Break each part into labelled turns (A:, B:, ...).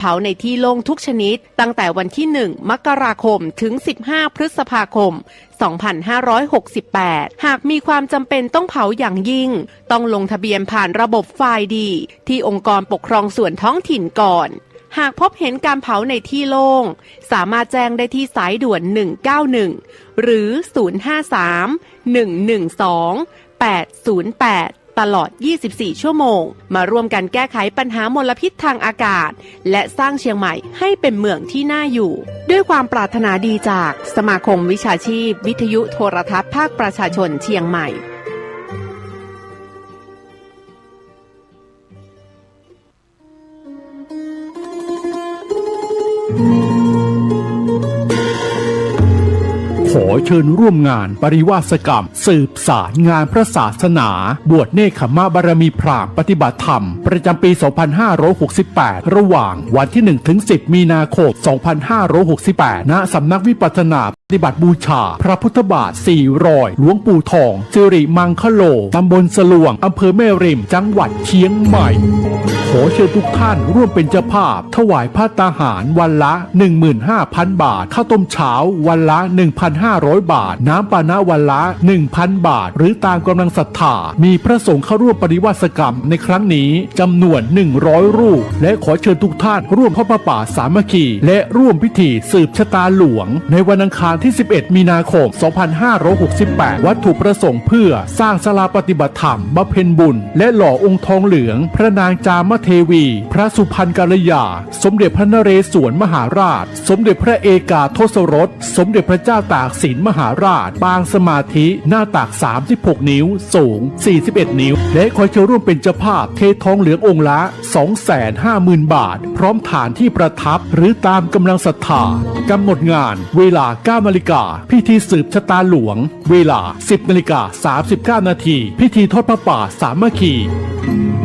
A: เผาในที่โล่งทุกชนิดตั้งแต่วันที่ 1 มกราคมถึง 15 พฤษภาคม 2568 หากมีความจำเป็นต้องเผาอย่างยิ่งต้องลงทะเบียนผ่านระบบไฟล์ดีที่องค์กรปกครองส่วนท้องถิ่นก่อนหากพบเห็นการเผาในที่โล่งสามารถแจ้งได้ที่สายด่วน 191 หรือ 053-112-808 ตลอด 24 ชั่วโมงมาร่วมกันแก้ไขปัญหามลพิษทางอากาศและสร้างเชียงใหม่ให้เป็นเมืองที่น่าอยู่ด้วยความปรารถนาดีจากสมาคมวิชาชีพวิทยุโทรทัศน์ภาคประชาชนเชียงใหม่
B: ขอเชิญร่วมงานปริวาสกรรมสืบสารงานพระศาสนาบวชเนกขมาบารมีพราหมณ์ปฏิบัติธรรมประจำปี 2568 ระหว่างวันที่ 1-10 มีนาคม 2568 ณ สำนักวิปัสสนาปฏิบัติบูชาพระพุทธบาท400หลวงปู่ทองสิริมังคโลตำบลสลวงอำเภอแม่ริมจังหวัดเชียงใหม่ขอเชิญทุกท่านร่วมเป็นเจ้าภาพถวายภัตตาหารวันละ 15,000 บาทข้าวต้มเช้าวันละ 1,500 บาทน้ำปานะวันละ 1,000 บาทหรือตามกำลังศรัทธามีพระสงฆ์เข้าร่วมปฏิวัติกรรมในครั้งนี้จำนวน100รูปและขอเชิญทุกท่านร่วมทอดผ้าป่าสามัคคีและร่วมพิธีสืบชะตาหลวงในวันอังคารที่ 11 มีนาคม 2568 วัตถุประสงค์เพื่อสร้างศาลาปฏิบัติธรรมบำเพ็ญบุญและหล่อองค์ทองเหลืองพระนางจามเทวีพระสุพรรณกัลยาสมเด็จพระนเรศวรมหาราชสมเด็จพระเอกาทศรสสมเด็จพระเจ้าตากสินมหาราชปางสมาธิหน้าตัก 36 นิ้วสูง 41 นิ้วและขอเชิญร่วมเป็นเจ้าภาพเททองเหลืององค์ละ 250,000 บาทพร้อมฐานที่ประทับหรือตามกำลังศรัทธากำหนดงานเวลา 9 นาฬิกาพิธีสืบชะตาหลวงเวลา 10 นาฬิกา 39 นาทีพิธีทอดพระป่าสามัคคี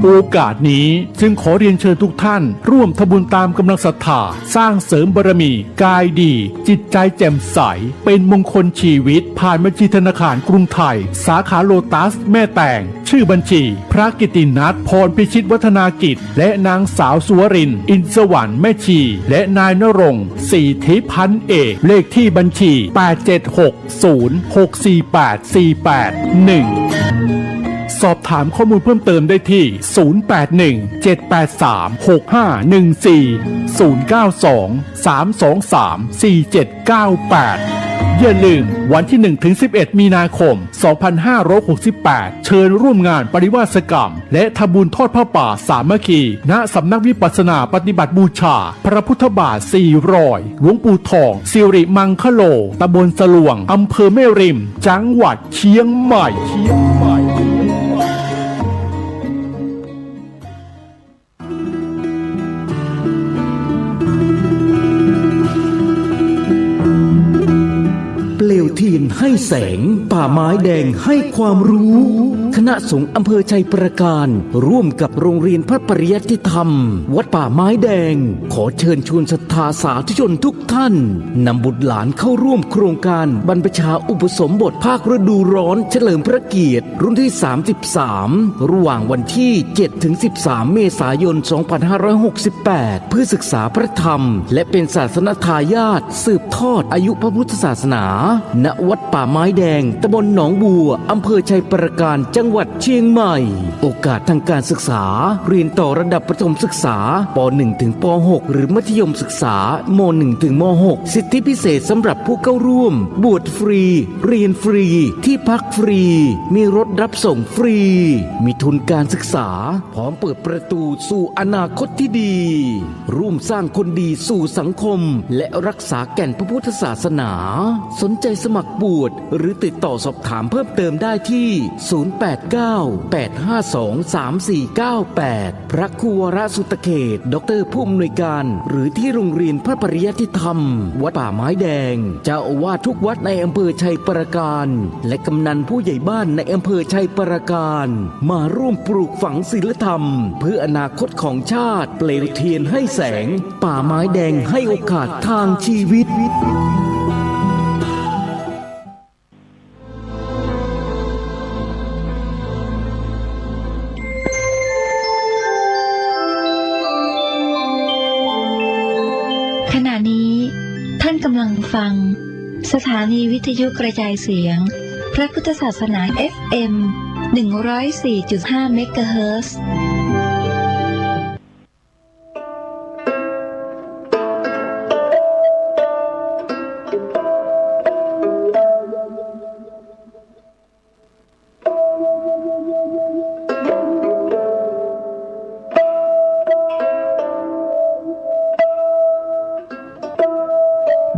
B: โอกาสนี้จึงขอเรียนเชิญทุกท่านร่วมทำบุญตามกำลังศรัทธาสร้างเสริมบารมีกายดีจิตใจแจ่มใสเป็นมงคลชีวิตผ่านบัญชีธนาคารกรุงไทยสาขาโลตัสแม่แตงชื่อบัญชีพระกิตินัทพรพิชิตวัฒนากิจและนางสาวสุวรินทร์อินสวรรค์แม่ชีและนายนรงค์ศรีทิพันเอกเลขที่บัญชี 8760648481สอบถามข้อมูลเพิ่มเติมได้ที่ 081-783-6514-092-323-4798 อย่าลืมวันที่ 1-11 มีนาคม 2568 เชิญร่วมงานปริวาสกรรมและทำบุญทอดผ้าป่าสามัคคีณสำนักวิปัสสนาปฏิบัติบูชาพระพุทธบาท400หลวงปู่ทองสิริมังคโลตำบลสลวงอำเภอแม่ริมจังหวัดเชียงใหม่
C: เปลวเทียนให้แสงป่าไม้แดงให้ความรู้คณะสงฆ์อำเภอชัยประการร่วมกับโรงเรียนพระปริยัติธรรมวัดป่าไม้แดงขอเชิญชวนศรัทธาสาธุชนทุกท่านนำบุตรหลานเข้าร่วมโครงการบรรพชาอุปสมบทภาคฤดูร้อนเฉลิมพระเกียรติรุ่นที่ 33 ระหว่างวันที่ 7-13 เมษายน 2568 เพื่อศึกษาพระธรรมและเป็นศาสนทายาทสืบทอดอายุพระพุทธศาสนาณวัดป่าไม้แดงตำบลหนองบัวอำเภอชัยประการจังหวัดเชียงใหม่โอกาสทางการศึกษาเรียนต่อระดับประถมศึกษาป .1 ถึงป .6 หรือมัธยมศึกษาม.1 ถึงม.6 สิทธิพิเศษสำหรับผู้เข้าร่วมบวชฟรีเรียนฟรีที่พักฟรีมีรถรับส่งฟรีมีทุนการศึกษาพร้อมเปิดประตูสู่อนาคตที่ดีร่วมสร้างคนดีสู่สังคมและรักษาแก่นพระพุทธศาสนาสนใจสมัครบวชหรือติดต่อสอบถามเพิ่มเติมได้ที่ 089-852-3498 พระครูวรสุตเขตดร.ผู้อำนวยการหรือที่โรงเรียนพระปริยัติธรรมวัดป่าไม้แดงเจ้าอาวาสทุกวัดในอำเภอชัยประการและกำนันผู้ใหญ่บ้านในอำเภอชัยประการมาร่วมปลูกฝังศีลธรรมเพื่ออนาคตของชาติเปลวเทียนให้แสงป่าไม้แดงให้โอกาสทางชีวิต
D: เ ขณะนี้ท่านกำลังฟังสถานีวิทยุกระจายเสียงพระพุทธศาสนา FM 104.5 เมกะเฮิรตซ์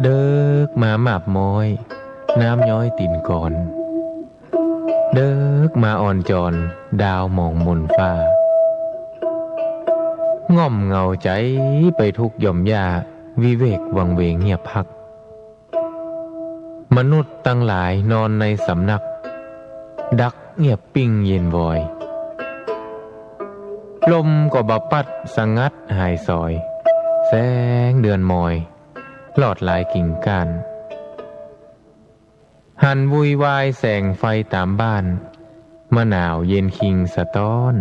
E: เดิกมาหมาบม้อยน้ำย้อยตินก่อนเดิกมาอ่อนจอนดาวมองมนฟ้าง่อมเงาใจไปทุกหย่อมหญ้าวิเวกวังเวงเงียบพักมนุษย์ตั้งหลายนอนในสำนักดักเงียบปิ้งเย็นวอยลมก็บปัดสงัดหายซอยแสงเดือนมอยหลอดลายกิ่งก้านหันวุยวายแสงไฟตามบ้านมะนาวเย็นคิงสะต้อน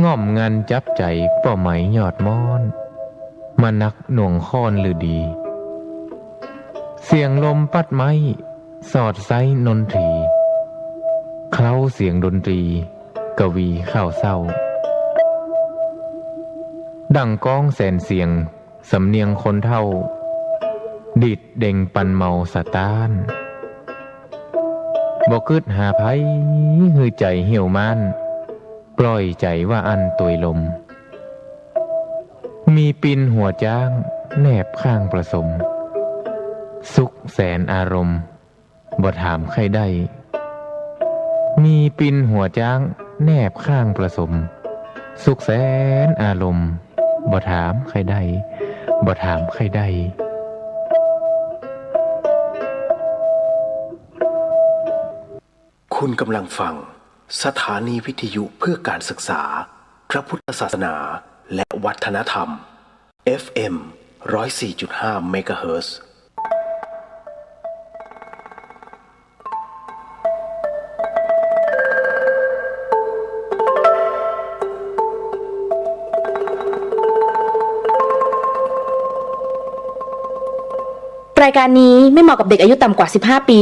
E: ง่อมงันจับใจป่อไหมยอดมอนมานักหน่วงค้อนหรือดีเสียงลมปัดไม้สอดไซนนทรีเคล้าเสียงดนตรีกวีข้าวเศร้าดังก้องแสนเสียงสำเนียงคนเท่าดิดเด่งปันเมาสะต้านบ่กึดหาไผหือใจเหี่ยวมันปล่อยใจว่าอันตุยลมมีปินหัวจ้างแนบข้างประสมสุขแสนอารมณ์บ่ถามใครได้มีปินหัวจ้างแนบข้างประสมสุขแสนอารมณ์บ่ถามใครได้บ่ถามใครได้
F: คุณกำลังฟังสถานีวิทยุเพื่อการศึกษาพระพุทธศาสนาและวัฒนธรรม FM 104.5 เมกะเฮิรตซ์
G: รายการนี้ไม่เหมาะกับเด็กอายุต่ำกว่า 15 ปี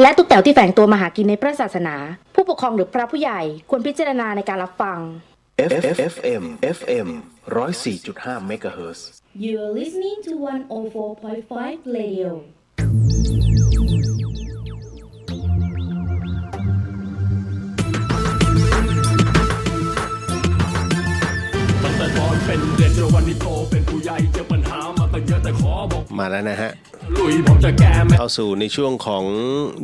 G: และตุ๊กแต๋วที่แฝงตัวมาหากินในพระศาสนา ผู้ปกครองหรือพระผู้ใหญ่ควรพิจารณาในการรับฟัง
F: FM 104.5 เมกะเฮิรตซ์
G: You are listening to 104.5 Radio
B: ตั้งแต่ตอนเป็นเด็กจนวันนี้โตเป็นผู้ใหญ่เจอปัญหามาตั้งเยอะแต่ขอบอก
F: มาแล้วนะฮะ
B: ลุยผมจะแก้แม่
F: เข้าสู่ในช่วงของ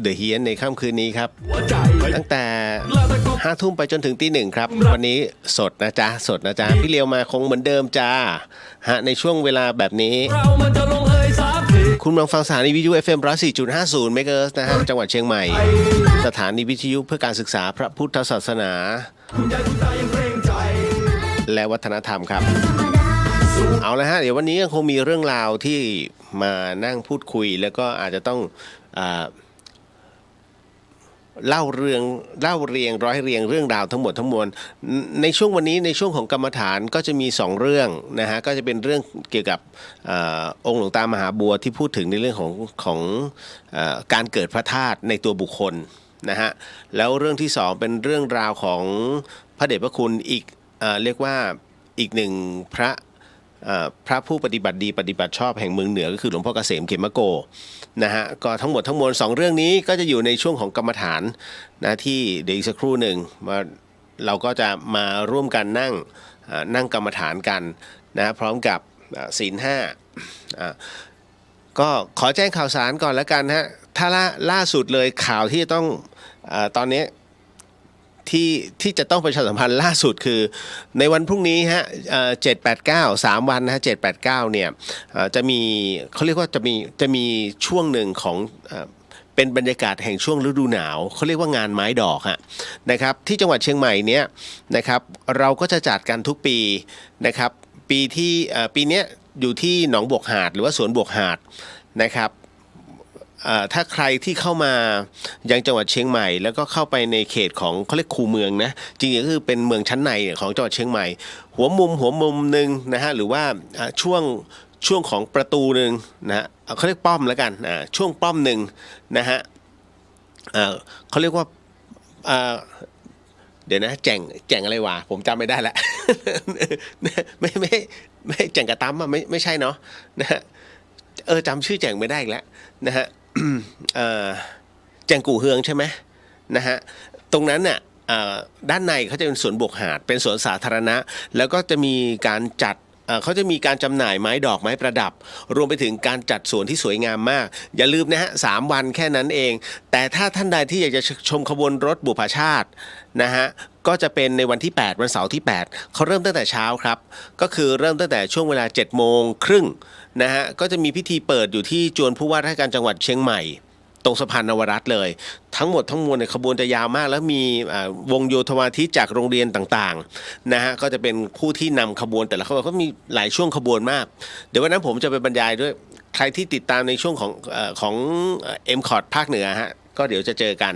F: The เฮียนในค่ำคืนนี้ครับ
B: หัวใจ
F: ตั้งแต่5 ทุ่มไปจนถึงตี 1ครับวันนี้สดนะจ๊ะพี่เลียวมาคงเหมือนเดิมจ้าฮะในช่วงเวลาแบบนี้
B: เรามันจะลงเอยสักที
F: คุณกำลังฟังสถานีวิทยุ FM 104.50 เมกะเฮิรตซ์นะฮะจังหวัดเชียงใหม่สถานีวิทยุเพื่อการศึกษาพระพุทธศาสนาและวัฒนธรรมครับเอาละฮะเดี๋ยววันนี้ยังคงมีเรื่องราวที่มานั่งพูดคุยแล้วก็อาจจะต้องเล่าเรียงร้อยเรียงเรื่องราวทั้งหมดทั้งมวลในช่วงวันนี้ในช่วงของกรรมฐานก็จะมี2เรื่องนะฮะก็จะเป็นเรื่องเกี่ยวกับองค์หลวงตามหาบัวที่พูดถึงในเรื่องของการเกิดพระธาตุในตัวบุคคลนะฮะแล้วเรื่องที่2เป็นเรื่องราวของพระเดชพระคุณอีกเรียกว่าอีกหนึ่งพระผู้ปฏิบัติดีปฏิบัติชอบแห่งเมืองเหนือก็คือหลวงพ่อเกษมเขมโกนะฮะก็ทั้งหมดทั้งมวล2เรื่องนี้ก็จะอยู่ในช่วงของกรรมฐานนะที่เดี๋ยวอีกสักครู่หนึ่งเราก็จะมาร่วมกันนั่งกรรมฐานกันนะพร้อมกับศีล 5ก็ขอแจ้งข่าวสารก่อนแล้วกันฮะถ้าล่าสุดเลยข่าวที่ต้องตอนนี้ที่จะต้องประชาสัมพันธ์ล่าสุดคือในวันพรุ่งนี้ฮะ7-8-9 3วันนะฮะ7-8-9เนี่ยจะมีเขาเรียกว่าจะมีช่วงหนึ่งของเป็นบรรยากาศแห่งช่วงฤดูหนาวเขาเรียกว่างานไม้ดอกฮะนะครับที่จังหวัดเชียงใหม่เนี้ยนะครับเราก็จะจัดกันทุกปีนะครับปีนี้อยู่ที่หนองบวกหาดหรือว่าสวนบวกหาดนะครับ ถ้าใครที่เข้ามายังจังหวัดเชียงใหม่แล้วก็เข้าไปในเขตของเขาเรียกคูเมืองนะจริงๆก็คือเป็นเมืองชั้นในของจังหวัดเชียงใหม่หัวมุมหนึ่งนะฮะหรือว่าช่วงของประตูหนึ่งนะฮะเขาเรียกป้อมแล้วกันช่วงป้อมหนึ่งนะฮะเขาเรียกว่าเดี๋ยวนะแจ่งอะไรวะผมจำไม่ได้ละ ไม่แจ่งกระตั้มไม่ใช่เนาะนะฮะจำชื่อแจ่งไม่ได้อีกแล้วนะฮะ แจ่งกู่เฮืองใช่ไหมนะฮะตรงนั้นน่ะด้านในเขาจะเป็นสวนบวกหาดเป็นสวนสาธารณะแล้วก็จะมีการจัดเขาจะมีการจำหน่ายไม้ดอกไม้ประดับรวมไปถึงการจัดสวนที่สวยงามมากอย่าลืมนะฮะ3 วันแค่นั้นเองแต่ถ้าท่านใดที่อยากจะชมขบวนรถบุพชาตินะฮะก็จะเป็นในวันที่8วันเสาร์ที่8เขาเริ่มตั้งแต่เช้าครับก็คือเริ่มตั้งแต่ช่วงเวลา7:30นะฮะก็จะมีพิธีเปิดอยู่ที่จวนผู้ว่าราชการจังหวัดเชียงใหม่ตรงสะพานนวรัตน์เลยทั้งหมดทั้งมวลในขบวนจะยาวมากแล้วมีวงโยธวาทิตจากโรงเรียนต่างๆนะฮะก็จะเป็นผู้ที่นำขบวนแต่ละขบวนก็มีหลายช่วงขบวนมากเดี๋ยววันนั้นผมจะไปบรรยายด้วยใครที่ติดตามในช่วงของMCOT ภาคเหนือฮะก็เดี๋ยวจะเจอกัน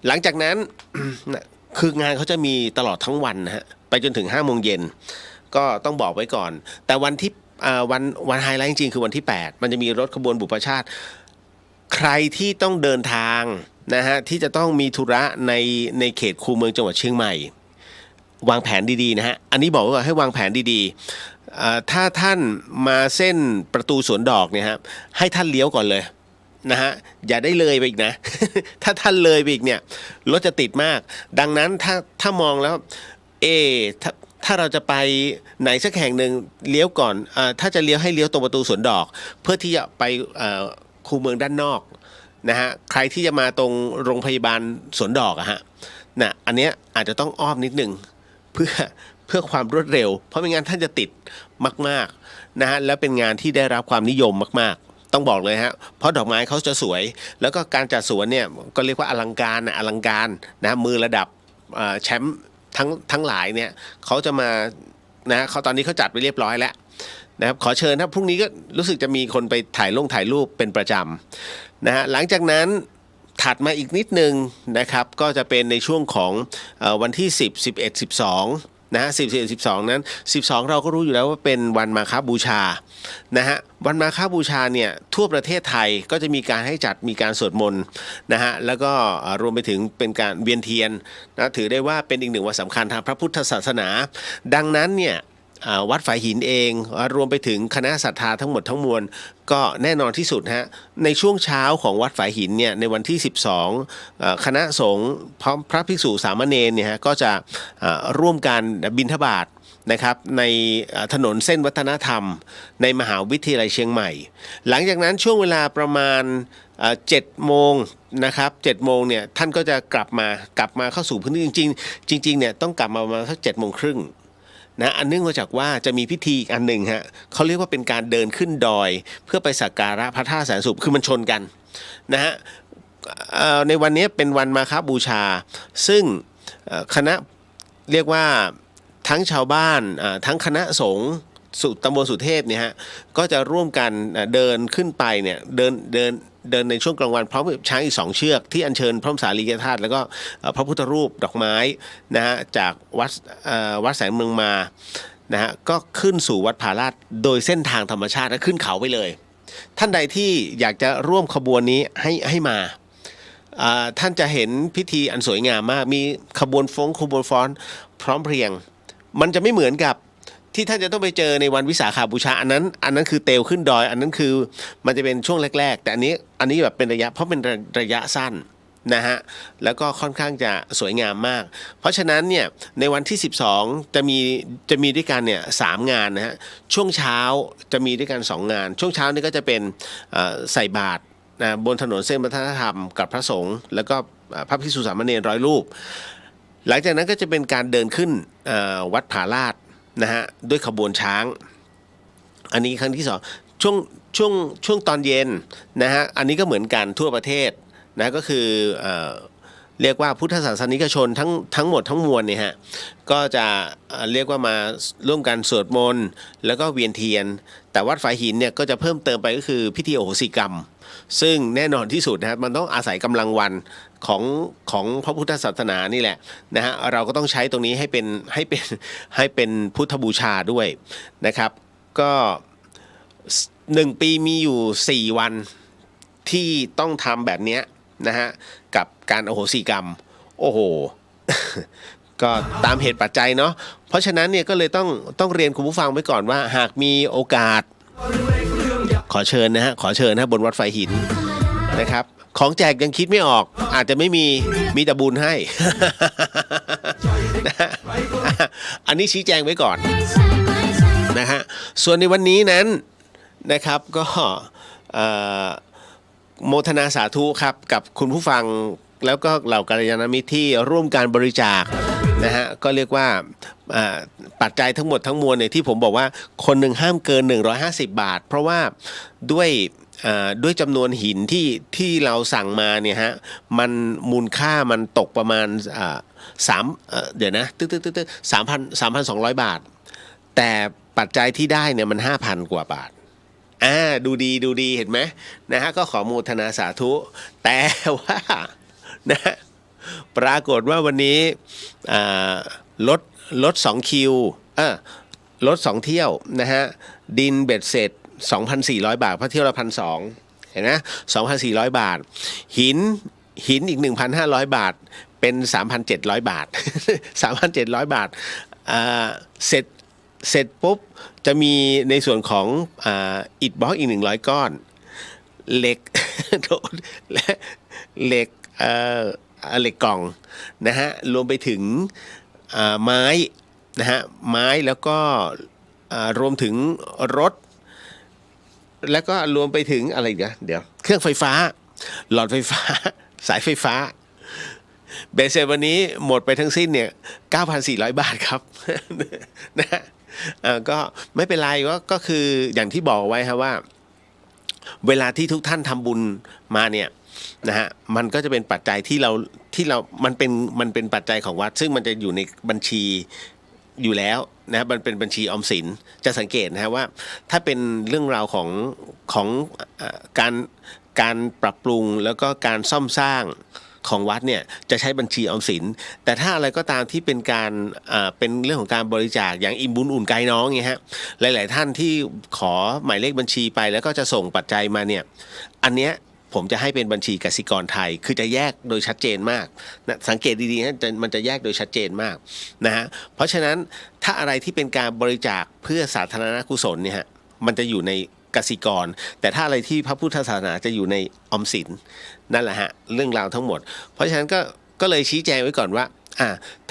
F: หลังจากนั้น คืองานเขาจะมีตลอดทั้งวันนะฮะไปจนถึง5 โมงเย็นก็ต้องบอกไว้ก่อนแต่วันที่วันไฮไลท์จริงๆคือวันที่8มันจะมีรถขบวนบุพชาติใครที่ต้องเดินทางนะฮะที่จะต้องมีธุระในเขตคูเมืองจังหวัดเชียงใหม่วางแผนดีๆนะฮะอันนี้บอกไว้ก่อนให้วางแผนดีๆถ้าท่านมาเส้นประตูสวนดอกเนี่ยฮะให้ท่านเลี้ยวก่อนเลยนะฮะอย่าได้เลยไปอีกนะ ถ้าท่านเลยไปอีกเนี่ยรถจะติดมากดังนั้นถ้ามองแล้วถ้าเราจะไปไหนสักแห่งหนึ่งเลี้ยวก่อนถ้าจะเลี้ยวให้เลี้ยวตรงประตูสวนดอกเพื่อที่จะไปคูเมืองด้านนอกนะฮะใครที่จะมาตรงโรงพยาบาลสวนดอกอะฮะนะอันเนี้ยอาจจะต้องอ้อมนิดนึงเพื่อความรวดเร็วเพราะไม่งั้นท่านจะติดมากๆนะฮะแล้วเป็นงานที่ได้รับความนิยมมากๆต้องบอกเลยฮะเพราะดอกไม้เขาจะสวยแล้วก็การจัดสวนเนี่ยก็เรียกว่าอลังการนะมือระดับแชมป์ทั้งหลายเนี่ยเขาจะมานะเขาตอนนี้เขาจัดไปเรียบร้อยแล้วนะครับขอเชิญถ้าพรุ่งนี้ก็รู้สึกจะมีคนไปถ่ายรูปเป็นประจำนะฮะหลังจากนั้นถัดมาอีกนิดนึงนะครับก็จะเป็นในช่วงของวันที่10 11 12นะฮะ10 11 12นั้น12เราก็รู้อยู่แล้วว่าเป็นวันมาฆบูชานะฮะวันมาฆบูชาเนี่ยทั่วประเทศไทยก็จะมีการให้จัดมีการสวดมนต์นะฮะแล้วก็รวมไปถึงเป็นการเวียนเทียนนะถือได้ว่าเป็นอีกหนึ่งวันสำคัญทางพระพุทธศาสนาดังนั้นเนี่ยวัดฝายหินเองรวมไปถึงคณะศรัทธาทั้งหมดทั้งมวลก็แน่นอนที่สุดฮะในช่วงเช้าของวัดฝายหินเนี่ยในวันที่12คณะสงฆ์พร้อมพระภิกษุสามเณรเนี่ยฮะก็จะร่วมกันบิณฑบาตนะครับในถนนเส้นวัฒนธรรมในมหาวิทยาลัยเชียงใหม่หลังจากนั้นช่วงเวลาประมาณ7 โมงนะครับ7 โมงเนี่ยท่านก็จะกลับมาเข้าสู่พื้นที่จริงเนี่ยต้องกลับมาประมาณสัก7:30นะอันเนื่องมาจากว่าจะมีพิธีอีกอันหนึ่งฮะเขาเรียกว่าเป็นการเดินขึ้นดอยเพื่อไปสักการะพระธาตุแสนสูบคือมันชนกันนะฮะในวันนี้เป็นวันมาฆบูชาซึ่งคณะเรียกว่าทั้งชาวบ้านทั้งคณะสงฆ์ตำบลสุเทพเนี่ยฮะก็จะร่วมกันเดินขึ้นไปเนี่ยเดินในช่วงกลางวันพร้อมกับช้างอีก2 เชือกที่อัญเชิญพระสารีริกธาตุแล้วก็พระพุทธรูปดอกไม้นะฮะจากวัดแสงเมืองมานะฮะก็ขึ้นสู่วัดผาลาดโดยเส้นทางธรรมชาติและขึ้นเขาไปเลยท่านใดที่อยากจะร่วมขบวนนี้ให้มาท่านจะเห็นพิธีอันสวยงามมากมีขบวนฟ้อนพร้อมเพรียงมันจะไม่เหมือนกับที่ท่านจะต้องไปเจอในวันวิสาขบูชาอันนั้นคือเตลขึ้นดอยอันนั้นคือมันจะเป็นช่วงแรกๆแต่อันนี้แบบเป็นระยะเพราะเป็นระยะสั้นนะฮะแล้วก็ค่อนข้างจะสวยงามมากเพราะฉะนั้นเนี่ยในวันที่12จะมีด้วยกันเนี่ย3 งานนะฮะช่วงเช้าจะมีด้วยกัน2 งานช่วงเช้านี่ก็จะเป็นใส่บาตรนะบนถนนเส้นวัฒนธรรมกับพระสงฆ์แล้วก็พระภิกษุสามเณร100 รูปหลังจากนั้นก็จะเป็นการเดินขึ้นวัดผาลาดนะฮะด้วยขบวนช้างอันนี้ครั้งที่2ช่วงตอนเย็นนะฮะอันนี้ก็เหมือนกันทั่วประเทศนะก็คือ เรียกว่าพุทธศาสนิกชนทั้งหมดทั้งมวลเนี่ยฮะก็จะเรียกว่ามาร่วมกันสวดมนต์แล้วก็เวียนเทียนแต่วัดฝายหินเนี่ยก็จะเพิ่มเติมไปก็คือพิธีอโหสิกรรมซึ่งแน่นอนที่สุดนะครับมันต้องอาศัยกำลังวันของพระพุทธศาสนานี่แหละนะฮะเราก็ต้องใช้ตรงนี้ให้เป็นพุทธบูชาด้วยนะครับก็1 ปีมีอยู่4 วันที่ต้องทำแบบนี้นะฮะกับการอโหสิกรรมโอ้โห ก็ตามเหตุปัจจัยเนาะเพราะฉะนั้นเนี่ยก็เลยต้องเรียนคุณผู้ฟังไว้ก่อนว่าหากมีโอกาสขอเชิญนะฮะบนวัดไฟหินนะครับของแจกยังคิดไม่ออกอาจจะไม่มีแต่บุญให้ นะฮะอันนี้ชี้แจงไว้ก่อนนะฮะส่วนในวันนี้นั้นนะครับก็โมทนาสาธุครับกับคุณผู้ฟังแล้วก็เหล่ากัลยาณมิตรที่ร่วมการบริจาคนะฮะก็เรียกว่าปัจจัยทั้งหมดทั้งมวลเนี่ยที่ผมบอกว่าคนหนึ่งห้ามเกิน150 บาทเพราะว่าด้วยจำนวนหินที่เราสั่งมาเนี่ยฮะมันมูลค่ามันตกประมาณเดี๋ยวนะ3,200 บาทแต่ปัจจัยที่ได้เนี่ยมัน 5,000 กว่าบาทดูดีเห็นไหมนะฮะก็ขอโมทนาสาธุแต่ว่านะปรากฏว่าวันนี้ลด2 คิวลด2 เที่ยวนะฮะดินเบ็ดเสร็จ 2,400 บาทเพราะเที่ยวละ 1,200 เห็นนะ 2,400 บาทหินอีก 1,500 บาทเป็น 3,700 บาท 3,700 บาทเสร็จปุ๊บจะมีในส่วนของอิฐบล็อกอีก100 ก้อนเหล็ก และเหล็กกล่องนะฮะรวมไปถึงไม้นะฮะไม้แล้วก็รวมถึงรถแล้วก็รวมไปถึงอะไรอีกนะเดี๋ยวเครื่องไฟฟ้าหลอดไฟฟ้าสายไฟฟ้าเบสเซวันนี้หมดไปทั้งสิ้นเนี่ย 9,400 บาทครับ นะก็ไม่เป็นไรก็คืออย่างที่บอกไว้ครับว่าเวลาที่ทุกท่านทำบุญมาเนี่ยนะฮะมันก็จะเป็นปัจจัยที่เรามันเป็นปัจจัยของวัดซึ่งมันจะอยู่ในบัญชีอยู่แล้วนะมันเป็นบัญชีออมสินจะสังเกตนะฮะว่าถ้าเป็นเรื่องราวของการปรับปรุงแล้วก็การซ่อมสร้างของวัดเนี่ยจะใช้บัญชีออมสินแต่ถ้าอะไรก็ตามที่เป็นการเป็นเรื่องของการบริจาคอย่างอิ่มบุญอุ่นกายน้องเนี่ยฮะหลายๆท่านที่ขอหมายเลขบัญชีไปแล้วก็จะส่งปัจจัยมาเนี่ยอันเนี้ยผมจะให้เป็นบัญชีกสิกรไทยคือจะแยกโดยชัดเจนมากนะสังเกตดีๆนะมันจะแยกโดยชัดเจนมากนะฮะเพราะฉะนั้นถ้าอะไรที่เป็นการบริจาคเพื่อสาธารณกุศลเนี่ยฮะมันจะอยู่ในกสิกรแต่ถ้าอะไรที่พระพุทธศาสนาจะอยู่ในออมสินนั่นแหละฮะเรื่องราวทั้งหมดเพราะฉะนั้นก็เลยชี้แจงไว้ก่อนว่า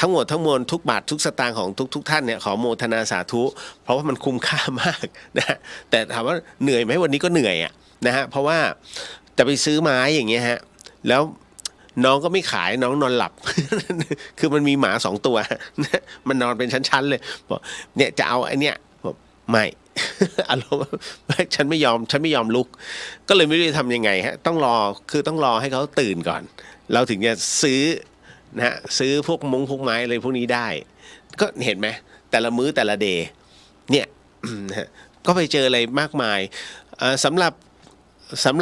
F: ทั้งหมดทั้งมวลทุกบาททุกสตางค์ของทุกท่านเนี่ยขอโมทนาสาธุเพราะว่ามันคุ้มค่ามากนะแต่ถามว่าเหนื่อยไหมวันนี้ก็เหนื่อยนะฮะเพราะว่าจะไปซื้อไม้อย่างเงี้ยฮะแล้วน้องก็ไม่ขายน้องนอนหลับ คือมันมีหมา2 ตัว มันนอนเป็นชั้นๆเลยบอกเนี่ยจะเอาไอ้เนี่ยบอกไม่ อารมณ์ฉันไม่ยอมลุกก็เลยไม่รู้จะทำยังไงฮะต้องรอให้เขาตื่นก่อนเราถึงจะซื้อนะฮะซื้อพวกไม้อะไรพวกนี้ได้ก็เห็นไหมแต่ละมื้อแต่ละเดย์เนี่ย ก็ไปเจออะไรมากมายสำห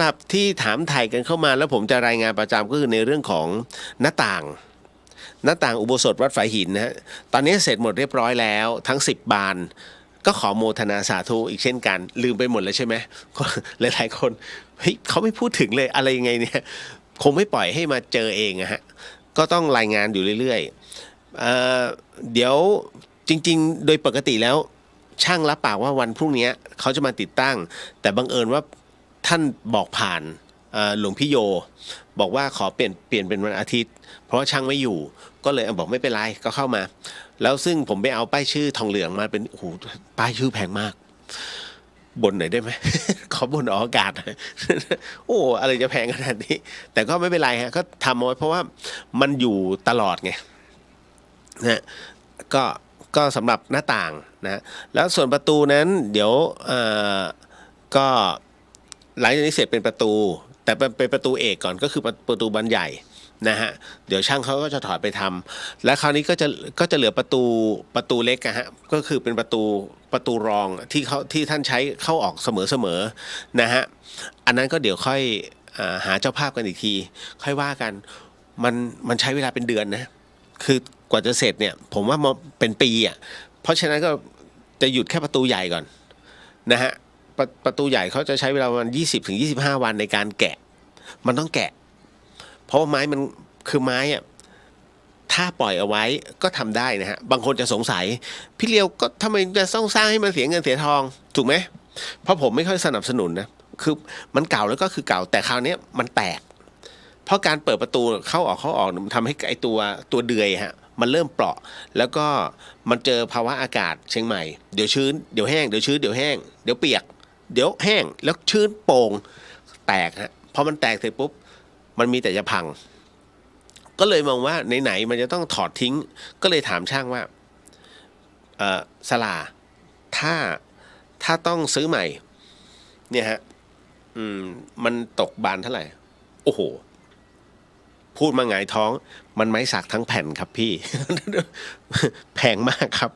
F: รับที่ถามไถ่กันเข้ามาแล้วผมจะรายงานประจำก็คือในเรื่องของหน้าต่างอุโบสถวัดฝายหินนะฮะตอนนี้เสร็จหมดเรียบร้อยแล้วทั้ง10 บานก็ขอโมทนาสาธุอีกเช่นกันลืมไปหมดแล้วใช่ไหมหลายๆคนเฮ้ยเขาไม่พูดถึงเลยอะไรยังไงเนี่ยคงไม่ปล่อยให้มาเจอเองฮะก็ต้องรายงานอยู่เรื่อยๆเดี๋ยวจริงๆโดยปกติแล้วช่างรับปากว่าวันพรุ่งนี้เขาจะมาติดตั้งแต่บังเอิญว่าท่านบอกผ่านหลวงพี่โยบอกว่าขอเปลี่ยนเป็นวันอาทิตย์เพราะว่าช่างไม่อยู่ก็เลยบอกไม่เป็นไรก็เข้ามาแล้วซึ่งผมไปเอาป้ายชื่อทองเหลืองมาเป็นโอ้โหป้ายชื่อแพงมากบ่นหน่อยได้ไหม ขอบ่นออกอากาศ โอ้อะไรจะแพงขนาดนี้แต่ก็ไม่เป็นไรฮะก็ทำเอาไว้เพราะว่ามันอยู่ตลอดไงนะก็สำหรับหน้าต่างนะแล้วส่วนประตูนั้นเดี๋ยวก็หลังจากนี้เสร็จเป็นประตูแต่เป็นประตูเอกก่อนก็คือประตูบานใหญ่ นะฮะเดี๋ยวช่างเขาก็จะถอดไปทำและคราวนี้ก็จะเหลือประตูเล็กอะฮะก็คือเป็นประตูรองที่ท่านใช้เข้าออกเสมอนะฮะอันนั้นก็เดี๋ยวค่อยหาเจ้าภาพกันอีกทีค่อยว่ากันมันใช้เวลาเป็นเดือนนะคือกว่าจะเสร็จเนี่ยผมว่ามันเป็นปีอ่ะเพราะฉะนั้นก็จะหยุดแค่ประตูใหญ่ก่อนนะฮะประตูใหญ่เขาจะใช้เวลาประมาณ20-25 วันในการแกะมันต้องแกะเพราะว่าไม้มันคือไม้อ่ะถ้าปล่อยเอาไว้ก็ทำได้นะฮะบางคนจะสงสัยพี่เลียวก็ทำไมจะต้องสร้างให้มันเสียเงินเสียทองถูกไหมเพราะผมไม่ค่อยสนับสนุนนะคือมันเก่าแล้วก็คือเก่าแต่คราวนี้มันแตกเพราะการเปิดประตูเข้าออกมันทำให้ไอตัวเดือยฮะมันเริ่มเปราะแล้วก็มันเจอภาวะอากาศเชียงใหม่เดี๋ยวชื้นเดี๋ยวแห้งเดี๋ยวชื้นเดี๋ยวแห้งเดี๋ยวเปียกเดี๋ยวแห้งแล้วชื้นโป่งแตกฮะพอมันแตกเสร็จปุ๊บมันมีแต่จะพังก็เลยมองว่าไหนๆมันจะต้องถอดทิ้งก็เลยถามช่างว่าสลาถ้าต้องซื้อใหม่เนี่ยฮะมันตกบานเท่าไหร่โอ้โหพูดมาหงายท้องมันไม้สักทั้งแผ่นครับพี่ แพงมากครับ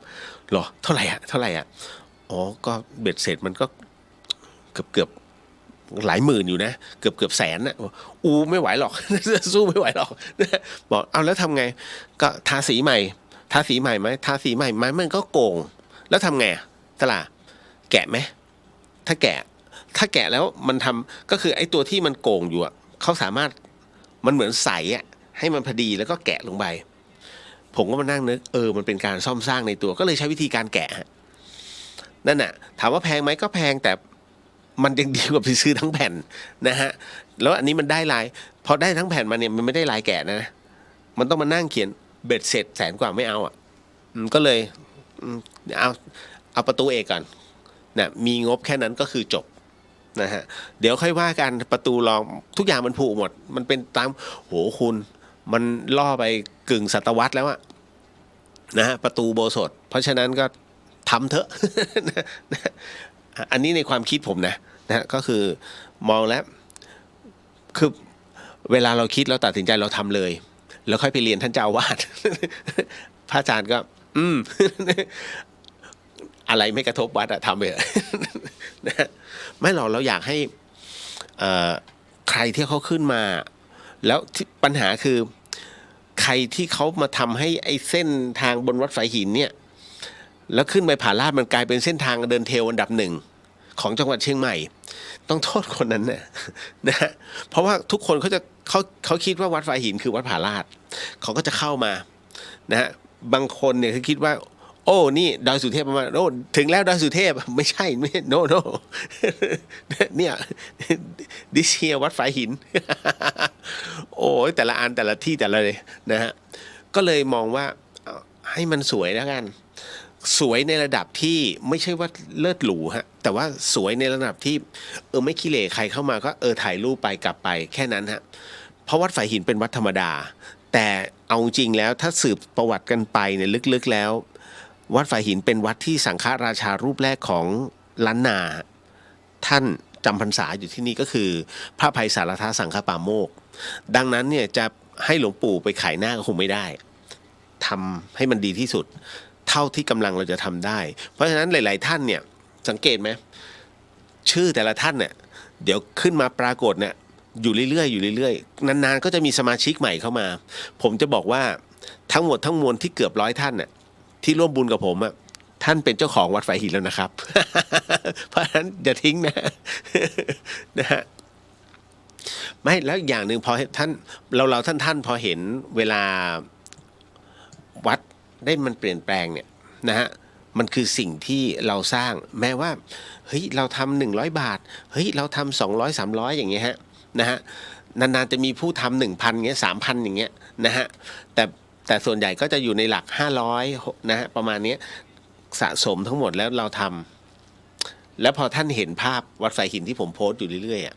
F: หรอเท่าไหร่อ่ะอ๋อก็เบ็ดเสร็จมันก็เกือบหลายหมื่นอยู่นะเกือบแสนนะไม่ไหวหรอก สู้ไม่ไหวหรอกบอกเอาแล้วทำไงก็ทาสีใหม่ไหมทาสีใหม่ไหมมันก็โกงแล้วทำไงตลาแกะไหมถ้าแกะแล้วมันทำก็คือไอ้ตัวที่มันโกงอยู่อ่ะเขาสามารถมันเหมือนใสอ่ะให้มันพอดีแล้วก็แกะลงไปผมก็มานั่งนึกมันเป็นการซ่อมสร้างในตัวก็เลยใช้วิธีการแกะนั่นน่ะถามว่าแพงไหมก็แพงแต่มันยังดีกว่าไปซื้อทั้งแผ่นนะฮะแล้วอันนี้มันได้ลายพอได้ทั้งแผ่นมาเนี่ยมันไม่ได้ลายแกะนะมันต้องมานั่งเขียนเบ็ดเสร็จแสนกว่าไม่เอาอ่ะก็เลยเอาประตูเอกก่อนนะมีงบแค่นั้นก็คือจบนะฮะเดี๋ยวค่อยว่ากันประตูรองทุกอย่างมันผุหมดมันเป็นตามโหคุณมันล่อไปกึ่งศตวรรษแล้วอะนะฮะประตูโบสถ์เพราะฉะนั้นก็ทำเถอะ อันนี้ในความคิดผมนะฮะก็คือมองแล้วคือเวลาเราคิดเราตัดสินใจเราทำเลยแล้วค่อยไปเรียนท่านเจ้าอาวาส พระอาจารย์ก็อะไรไม่กระทบวัดอะทำไปเถอะ นะไม่หรอกเราอยากให้ใครที่เขาขึ้นมาแล้วปัญหาคือใครที่เขามาทำให้ไอ้เส้นทางบนวัดฝายหินเนี่ยแล้วขึ้นไปผาลาดมันกลายเป็นเส้นทางเดินเทรลอันดับ 1ของจังหวัดเชียงใหม่ต้องโทษคนนั้นนะฮะเพราะว่าทุกคนเขาคิดว่าวัดฝายหินคือวัดผาลาดเขาก็จะเข้ามานะฮะบางคนเนี่ยเขาคิดว่าโอ้นี่ดอยสุเทพประมาณโอ้ถึงแล้วดอยสุเทพไม่ใช่โน เนี่ยดิเชียวัดฝายหิน โอ้ยแต่ละอันแต่ละที่แต่ละเลยนะฮะก็เลยมองว่าให้มันสวยแล้วกันสวยในระดับที่ไม่ใช่ว่าเลิศหรูฮะแต่ว่าสวยในระดับที่ไม่ขี้เหร่ใครเข้ามาก็ถ่ายรูปไปกลับไปแค่นั้นฮะเพราะวัดฝายหินเป็นวัดธรรมดาแต่เอาจริงแล้วถ้าสืบประวัติกันไปเนี่ยลึกๆแล้ววัดฝายหินเป็นวัดที่สังฆราชารูปแรกของล้านนาท่านจำพรรษาอยู่ที่นี่ก็คือพระไพศาลทสังฆปาโมกข์ดังนั้นเนี่ยจะให้หลวงปู่ไปขายหน้าก็คงไม่ได้ทำให้มันดีที่สุดเท่าที่กำลังเราจะทำได้เพราะฉะนั้นหลายๆท่านเนี่ยสังเกตไหมชื่อแต่ละท่านเนี่ยเดี๋ยวขึ้นมาปรากฏเนี่ยอยู่เรื่อยๆนานๆก็จะมีสมาชิกใหม่เข้ามาผมจะบอกว่าทั้งหมดทั้งมวลที่เกือบ100ท่านเนี่ยที่ร่วมบุญกับผมอ่ะท่านเป็นเจ้าของวัดฝายหินแล้วนะครับ เพราะฉะนั้นอย่าทิ้งนะ นะฮะไม่แล้วอย่างหนึ่งพอท่านเราท่านพอเห็นเวลาวัดได้มันเปลี่ยนแปลงเนี่ยนะฮะมันคือสิ่งที่เราสร้างแม้ว่าเฮ้ยเราทำ100 บาทเฮ้ยเราทำ200-300อย่างเงี้ยฮะนะฮะนานๆจะมีผู้ทำ 1,000 เงี้ย 3,000 อย่างเงี้ยนะฮะแต่ส่วนใหญ่ก็จะอยู่ในหลัก500นะฮะประมาณนี้สะสมทั้งหมดแล้วเราทำแล้วพอท่านเห็นภาพวัดฝายหินที่ผมโพสต์อยู่เรื่อยๆอ่ะ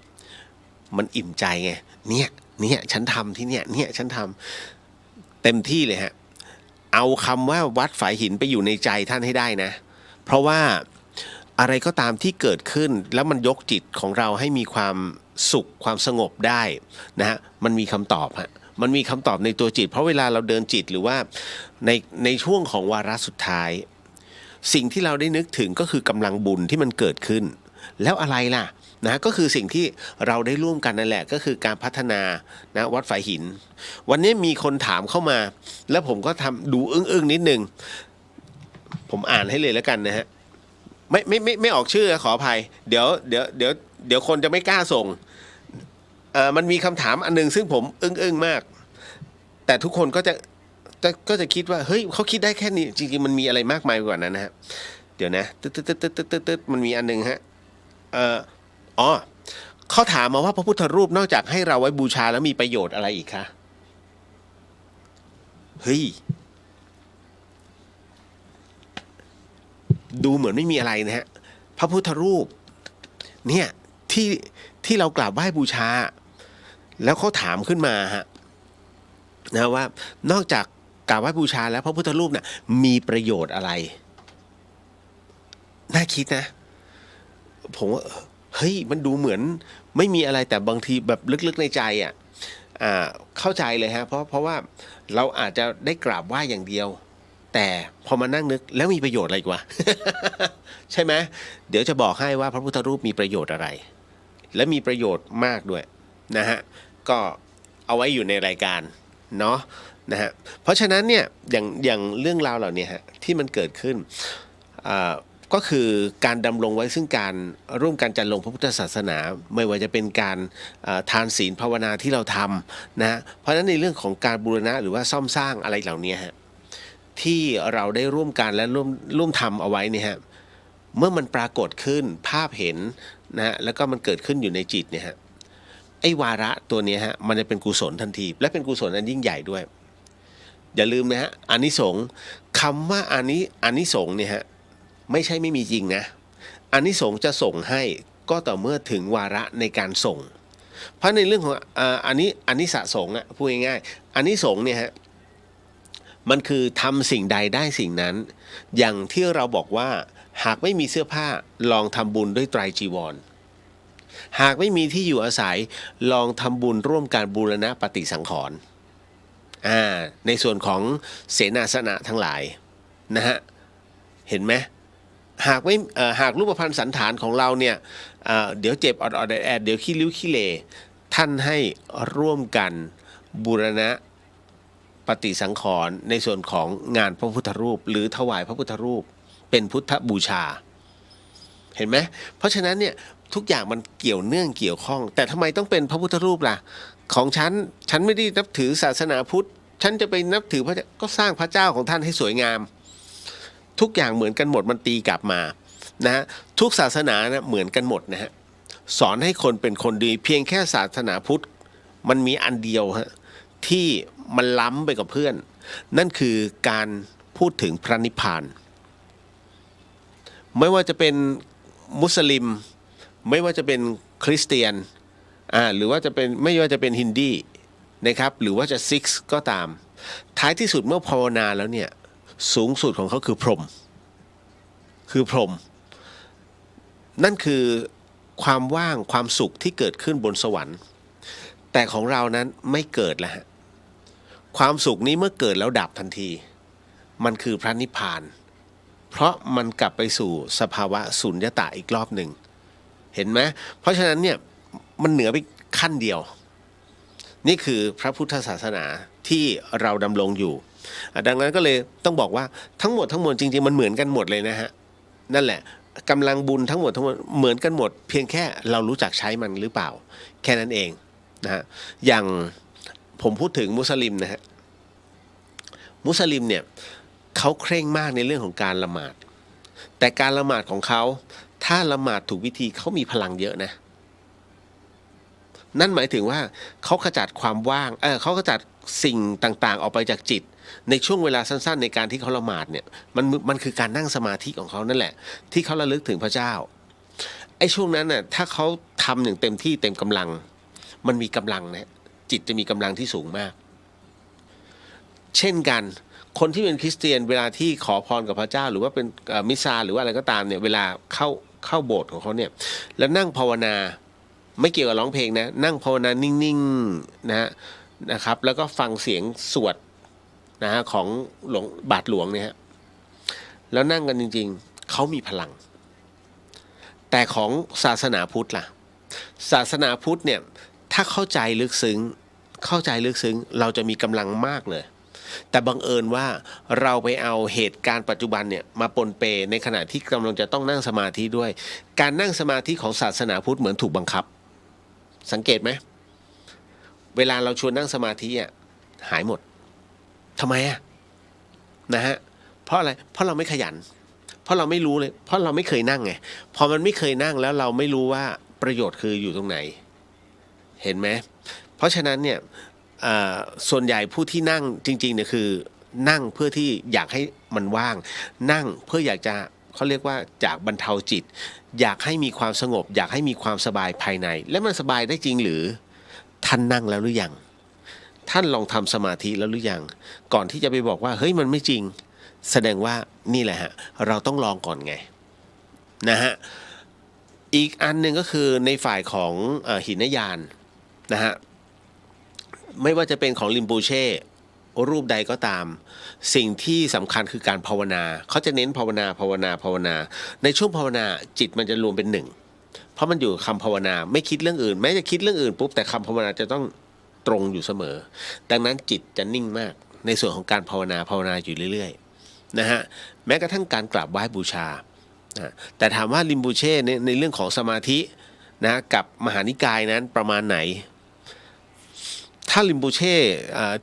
F: มันอิ่มใจไงเนี่ยฉันทำที่เนี่ยฉันทำเต็มที่เลยฮะเอาคำว่าวัดฝายหินไปอยู่ในใจท่านให้ได้นะเพราะว่าอะไรก็ตามที่เกิดขึ้นแล้วมันยกจิตของเราให้มีความสุขความสงบได้นะฮะมันมีคำตอบฮะ มันมีคำตอบในตัวจิตเพราะเวลาเราเดินจิตหรือว่าในช่วงของวาระสุดท้ายสิ่งที่เราได้นึกถึงก็คือกำลังบุญที่มันเกิดขึ้นแล้วอะไรล่ะนะก็คือสิ่งที่เราได้ร่วมกันนั่นแหละก็คือการพัฒนานะวัดฝายหินวันนี้มีคนถามเข้ามาแล้วผมก็ทำดูอึ้งนิดนึงผมอ่านให้เลยแล้วกันนะฮะไม่ออกชื่อขออภัยเดี๋ยวคนจะไม่กล้าส่งมันมีคำถามอันนึงซึ่งผมอึ้งมากแต่ทุกคนก็จะคิดว่าเฮ้ยเขาคิดได้แค่นี้จริงๆมันมีอะไรมากมายกว่านั้นนะฮะเดี๋ยวนะตึ๊ดมันมีอันนึงฮะเขาถามมาว่าพระพุทธรูปนอกจากให้เราไว้บูชาแล้วมีประโยชน์อะไรอีกคะเฮ้ยดูเหมือนไม่มีอะไรนะฮะพระพุทธรูปเนี่ยที่เรากราบไหว้บูชาแล้วเขาถามขึ้นมาฮะนะว่านอกจากกราบไหว้บูชาแล้วพระพุทธรูปเนี่ยมีประโยชน์อะไรน่าคิดนะผมว่าเฮ้ยมันดูเหมือนไม่มีอะไรแต่บางทีแบบลึกๆในใจเข้าใจเลยฮะเพราะว่าเราอาจจะได้กราบไหว้อย่างเดียวแต่พอมานั่งนึกแล้วมีประโยชน์อะไรกว่า ใช่ไหมเดี๋ยวจะบอกให้ว่าพระพุทธรูปมีประโยชน์อะไรและมีประโยชน์มากด้วยนะฮะก็เอาไว้อยู่ในรายการเนาะนะฮะเพราะฉะนั้นเนี่ยอย่างเรื่องราวเหล่านี้ฮะที่มันเกิดขึ้นก็คือการดำรงไว้ซึ่งการร่วมกันจัดลงพระพุทธศาสนาไม่ว่าจะเป็นการทานศีลภาวนาที่เราทำนะเพราะฉะนั้นในเรื่องของการบูรณะหรือว่าซ่อมสร้างอะไรเหล่านี้ฮะที่เราได้ร่วมกันและร่วมทำเอาไว้เนี่ยฮะเมื่อมันปรากฏขึ้นภาพเห็นนะแล้วก็มันเกิดขึ้นอยู่ในจิตเนี่ยฮะไอ้วาระตัวนี้ฮะมันจะเป็นกุศลทันทีและเป็นกุศลอันยิ่งใหญ่ด้วยอย่าลืมนะฮะอานิสงส์คำว่าอานิสงส์เนี่ยฮะไม่ใช่ไม่มีจริงนะอานิสงส์จะส่งให้ก็ต่อเมื่อถึงวาระในการส่งเพราะในเรื่องของอานิสงส์พูดง่ายๆอานิสงส์เนี่ยฮะมันคือทำสิ่งใดได้สิ่งนั้นอย่างที่เราบอกว่าหากไม่มีเสื้อผ้าลองทำบุญด้วยไตรจีวรหากไม่มีที่อยู่อาศัยลองทำบุญร่วมการบูรณะปฏิสังขรณ์ในส่วนของเสนาสนะทั้งหลายนะฮะเห็นไหมหากรูปพรรณสันฐานของเราเนี่ยเดี๋ยวเจ็บอดแอดเดี๋ยวขี้ริ้วขี้เลท่านให้ร่วมกันบูรณะปฏิสังขรณ์ในส่วนของงานพระพุทธรูปหรือถวายพระพุทธรูปเป็นพุทธบูชาเห็นไหมเพราะฉะนั้นเนี่ยทุกอย่างมันเกี่ยวเนื่องเกี่ยวข้องแต่ทำไมต้องเป็นพระพุทธรูปล่ะของฉันไม่ได้นับถือศาสนาพุทธฉันจะไปนับถือพระก็สร้างพระเจ้าของท่านให้สวยงามทุกอย่างเหมือนกันหมดมันตีกลับมานะฮะทุกศาสนานะเหมือนกันหมดนะฮะสอนให้คนเป็นคนดีเพียงแค่ศาสนาพุทธมันมีอันเดียวฮะที่มันล้ำไปกับเพื่อนนั่นคือการพูดถึงพระนิพพานไม่ว่าจะเป็นมุสลิมไม่ว่าจะเป็นคริสเตียนหรือว่าจะเป็นไม่ว่าจะเป็นฮินดีนะครับหรือว่าจะซิกซ์ก็ตามท้ายที่สุดเมื่อภาวนาแล้วเนี่ยสูงสุดของเขาคือพรหมนั่นคือความว่างความสุขที่เกิดขึ้นบนสวรรค์แต่ของเรานั้นไม่เกิดแล้วฮะความสุขนี้เมื่อเกิดแล้วดับทันทีมันคือพระนิพพานเพราะมันกลับไปสู่สภาวะสุญญตาอีกรอบหนึ่งเห็นไหมเพราะฉะนั้นเนี่ยมันเหนือไปขั้นเดียวนี่คือพระพุทธศาสนาที่เราดำรงอยู่ดังนั้นก็เลยต้องบอกว่าทั้งหมดจริงๆมันเหมือนกันหมดเลยนะฮะนั่นแหละกำลังบุญทั้งหมดเหมือนกันหมดเพียงแค่เรารู้จักใช้มันหรือเปล่าแค่นั้นเองนะฮะอย่างผมพูดถึงมุสลิมนะฮะมุสลิมเนี่ยเขาเคร่งมากในเรื่องของการละหมาดแต่การละหมาดของเขาถ้าละหมาดถูกวิธีเขามีพลังเยอะนะนั่นหมายถึงว่าเขาขจัดความว่างเขาขจัดสิ่งต่างๆออกไปจากจิตในช่วงเวลาสั้นๆในการที่เขาละหมาดเนี่ยมันคือการนั่งสมาธิของเขานั่นแหละที่เขาระลึกถึงพระเจ้าไอ้ช่วงนั้นน่ะถ้าเขาทำอย่างเต็มที่เต็มกำลังมันมีกำลังนะจิตจะมีกำลังที่สูงมากเช่นกันคนที่เป็นคริสเตียนเวลาที่ขอพรกับพระเจ้าหรือว่าเป็นมิซาหรือว่าอะไรก็ตามเนี่ยเวลาเข้าโบสถ์ของเขาเนี่ยแล้วนั่งภาวนาไม่เกี่ยวกับร้องเพลงนะนั่งภาวนานิ่งๆนะฮะ นะครับแล้วก็ฟังเสียงสวดนะฮะของหลวงบาทหลวงเนี่ยฮะแล้วนั่งกันจริงๆเขามีพลังแต่ของศาสนาพุทธล่ะศาสนาพุทธเนี่ยถ้าเข้าใจลึกซึ้งเราจะมีกำลังมากเลยแต่บังเอิญว่าเราไปเอาเหตุการณ์ปัจจุบันเนี่ยมาปนเปในขณะที่กำลังจะต้องนั่งสมาธิด้วยการนั่งสมาธิของศาสนาพุทธเหมือนถูกบังคับสังเกตไหมเวลาเราชวนนั่งสมาธิอ่ะหายหมดทำไมอ่ะนะฮะเพราะอะไรเพราะเราไม่ขยันเพราะเราไม่รู้เลยเพราะเราไม่เคยนั่งไงพอมันไม่เคยนั่งแล้วเราไม่รู้ว่าประโยชน์คืออยู่ตรงไหนเห็นไหมเพราะฉะนั้นเนี่ยส่วนใหญ่ผู้ที่นั่งจริงๆเนี่ยคือนั่งเพื่อที่อยากให้มันว่างนั่งเพื่ออยากจะเขาเรียกว่าจากบรรเทาจิตอยากให้มีความสงบอยากให้มีความสบายภายในและมันสบายได้จริงหรือท่านนั่งแล้วหรือยังท่านลองทำสมาธิแล้วหรือยังก่อนที่จะไปบอกว่าเฮ้ยมันไม่จริงแสดงว่านี่แหละฮะเราต้องลองก่อนไงนะฮะอีกอันหนึ่งก็คือในฝ่ายของหินยานนะฮะไม่ว่าจะเป็นของลิมปูเช่รูปใดก็ตามสิ่งที่สำคัญคือการภาวนาเขาจะเน้นภาวนาในช่วงภาวนาจิตมันจะรวมเป็นหนึ่งเพราะมันอยู่คำภาวนาไม่คิดเรื่องอื่นแม้จะคิดเรื่องอื่นปุ๊บแต่คำภาวนาจะต้องตรงอยู่เสมอดังนั้นจิตจะนิ่งมากในส่วนของการภาวนาอยู่เรื่อยๆนะฮะแม้กระทั่งการกราบไหว้บูชาแต่ถามว่าลิมปูเช่ในเรื่องของสมาธินะกับมหานิกายนั้นประมาณไหนถ้าลิมปูเช่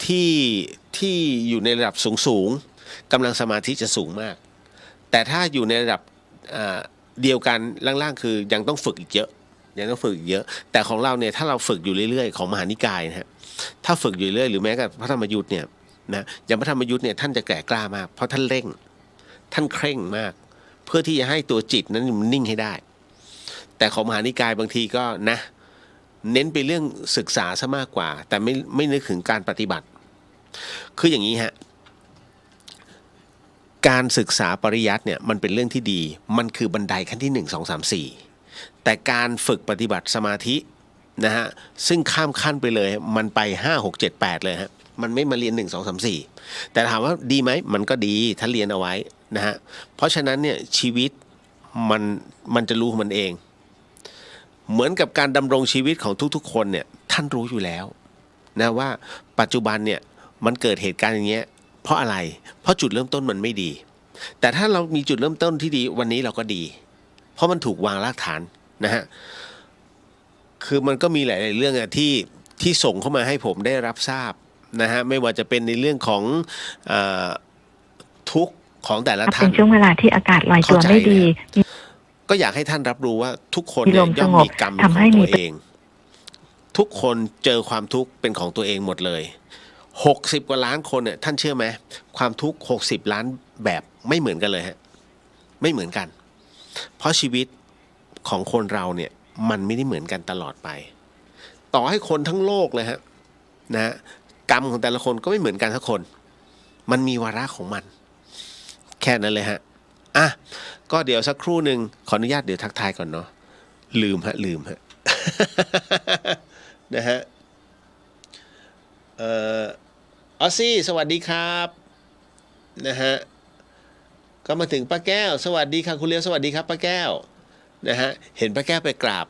F: ที่อยู่ในระดับสูงกำลังสมาธิจะสูงมากแต่ถ้าอยู่ในระดับเดียวกันล่างๆคือยังต้องฝึกอีกเยอะแต่ของเราเนี่ยถ้าเราฝึกอยู่เรื่อยๆของมหานิกายนะฮะถ้าฝึกอยู่เรื่อยหรือแม้กับพระธรรมยุทธ์เนี่ยนะอย่างพระธรรมยุทธ์เนี่ยท่านจะแก่กล้ามากเพราะท่านเคร่งมากเพื่อที่จะให้ตัวจิตนั้นมันนิ่งให้ได้แต่ของมหานิกายบางทีก็นะเน้นไปเรื่องศึกษาซะมากกว่าแต่ไม่นึกถึงการปฏิบัติคืออย่างนี้ฮะการศึกษาปริยัติเนี่ยมันเป็นเรื่องที่ดีมันคือบันไดขั้นที่1 2 3 4แต่การฝึกปฏิบัติสมาธินะฮะซึ่งข้ามขั้นไปเลยมันไป5 6 7 8เลยฮะมันไม่มาเรียน1 2 3 4แต่ถามว่าดีไหมมันก็ดีถ้าเรียนเอาไว้นะฮะเพราะฉะนั้นเนี่ยชีวิตมันจะรู้มันเองเหมือนกับการดำรงชีวิตของทุกๆคนเนี่ยท่านรู้อยู่แล้วนะว่าปัจจุบันเนี่ยมันเกิดเหตุการณ์อย่างเงี้ยเพราะอะไรเพราะจุดเริ่มต้นมันไม่ดีแต่ถ้าเรามีจุดเริ่มต้นที่ดีวันนี้เราก็ดีเพราะมันถูกวางรากฐานนะฮะคือมันก็มีหลายๆเรื่องอะที่ส่งเข้ามาให้ผมได้รับทราบนะฮะไม่ว่าจะเป็นในเรื่องของทุกข์ของแต่ละท่าน
H: เป็นช่วงเวลาที่อากาศลอยตัวไม่ดี
F: ก็อยากให้ท่านรับรู้ว่าทุกคนเนี่ยย่อมมีกรรมของตัวเองทุกคนเจอความทุกข์เป็นของตัวเองหมดเลย60 กว่าล้านคนเนี่ยท่านเชื่อไหมความทุกข์60 ล้านแบบไม่เหมือนกันเลยฮะไม่เหมือนกันเพราะชีวิตของคนเราเนี่ยมันไม่ได้เหมือนกันตลอดไปต่อให้คนทั้งโลกเลยฮะนะกรรมของแต่ละคนก็ไม่เหมือนกันทุกคนมันมีวาระของมันแค่นั้นเลยฮะอ่ะก็เดี๋ยวสักครู่หนึ่งขออนุญาตเดี๋ยวทักทายก่อนเนาะลืมฮะ นะฮะออสซี่สวัสดีครับนะฮะก็มาถึงป้าแก้วสวัสดีค่ะคุณเลี้ยวสวัสดีครับป้าแก้วนะฮะเห็นป้าแก้วไปกราบ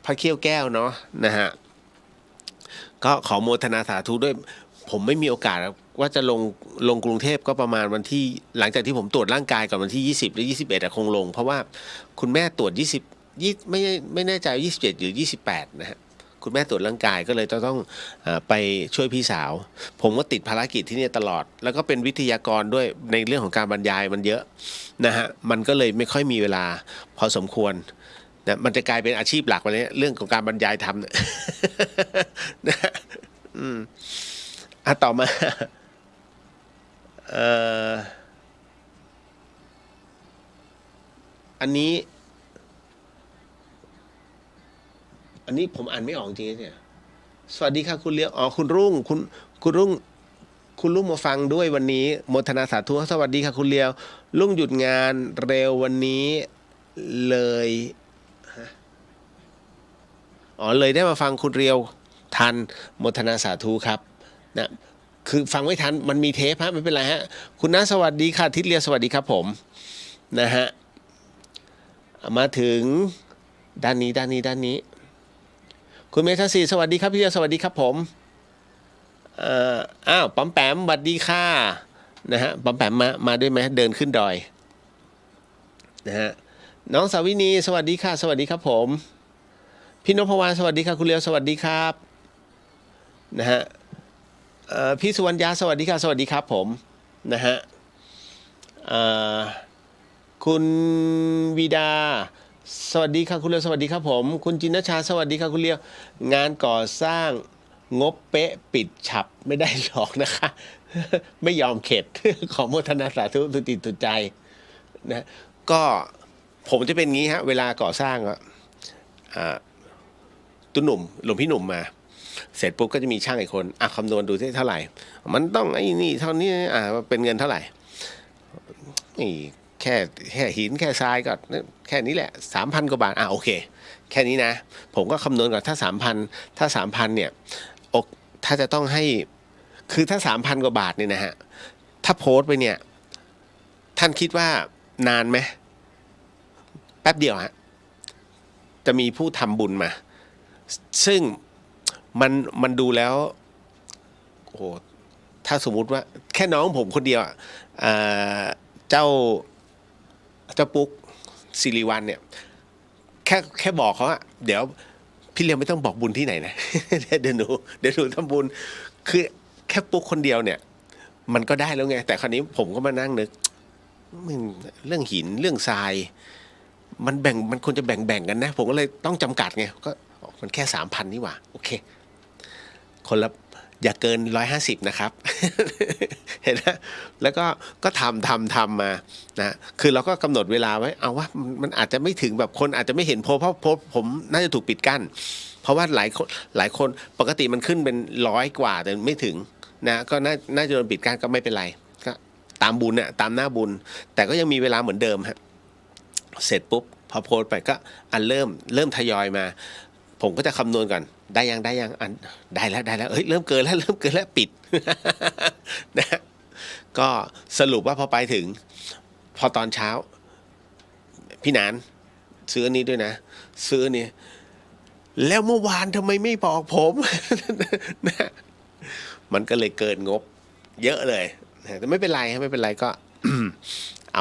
F: พระเขี้ยวแก้วเนาะนะฮะก็ขอโมทนาสาธุด้วยผมไม่มีโอกาสว่าจะลงกรุงเทพก็ประมาณวันที่หลังจากที่ผมตรวจร่างกายก่อนวันที่20หรือ21คงลงเพราะว่าคุณแม่ตรวจไม่แน่ใจ27หรือ28นะฮะคุณแม่ตรวจร่างกายก็เลยต้องไปช่วยพี่สาวผมก็ติดภารกิจที่นี่ตลอดแล้วก็เป็นวิทยากรด้วยในเรื่องของการบรรยายมันเยอะนะฮะมันก็เลยไม่ค่อยมีเวลาพอสมควรนะมันจะกลายเป็นอาชีพหลักวันนี้เรื่องของการบรรยายทำนะต่อมาอันนี้ผมอ่านไม่ออกจริงเนี่ยสวัสดีค่ะคุณเลี้ยงคุณรุ่งคุณรุ่งมาฟังด้วยวันนี้โมทนาสาธุสวัสดีค่ะคุณเลี้ยวรุ่งหยุดงานเร็ววันนี้เลยเลยได้มาฟังคุณเรียว ทันโมทนาสาธุครับนะคือฟังไม่ทันมันมีเทปฮะไม่เป็นไรฮะคุณน้าสวัสดีค่ะทิศเลียสวัสดีครับผมนะฮะมาถึงด้านนี้คุณเมธาศรีสวัสดีครับพี่เลียสวัสดีครับผมอ้าวปั๊มแปมสวัสดีค่ะนะฮะปั๊มแปมมาด้วยไหมเดินขึ้นดอยนะฮะน้องสาวินีสวัสดีค่ะสวัสดีครับผมพี่นพวรรณสวัสดีค่ะคุณเลียวสวัสดีครับนะฮะพี่สุวรรณยาสวัสดีค่ะสวัสดีครับผมนะฮะคุณวีดาสวัสดีค่ะคุณเลียวสวัสดีครับผมคุณจินนชาสวัสดีค่ะคุณเลียวงานก่อสร้างงบเป๊ะปิดฉับไม่ได้หรอกนะคะ ไม่ยอมเข็ด ขอโมทนาสาธุตุติตุใจนะก็ผมจะเป็นงี้ฮะเวลาก่อสร้างตุ้นหนุ่มหลวงพี่หนุ่มมาเสร็จปุ๊บก็จะมีช่างอีกคนคำนวณดูที่เท่าไหร่มันต้องไอ้นี่เท่านี้เป็นเงินเท่าไหร่นี่แค่หินแค่ทรายก็แค่นี้แหละ 3,000 กว่าบาทโอเคแค่นี้นะผมก็คำนวณก่อนถ้า 3,000 เนี่ยถ้าจะต้องให้คือถ้า 3,000 กว่าบาทเนี่ยนะฮะถ้าโพสต์ไปเนี่ยท่านคิดว่านานไหมแป๊บเดียวฮะจะมีผู้ทำบุญมาซึ่งมันดูแล้วโอ้ถ้าสมมุติว่าแค่น้องผมคนเดียวเจ้าปุ๊กสิริวัลเนี่ยแค่บอกเขาเดี๋ยวพี่เลี้ยงไม่ต้องบอกบุญที่ไหนนะ เดี๋ยวหนูทำบุญคือแค่ปุ๊กคนเดียวเนี่ยมันก็ได้แล้วไงแต่คราวนี้ผมก็มานั่งนึกเรื่องหินเรื่องทรายมันควรจะแบ่งกันนะผมก็เลยต้องจำกัดไงก็มันแค่ 3,000 นี่หว่าโอเคคนละอย่าเกิน150นะครับ เห็นไหมแล้วก็ทำมานะคือเราก็กำหนดเวลาไว้เอาว่ามันอาจจะไม่ถึงแบบคนอาจจะไม่เห็นเพราะผมน่าจะถูกปิดกั้นเพราะว่าหลายคนปกติมันขึ้นเป็น100 กว่าแต่ไม่ถึงนะก็น่าจะโดนปิดกั้นก็ไม่เป็นไรก็ตามบุญเนี่ยตามหน้าบุญแต่ก็ยังมีเวลาเหมือนเดิมฮะเสร็จปุ๊บพอโพสไปก็เริ่มทยอยมาผมก็จะคำนวณก่อนได้ยังได้แล้วเฮ้ยเริ่มเกินแล้วปิด นะก็สรุปว่าพอไปถึงพอตอนเช้าพี่นานซื้ออันนี้ด้วยนะซื้อนี่แล้วเมื่อวานทำไมไม่บอกผม นะมันก็เลยเกินงบเยอะเลยแต่ไม่เป็นไรก็ เอ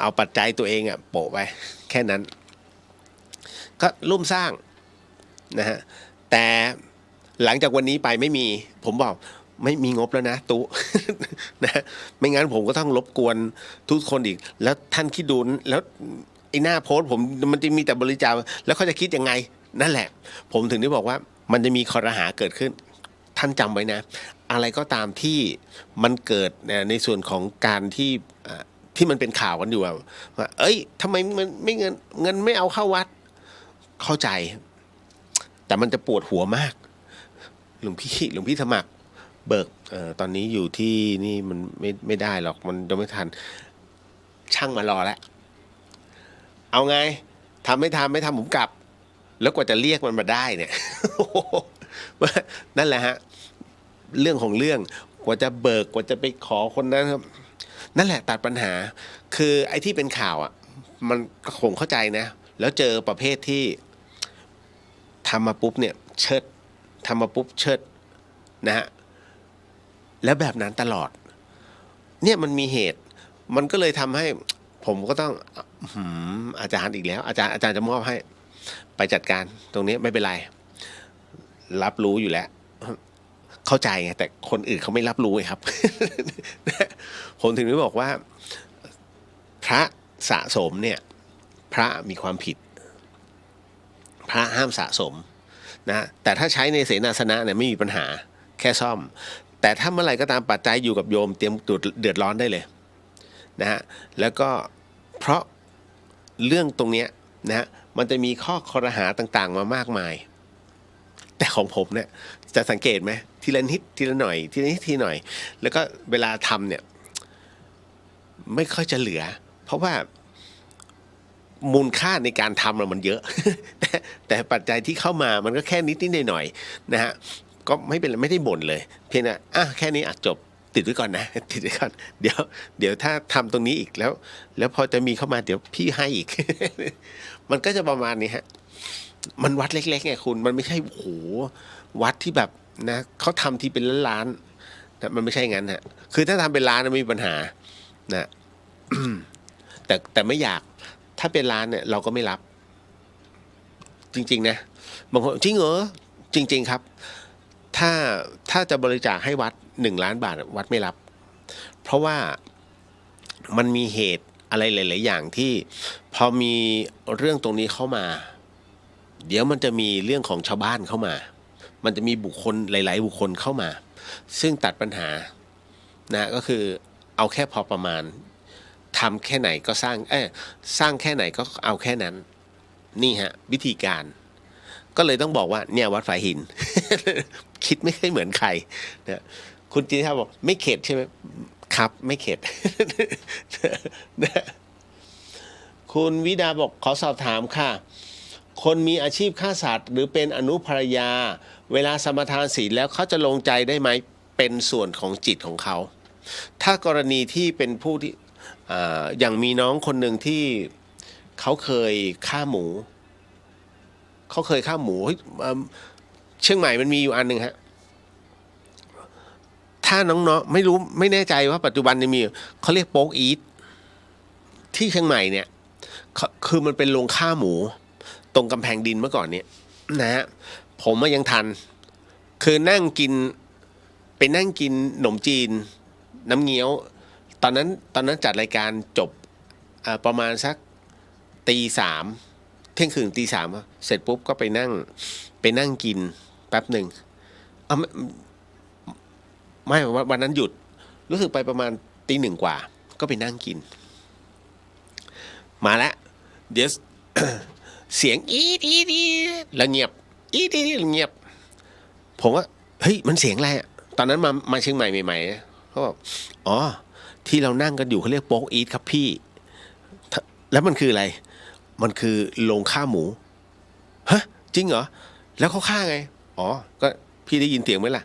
F: าปัจจัยตัวเองโปะไปแค่นั้นก็ร่วมสร้างนะฮะแต่หลังจากวันนี้ไปไม่มีผมบอกไม่มีงบแล้วนะตุ๊ นะไม่งั้นผมก็ต้องรบกวนทุกคนอีกแล้วท่านคิดดูแล้วไอ้หน้าโพสต์ผมมันจะมีแต่บริจาคแล้วเขาจะคิดยังไงนั่นแหละผมถึงได้บอกว่ามันจะมีคอรหาเกิดขึ้นท่านจำไว้นะอะไรก็ตามที่มันเกิดในส่วนของการที่มันเป็นข่าวกันอยู่ว่าเอ้ยทำไมมันไม่เงินไม่เอาเข้าวัดเข้าใจแต่มันจะปวดหัวมากหลวงพี่สมัครเบิกตอนนี้อยู่ที่นี่มันไม่ได้หรอกมันยังไม่ทันช่างมารอแล้วเอาไงทำไม่ทำผมกลับแล้วกว่าจะเรียกมันมาได้เนี่ย นั่นแหละฮะเรื่องของเรื่องกว่าจะเบิกกว่าจะไปขอคนนั้นครับนั่นแหละตัดปัญหาคือไอ้ที่เป็นข่าวมันคงเข้าใจนะแล้วเจอประเภทที่ทำมาปุ๊บเนี่ยเชิดทำมาปุ๊บเชิดนะฮะแล้วแบบนั้นตลอดเนี่ยมันมีเหตุมันก็เลยทำให้ผมก็ต้องอาจารย์อีกแล้วอาจารย์จะมอบให้ไปจัดการตรงนี้ไม่เป็นไรรับรู้อยู่แล้วเข้าใจไงแต่คนอื่นเขาไม่รับรู้ไงครับ ผมถึงได้บอกว่าพระสะสมเนี่ยพระมีความผิดพระห้ามสะสมนะแต่ถ้าใช้ในเสนาสนะเนี่ยไม่มีปัญหาแค่ซ่อมแต่ถ้าเมื่อไหร่ก็ตามปัจจัยอยู่กับโยมเตรียมเดือดร้อนได้เลยนะฮะแล้วก็เพราะเรื่องตรงเนี้ยนะฮะมันจะมีข้อคอรหาต่างๆมามากมายแต่ของผมเนี่ยจะสังเกตไหมทีละนิดทีละหน่อยทีละนิดทีหน่อยแล้วก็เวลาทำเนี่ยไม่ค่อยจะเหลือเพราะว่ามูลค่าในการทำมันเยอะ แต่ แต่ปัจจัยที่เข้ามามันก็แค่นิดหน่อยๆนะฮะก็ไม่เป็นไรไม่ได้บ่นเลยเพียงแต่แค่นี้จบติดไว้ก่อนนะติดไว้ก่อนเดี๋ยวถ้าทำตรงนี้อีกแล้วพอจะมีเข้ามาเดี๋ยวพี่ให้อีก มันก็จะประมาณนี้ฮะมันวัดเล็กๆไงคุณมันไม่ใช่โอ้โหวัดที่แบบนะเขาทำที่เป็นล้านๆนะมันไม่ใช่งั้นฮะคือถ้าทำเป็นล้านไม่มีปัญหานะ แต่ไม่อยากถ้าเป็นล้านเนี่ยเราก็ไม่รับจริงๆนะบางคนจริงเหรอจริงๆครับถ้าจะบริจาคให้วัด1 ล้านบาทวัดไม่รับเพราะว่ามันมีเหตุอะไรหลายๆอย่างที่พอมีเรื่องตรงนี้เข้ามาเดี๋ยวมันจะมีเรื่องของชาวบ้านเข้ามามันจะมีบุคคลหลายๆบุคคลเข้ามาซึ่งตัดปัญหานะก็คือเอาแค่พอประมาณทำแค่ไหนก็สร้างแค่ไหนก็เอาแค่นั้นนี่ฮะวิธีการก็เลยต้องบอกว่าเนี่ยวัดฝายหิน คิดไม่ค่อยเหมือนใครนะคุณจีท่าบอกไม่เข็ดใช่ไหมครับไม่เข็ด คุณวิดาบอกขอสอบถามค่ะคนมีอาชีพฆ่าสัตว์หรือเป็นอนุภรยาเวลาสมทานศีลแล้วเขาจะลงใจได้ไหมเป็นส่วนของจิตของเขาถ้ากรณีที่เป็นผู้ที่อย่างมีน้องคนหนึ่งที่เขาเคยฆ่าหมูเชียงใหม่มันมีอยู่อันหนึ่งฮะถ้าน้องๆไม่แน่ใจว่าปัจจุบันมีเขาเรียกโป๊กอีทที่เชียงใหม่เนี่ยคือมันเป็นโรงฆ่าหมูตรงกำแพงดินเมื่อก่อนเนี่ยนะฮะผมยังทันคือนั่งกินขนมจีนน้ำเงี้ยวตอนนั้นจัดรายการจบประมาณสัก3:00เที่ยงคืน3:00เสร็จปุ๊บก็ไปนั่งกินแป๊บหนึ่งไม่วันนั้นหยุดรู้สึกไปประมาณ1:00กว่าก็ไปนั่งกินมาแล้วเดี๋ยว เสียงอีดแล้วเงียบอีดเงียบผมว่าเฮ้ยมันเสียงอะไรตอนนั้นมาเชียงใหม่ใหม่ๆเขาบอกอ๋อที่เรานั่งกันอยู่เขาเรียกโป๊กอีทครับพี่แล้วมันคืออะไรมันคือโรงฆ่าหมูฮะจริงเหรอแล้วเขาฆ่าไงอ๋อก็พี่ได้ยินเสียงไหมล่ะ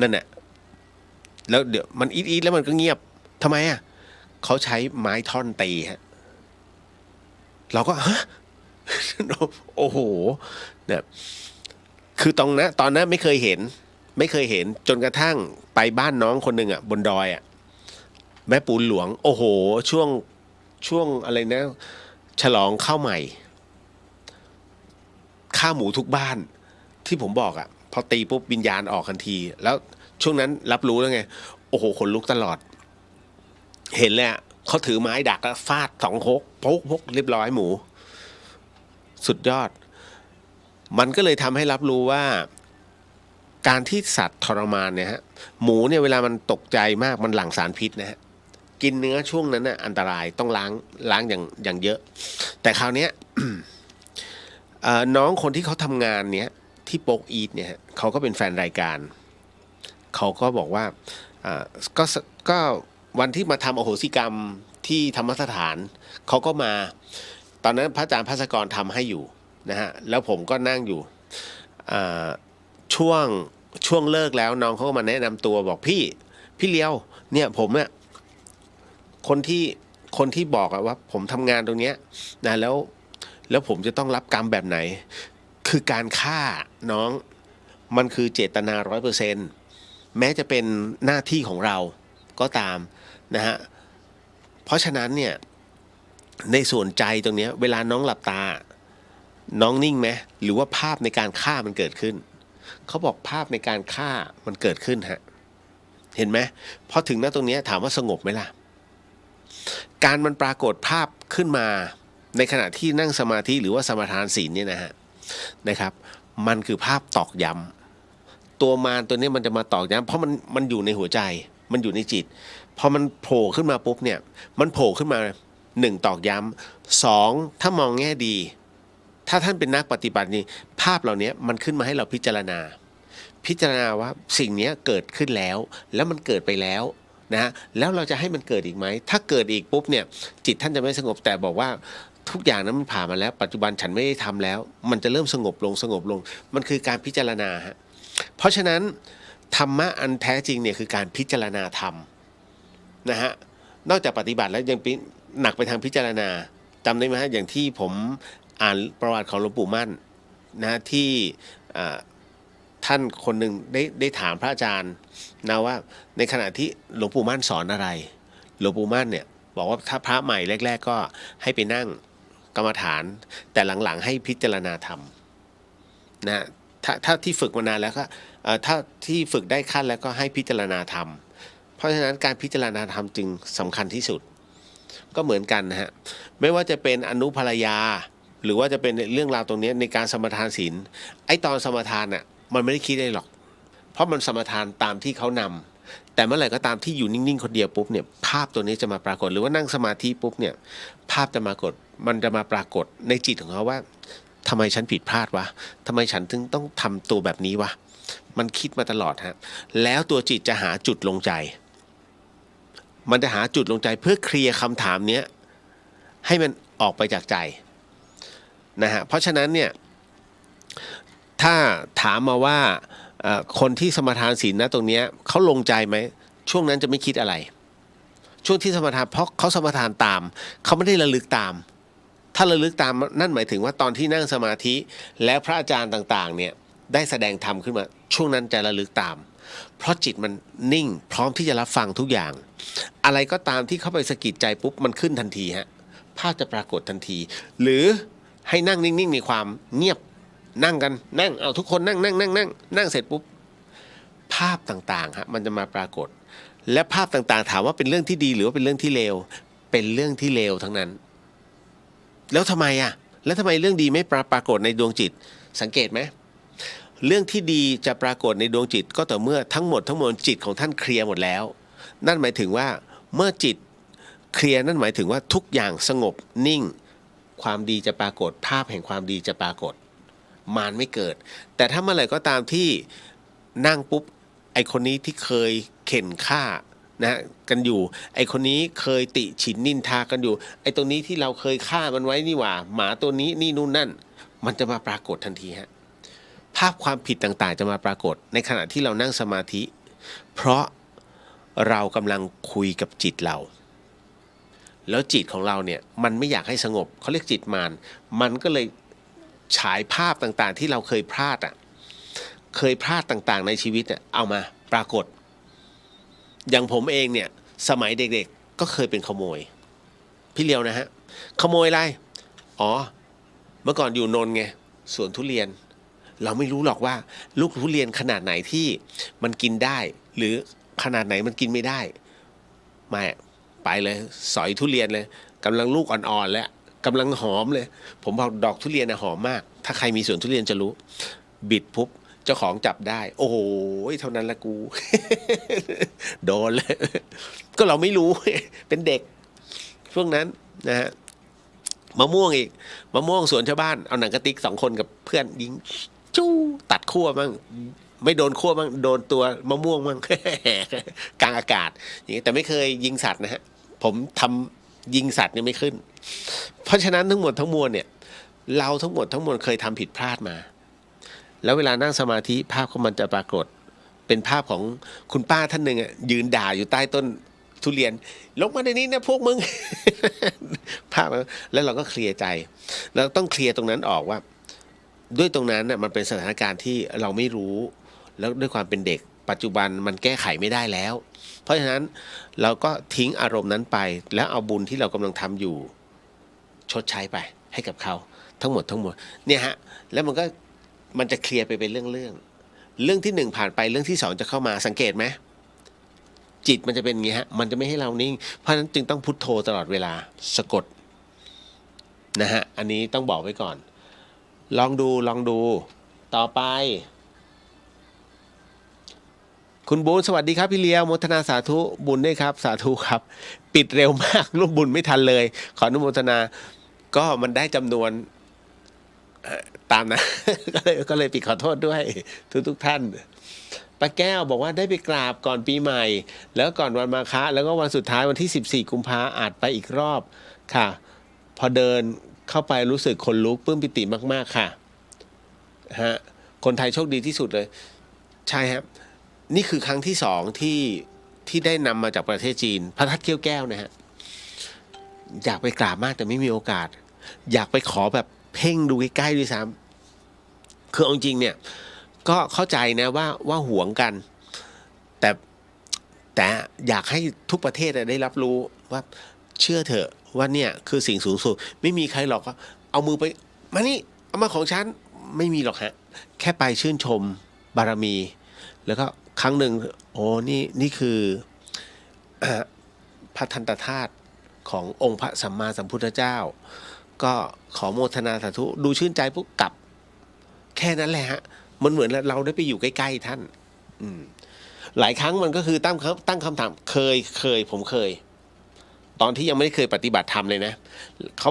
F: นั่นแหละแล้วเดี๋ยวมันอีทแล้วมันก็เงียบทำไมเขาใช้ไม้ท่อนตีฮะเราก็ฮะ โอ้โหเนี่ยคือตอนนั้นไม่เคยเห็นจนกระทั่งไปบ้านน้องคนหนึ่งบนดอยแม่ปูนหลวงโอ้โหช่วงอะไรนะฉลองข้าวใหม่ข้าหมูทุกบ้านที่ผมบอกพอตีปุ๊บวิญญาณออกทันทีแล้วช่วงนั้นรับรู้แล้วไงโอ้โหขนลุกตลอดเห็นเลยเขาถือไม้ดักแล้วฟาด2 พกเรียบร้อยหมูสุดยอดมันก็เลยทำให้รับรู้ว่าการที่สัตว์ทรมานเนี่ยฮะหมูเนี่ยเวลามันตกใจมากมันหลั่งสารพิษนะฮะกินเนื้อช่วงนั้นน่ะอันตรายต้องล้างอย่างเยอะแต่คราวเนี้ย น้องคนที่เขาทำงานเนี้ยที่โป๊กอีทเนี่ยเขาก็เป็นแฟนรายการเขาก็บอกว่าก็วันที่มาทำอโหสิกรรมที่ธรรมสถานเขาก็มาตอนนั้นพระอาจารย์ภัสกรทำให้อยู่นะฮะแล้วผมก็นั่งอยู่ช่วงเลิกแล้วน้องเขาก็มาแนะนำตัวบอกพี่เลี้ยวเนี่ยผมเนี่ยคนที่บอกว่าผมทำงานตรงเนี้ยนะแล้วผมจะต้องรับกรรมแบบไหนคือการฆ่าน้องมันคือเจตนา 100% แม้จะเป็นหน้าที่ของเราก็ตามนะฮะเพราะฉะนั้นเนี่ยในส่วนใจตรงนี้เวลาน้องหลับตาน้องนิ่งไหมหรือว่าภาพในการฆ่ามันเกิดขึ้นเขาบอกภาพในการฆ่ามันเกิดขึ้นฮะเห็นไหมพอถึงหน้าตรงนี้ถามว่าสงบไหมล่ะการมันปรากฏภาพขึ้นมาในขณะที่นั่งสมาธิหรือว่าสมาทานศีลเนี่ยนะครับมันคือภาพตอกย้ำตัวมารตัวนี้มันจะมาตอกย้ำเพราะมันอยู่ในหัวใจมันอยู่ในจิตพอมันโผล่ขึ้นมาปุ๊บเนี่ยมันโผล่ขึ้นมา1ตอกย้ำ2ถ้ามองแง่ดีถ้าท่านเป็นนักปฏิบัตินี่ภาพเหล่านี้มันขึ้นมาให้เราพิจารณาว่าสิ่งนี้เกิดขึ้นแล้วมันเกิดไปแล้วนะแล้วเราจะให้มันเกิดอีกไหมถ้าเกิดอีกปุ๊บเนี่ยจิตท่านจะไม่สงบแต่บอกว่า ทุกอย่างนั้นมันผ่านมาแล้วปัจจุบันฉันไม่ได้ทำแล้วมันจะเริ่มสงบลงมันคือการพิจารณาฮะเพราะฉะนั้นธรรมะอันแท้จริงเนี่ยคือการพิจารณาธรรมนะฮะนอกจากปฏิบัติแล้วยังหนักไปทางพิจารณาจำได้ไหมฮะอย่างที่ผมอ่านประวัติของหลวงปู่มั่นนะที่ท่านคนหนึ่งได้ถามพระอาจารย์นะว่าในขณะที่หลวงปู่มั่นสอนอะไรหลวงปู่มั่นเนี่ยบอกว่าถ้าพระใหม่แรกๆก็ให้ไปนั่งกรรมฐานแต่หลังๆให้พิจารณาธรรมนะถ้าที่ฝึกมานานแล้วก็ถ้าที่ฝึกได้ขั้นแล้วก็ให้พิจารณาธรรมเพราะฉะนั้นการพิจารณาธรรมจึงสำคัญที่สุดก็เหมือนกันนะฮะไม่ว่าจะเป็นอนุภรรยาหรือว่าจะเป็นเรื่องราวตรงนี้ในการสมทานศีลไอ้ตอนสมทานน่ะมันไม่ได้คิดได้หรอกเพราะมันสมทานตามที่เขานำแต่เมื่อไหร่ก็ตามที่อยู่นิ่งๆคนเดียวปุ๊บเนี่ยภาพตัวนี้จะมาปรากฏหรือว่านั่งสมาธิปุ๊บเนี่ยภาพจะมากดมันจะมาปรากฏในจิตของเขาว่าทำไมฉันผิดพลาดวะทำไมฉันถึงต้องทำตัวแบบนี้วะมันคิดมาตลอดฮะแล้วตัวจิตจะหาจุดลงใจมันจะหาจุดลงใจเพื่อเคลียร์คำถามเนี้ยให้มันออกไปจากใจนะฮะเพราะฉะนั้นเนี่ยถ้าถามมาว่าคนที่สมทานศีลนะตรงนี้เขาลงใจไหมช่วงนั้นจะไม่คิดอะไรช่วงที่สมทานเพราะเขาสมทานตามเขาไม่ได้ระลึกตามถ้าระลึกตามนั่นหมายถึงว่าตอนที่นั่งสมาธิแล้วพระอาจารย์ต่างๆเนี่ยได้แสดงธรรมขึ้นมาช่วงนั้นจะระลึกตามเพราะจิตมันนิ่งพร้อมที่จะรับฟังทุกอย่างอะไรก็ตามที่เข้าไปสะกิดใจปุ๊บมันขึ้นทันทีฮะภาพจะปรากฏทันทีหรือให้นั่งนิ่งๆในความเงียบนั่งกันนั่งเอาทุกคนนั่งเสร็จปุ๊บภาพต่างๆฮะมันจะมาปรากฏและภาพต่างๆถามว่าเป็นเรื่องที่ดีหรือว่าเป็นเรื่องที่เลวเป็นเรื่องที่เลวทั้งนั้นแล้วทำไมแล้วทำไมเรื่องดีไม่ปรากฏในดวงจิตสังเกตไหมเรื่องที่ดีจะปรากฏในดวงจิตก็ต่อเมื่อทั้งหมดจิตของท่านเคลียร์หมดแล้วนั่นหมายถึงว่าเมื่อจิตเคลียร์นั่นหมายถึงว่าทุกอย่างสงบนิ่งความดีจะปรากฏภาพแห่งความดีจะปรากฏมารไม่เกิดแต่ถ้าเมื่อไหร่ก็ตามที่นั่งปุ๊บไอคนนี้ที่เคยเข็นฆ่านะกันอยู่ไอคนนี้เคยติฉินนินทากันอยู่ไอตัวนี้ที่เราเคยฆ่ามันไว้นี่หว่าหมาตัวนี้นี่นู่นนั่นมันจะมาปรากฏทันทีฮะภาพความผิดต่างๆจะมาปรากฏในขณะที่เรานั่งสมาธิเพราะเรากำลังคุยกับจิตเราแล้วจิตของเราเนี่ยมันไม่อยากให้สงบเขาเรียกจิตมารมันก็เลยฉายภาพต่างๆที่เราเคยพลาดต่างๆในชีวิตเอามาปรากฏอย่างผมเองเนี่ยสมัยเด็กๆก็เคยเป็นขโมยพี่เลียวนะฮะขโมยอะไรเมื่อก่อนอยู่นนท์ไงสวนทุเรียนเราไม่รู้หรอกว่าลูกทุเรียนขนาดไหนที่มันกินได้หรือขนาดไหนมันกินไม่ได้ไม่ไปเลยสอยทุเรียนเลยกำลังลูกอ่อนๆแล้วกำลังหอมเลยผมบอกดอกทุเรียนหอมมากถ้าใครมีสวนทุเรียนจะรู้บิดปุ๊บเจ้าของจับได้โอ้โหเท่านั้นละกู โดนเลยก็เราไม่รู้ เป็นเด็กช่วงนั้นนะฮะมะม่วงอีกมะม่วงสวนชาวบ้านเอาหนังกระติก2 คนกับเพื่อนยิงจู้ตัดขั้วบ้างไม่โดนขั้วบ้างโดนตัวมะม่วงบ้าง กลางอากาศอย่างนี้แต่ไม่เคยยิงสัตว์นะฮะผมทำยิงสัตว์เนี่ยไม่ขึ้นเพราะฉะนั้นทั้งหมดทั้งมวลเนี่ยเราทั้งหมดทั้งมวลเคยทำผิดพลาดมาแล้วเวลานั่งสมาธิภาพของมันจะปรากฏเป็นภาพของคุณป้าท่านหนึ่งยืนด่าอยู่ใต้ต้นทุเรียนลงมาในนี้นะพวกมึง ภาพแล้วเราก็เคลียร์ใจเราต้องเคลียร์ตรงนั้นออกว่าด้วยตรงนั้นมันเป็นสถานการณ์ที่เราไม่รู้แล้วด้วยความเป็นเด็กปัจจุบันมันแก้ไขไม่ได้แล้วเพราะฉะนั้นเราก็ทิ้งอารมณ์นั้นไปแล้วเอาบุญที่เรากำลังทำอยู่ชดใช้ไปให้กับเขาทั้งหมดเนี่ยฮะแล้วมันจะเคลียร์ไปเป็นเรื่องที่1ผ่านไปเรื่องที่2จะเข้ามาสังเกตไหมจิตมันจะเป็นอย่างนี้ฮะมันจะไม่ให้เรานิ่งเพราะฉะนั้นจึงต้องพุทโธตลอดเวลาสะกดนะฮะอันนี้ต้องบอกไว้ก่อนลองดูต่อไปคุณบูนสวัสดีครับพี่เลี้ยวโมทนาสาธุบุญด้วยครับสาธุครับปิดเร็วมากร่วมบุญไม่ทันเลยขออนุโมทนาก็มันได้จำนวนตามนะ ก็เลยปิดขอโทษด้วยทุกท่านป้าแก้วบอกว่าได้ไปกราบก่อนปีใหม่แล้วก่อนวันมาฆะแล้วก็วันสุดท้ายวันที่14 กุมภาอาจไปอีกรอบค่ะพอเดิน เข้าไปรู้สึกคนลุกปลื้มปิติมากๆค่ะฮะคนไทยโชคดีที่สุดเลยใช่ครับนี่คือครั้งที่2ที่ได้นำมาจากประเทศจีนพระธาตุเกี้ยวแก้วนะฮะอยากไปกราบมากแต่ไม่มีโอกาสอยากไปขอแบบเพ่งดูใกล้ๆด้วยซ้ำคือเอาจริงเนี่ยก็เข้าใจนะว่าหวงกันแต่อยากให้ทุกประเทศได้รับรู้ว่าเชื่อเถอะว่าเนี่ยคือสิ่งสูงสุดไม่มีใครหรอกเอามือไปมานี่เอามาของฉันไม่มีหรอกฮะแค่ไปชื่นชมบารมีแล้วก็ครั้งหนึ่งโอ้นี่คือพระทันตธาตุขององค์พระสัมมาสัมพุทธเจ้าก็ขอโมทนาสาธุดูชื่นใจปุ๊บกลับแค่นั้นแหละฮะมันเหมือนเราได้ไปอยู่ใกล้ๆท่านหลายครั้งมันก็คือตั้งคำถามผมเคยตอนที่ยังไม่ได้เคยปฏิบัติธรรมเลยนะเขา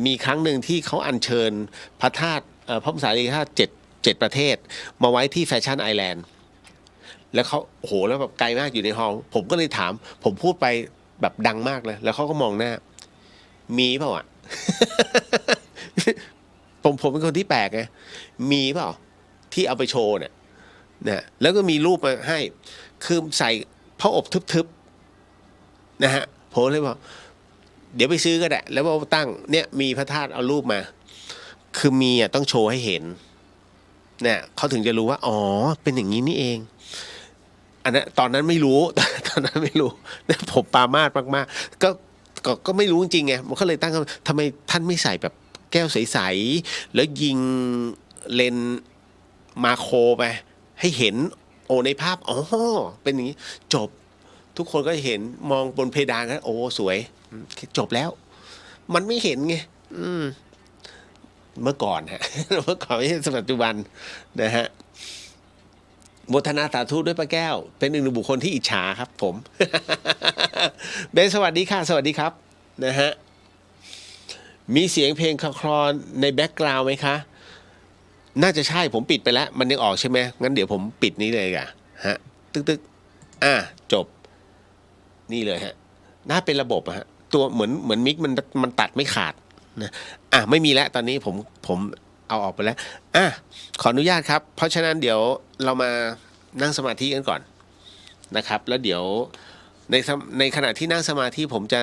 F: มีครั้งหนึ่งที่เขาอัญเชิญพระธาตุพระบรมสารีริกธาตุ7ประเทศมาไว้ที่แฟชั่นไอแลนด์แล้วเขาโอ้โหแล้วแบบไกลมากอยู่ในฮอลล์ผมก็เลยถามผมพูดไปแบบดังมากเลยแล้วเขาก็มองหน้ามีเปล่าอ่ะ ผมเป็นคนที่แปลกไงมีเปล่าที่เอาไปโชว์เนี่ยนะแล้วก็มีรูปมาให้คือใส่ผ้าอบทึบๆนะฮะผมเลยบอกเดี๋ยวไปซื้อก็ได้แล้วว่าตั้งเนี่ยมีพระธาตุเอารูปมาคือมีอ่ะต้องโชว์ให้เห็นเนี่ยเขาถึงจะรู้ว่าอ๋อเป็นอย่างนี้นี่เองอันนั้นตอนนั้นไม่รู้เนี่ยผมปรามาสมากๆก็ไม่รู้จริงๆไงมันก็เลยตั้งคำทำไมท่านไม่ใส่แบบแก้วใสๆแล้วยิงเลนมาโครไปให้เห็นโอ้ในภาพอ๋อเป็นอย่างนี้จบทุกคนก็เห็นมองบนเพดานกันโอ้สวยจบแล้วมันไม่เห็นไงเมื่อก่อนฮะ เมื่อก่อนไม่ใช่ปัจจุบันนะฮะโมทนาสาธุด้วยป้าแก้วเป็นหนึ่งในบุคคลที่อิจฉาครับผม เบนสวัสดีค่ะสวัสดีครับนะฮะมีเสียงเพลงคลอในแบ็กกราวด์ไหมคะน่าจะใช่ผมปิดไปแล้วมันยังออกใช่ไหมงั้นเดี๋ยวผมปิดนี้เลยอ่ะฮะตึกจบนี่เลยฮะน่าเป็นระบบอะฮะตัวเหมือนมิกมันตัดไม่ขาดนะไม่มีแล้วตอนนี้ผมเอาออกไปแล้วขออนุญาตครับเพราะฉะนั้นเดี๋ยวเรามานั่งสมาธิกันก่อนนะครับแล้วเดี๋ยวในขณะที่นั่งสมาธิผมจะ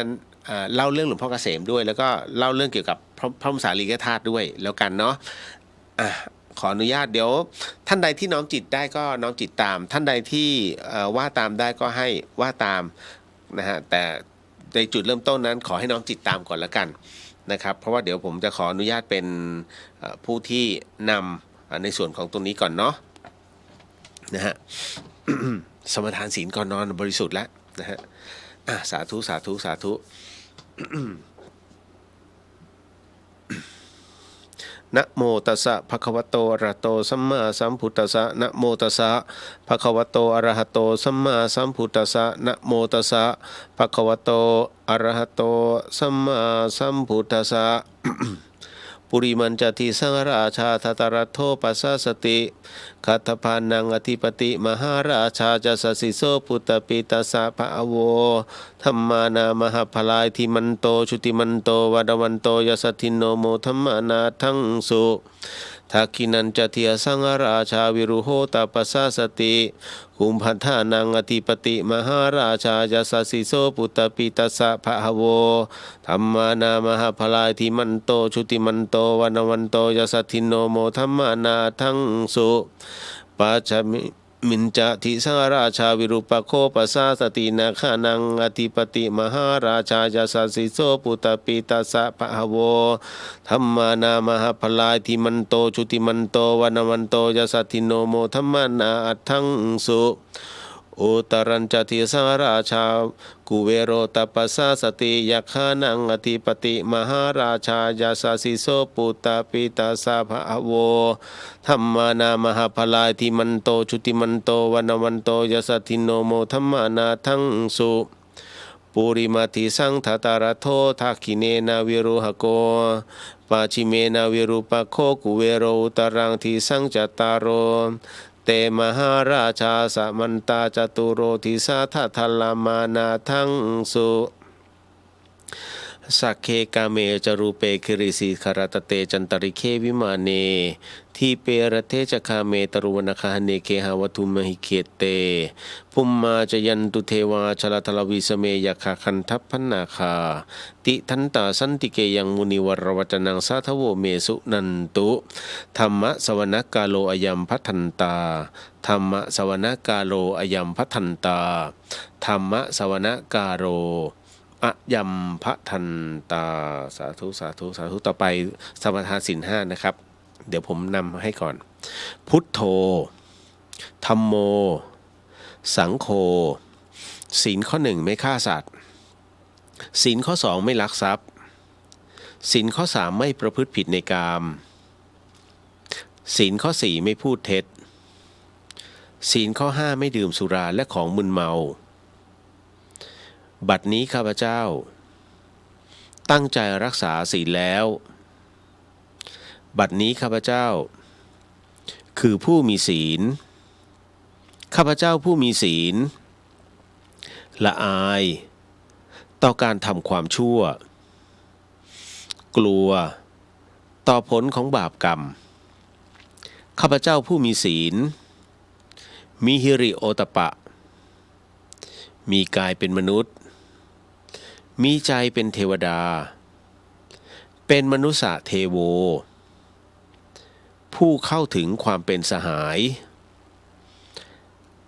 F: เล่าเรื่องหลวงพ่อเกษมด้วยแล้วก็เล่าเรื่องเกี่ยวกับพระบรมสารีริกธาตุด้วยแล้วกันเนาะขออนุญาตเดี๋ยวท่านใดที่น้อมจิตได้ก็น้อมจิตตามท่านใดที่ว่าตามได้ก็ให้ว่าตามนะฮะแต่ในจุดเริ่มต้นนั้นขอให้น้อมจิตตามก่อนแล้วกันนะครับเพราะว่าเดี๋ยวผมจะขออนุญาตเป็นผู้ที่นำในส่วนของตรงนี้ก่อนเนาะนะฮะ สมทานศีลก่อนนอนบริสุทธิ์แล้วนะฮะสาธุสาธุสาธุ นะโมตัสสะภะคะวะโตอะระหะโตสัมมาสัมพุทธัสสะนะโมตัสสะภะคะวะโตอะระหะโตสัมมาสัมพุทธัสสะนะโมตัสสะภะคะวะโตอะระหะโตสัมมาสัมพุทธัสสะ ปุริมันจติสังราชาทัตรัตโธปัสสสติคัตถพานังอธิปติมหาราชาจะสสิโสปุตตปิตัสสะภะโวธัมมานามหพลายทิมันโตชุติมันโตวดวันโตยสัทธิโนโมธัมมานาทังสุทักขินันจติสังราชาวิรุโหตปัสสสติคุมพันธานังอธิปติมหาราชาจะสสิโสปุตตปิตัสสะภะโวธัมมานามหพลายทิมันโตชุติมันโตวดวันโตยสัทธิโนโมธัมมานาทังสุปัจจมินจะทิสังราชาวิรุปโคปัสสสตินาคานังอธิปติมหาราชาจะสัสสิโสปุตตปิตัสสะภะโวธัมมานามหพลายทิมันโตชุติมันโตวันวันโตยสัทธิโนโมธัมมานาทังสุอุตรัญจติสังราชากุเวโรตปัสสสติยัคขานังอธิปติมหาราชายาสสิโสปุตตปิตัสสะภะโวธัมมานามหพลายทิมันโตชุติมันโตวันวันโตยสัทธิโนโมธัมมานาทังสุปุริมาทิสังทัตตระโททักขิเนนาวิรุหโกปาชิเมนาวิรุปโคกุเวโรอุตรังทิสังจัตตารโรเตมหาราชาสมันตาจตุโรทิสาทัทลามานาทังสุ สักเคกาเมจรูเปคิริสีคารตเตจันตริเควิมาเนทีเปรเทจคาเมตรุวนาคาเนเคหาวัตุมหิเคเตภุมมาจยันตุเทวาชลทลวิสเมยคาคันทัพพนาคาติทันตาสันติเกยังมุนิวรวจนังสาทโวเมสุนันตุธรรมะสวนกาโลอยัมพัทันตาธรรมะสวนกาโลอยัมพัทันตาธรรมะสวนกาโลอะยัมพะทันตาสาธุสาธุสาธุต่อไปสมทานศีลห้านะครับเดี๋ยวผมนำให้ก่อนพุทโธธัมโมสังโฆศีลข้อหนึ่งไม่ฆ่าสัตว์ศีลข้อสองไม่ลักทรัพย์ศีลข้อสามไม่ประพฤติผิดในกามศีลข้อสี่ไม่พูดเท็จศีลข้อห้าไม่ดื่มสุราและของมึนเมาบัดนี้ข้าพเจ้าตั้งใจรักษาศีลแล้วบัดนี้ข้าพเจ้าคือผู้มีศีลข้าพเจ้าผู้มีศีลละอายต่อการทำความชั่วกลัวต่อผลของบาปกรรมข้าพเจ้าผู้มีศีลมีหิริโอตปะมีกายเป็นมนุษย์มีใจเป็นเทวดาเป็นมนุษย์เทโวผู้เข้าถึงความเป็นสหาย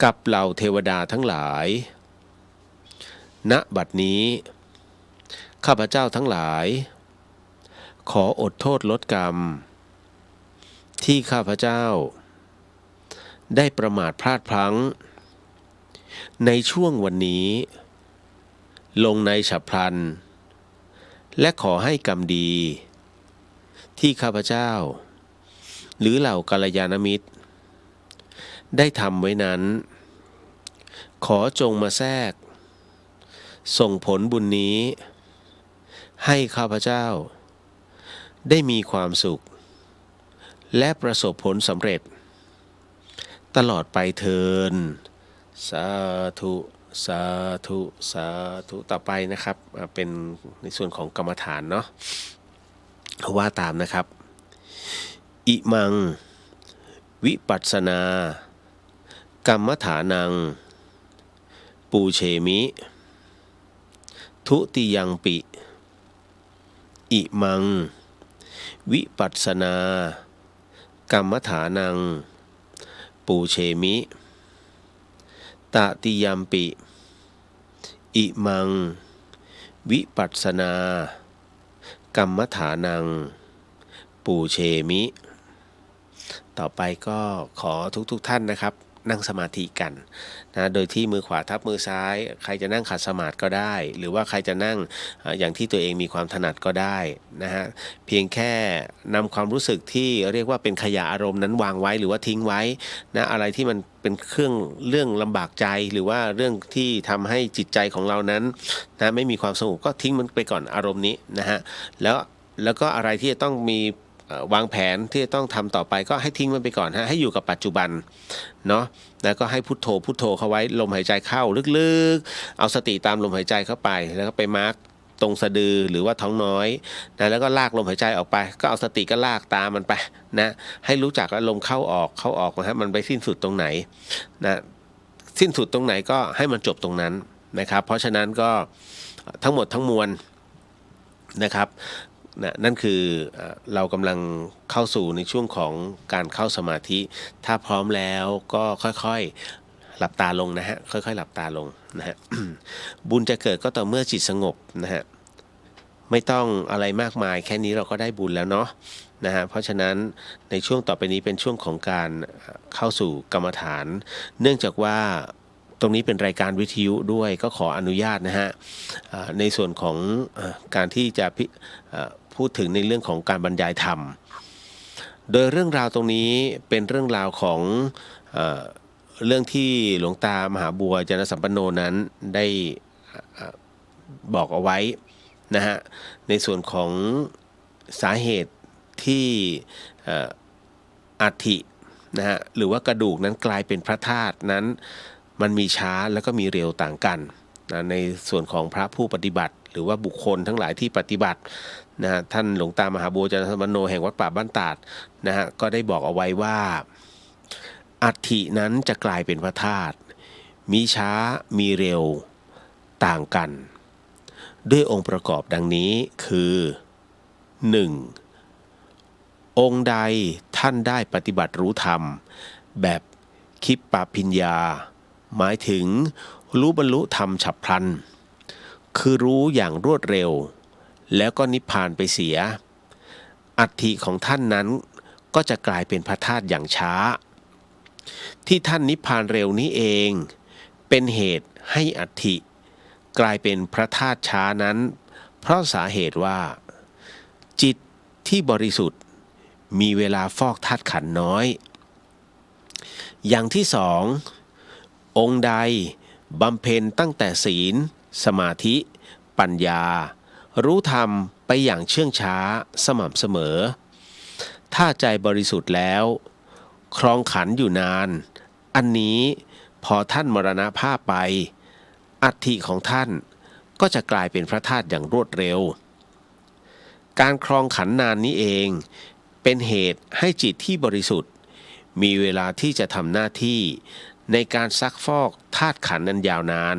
F: กับเหล่าเทวดาทั้งหลายณบัดนี้ข้าพเจ้าทั้งหลายขออดโทษลดกรรมที่ข้าพเจ้าได้ประมาทพลาดพลั้งในช่วงวันนี้ลงในฉับพลันและขอให้กรรมดีที่ข้าพเจ้าหรือเหล่ากัลยาณมิตรได้ทำไว้นั้นขอจงมาแทรกส่งผลบุญนี้ให้ข้าพเจ้าได้มีความสุขและประสบผลสำเร็จตลอดไปเทินสาธุสาธุสาธุต่อไปนะครับเป็นในส่วนของกรรมฐานเนาะว่าตามนะครับอิมังวิปัสสนากรรมฐานังปูเชมิทุติยังปิอิมังวิปัสสนากรรมฐานังปูเชมิตติยัมปิอิมังวิปัสสนากรรมฐานังปูเชมิต่อไปก็ขอทุกท่านนะครับนั่งสมาธิกันนะโดยที่มือขวาทับมือซ้ายใครจะนั่งขัดสมาธิก็ได้หรือว่าใครจะนั่งอย่างที่ตัวเองมีความถนัดก็ได้นะฮะเพียงแค่นำความรู้สึกที่เรียกว่าเป็นขยะอารมณ์นั้นวางไว้หรือว่าทิ้งไว้นะอะไรที่มันเป็นเรื่องลำบากใจหรือว่าเรื่องที่ทำให้จิตใจของเรานั้นนะไม่มีความสงบก็ทิ้งมันไปก่อนอารมณ์นี้นะฮะแล้วก็อะไรที่จะต้องมีวางแผนที่จะต้องทำต่อไปก็ให้ทิ้งมันไปก่อนฮะให้อยู่กับปัจจุบันเนาะแล้วก็ให้พุทโธพุทโธเข้าไว้ลมหายใจเข้าลึกๆเอาสติตามลมหายใจเข้าไปแล้วก็ไปมาร์กตรงสะดือหรือว่าท้องน้อยนะแล้วก็ลากลมหายใจออกไปก็เอาสติก็ลากตามมันไปนะให้รู้จักลมเข้าออกนะฮะมันไปสิ้นสุดตรงไหนนะสิ้นสุดตรงไหนก็ให้มันจบตรงนั้นนะครับเพราะฉะนั้นก็ทั้งหมดทั้งมวลนะครับนั่นคือเรากำลังเข้าสู่ในช่วงของการเข้าสมาธิถ้าพร้อมแล้วก็ค่อยๆหลับตาลงนะฮะค่อยๆหลับตาลงนะฮะ บุญจะเกิดก็ต่อเมื่อจิตสงบนะฮะไม่ต้องอะไรมากมายแค่นี้เราก็ได้บุญแล้วเนาะนะฮะเพราะฉะนั้นในช่วงต่อไปนี้เป็นช่วงของการเข้าสู่กรรมฐานเนื่องจากว่าตรงนี้เป็นรายการวิทยุด้วยก็ขออนุญาตนะฮะในส่วนของการที่จะพูดถึงในเรื่องของการบรรยายธรรมโดยเรื่องราวตรงนี้เป็นเรื่องราวของเรื่องที่หลวงตามหาบัวจนสัมปันโนนั้นได้บอกเอาไว้นะฮะในส่วนของสาเหตุที่อัฐินะฮะหรือว่ากระดูกนั้นกลายเป็นพระธาตุนั้นมันมีช้าแล้วก็มีเร็วต่างกันนะในส่วนของพระผู้ปฏิบัติ หรือว่าบุคคลทั้งหลายที่ปฏิบัตินะฮะท่านหลวงตามหาบัวจารสมโนแห่งวัดป่าบ้านตาดนะฮะก็ได้บอกเอาไว้ว่าอัฐินั้นจะกลายเป็นพระธาตุมีช้ามีเร็วต่างกันด้วยองค์ประกอบดังนี้คือ 1. องค์ใดท่านได้ปฏิบัติรู้ธรรมแบบคิปปพิญญาหมายถึงรู้บรรลุธรรมฉับพลันคือรู้อย่างรวดเร็วแล้วก็นิพพานไปเสียอัฐิของท่านนั้นก็จะกลายเป็นพระธาตุอย่างช้าที่ท่านนิพพานเร็วนี้เองเป็นเหตุให้อัฐิกลายเป็นพระธาตุช้านั้นเพราะสาเหตุว่าจิตที่บริสุทธิ์มีเวลาฟอกธาตุขันธ์น้อยอย่างที่สององค์ใดบำเพ็ญตั้งแต่ศีลสมาธิปัญญารู้ธรรมไปอย่างเชื่องช้าสม่ำเสมอถ้าใจบริสุทธิ์แล้วครองขันธ์อยู่นานอันนี้พอท่านมรณภาพไปอัฐิของท่านก็จะกลายเป็นพระธาตุอย่างรวดเร็วการครองขันธ์นานนี้เองเป็นเหตุให้จิตที่บริสุทธิ์มีเวลาที่จะทำหน้าที่ในการซักฟอกธาตุขันธ์นั้นยาวนาน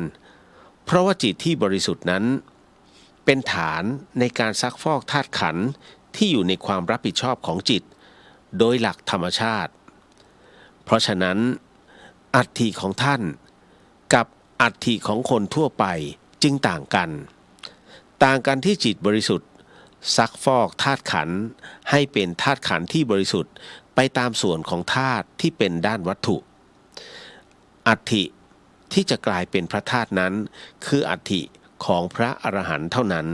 F: เพราะว่าจิตที่บริสุทธิ์นั้นเป็นฐานในการซักฟอกธาตุขันธ์ที่อยู่ในความรับผิดชอบของจิตโดยหลักธรรมชาติเพราะฉะนั้นอัฐิของท่านกับอัฐิของคนทั่วไปจึงต่างกันที่จิตบริสุทธิ์ซักฟอกธาตุขันธ์ให้เป็นธาตุขันธ์ที่บริสุทธิ์ไปตามส่วนของธาตุที่เป็นด้านวัตถุอัฐิที่จะกลายเป็นพระธาตุนั้นคืออัฐิของพระอรหันต์เท่านั้น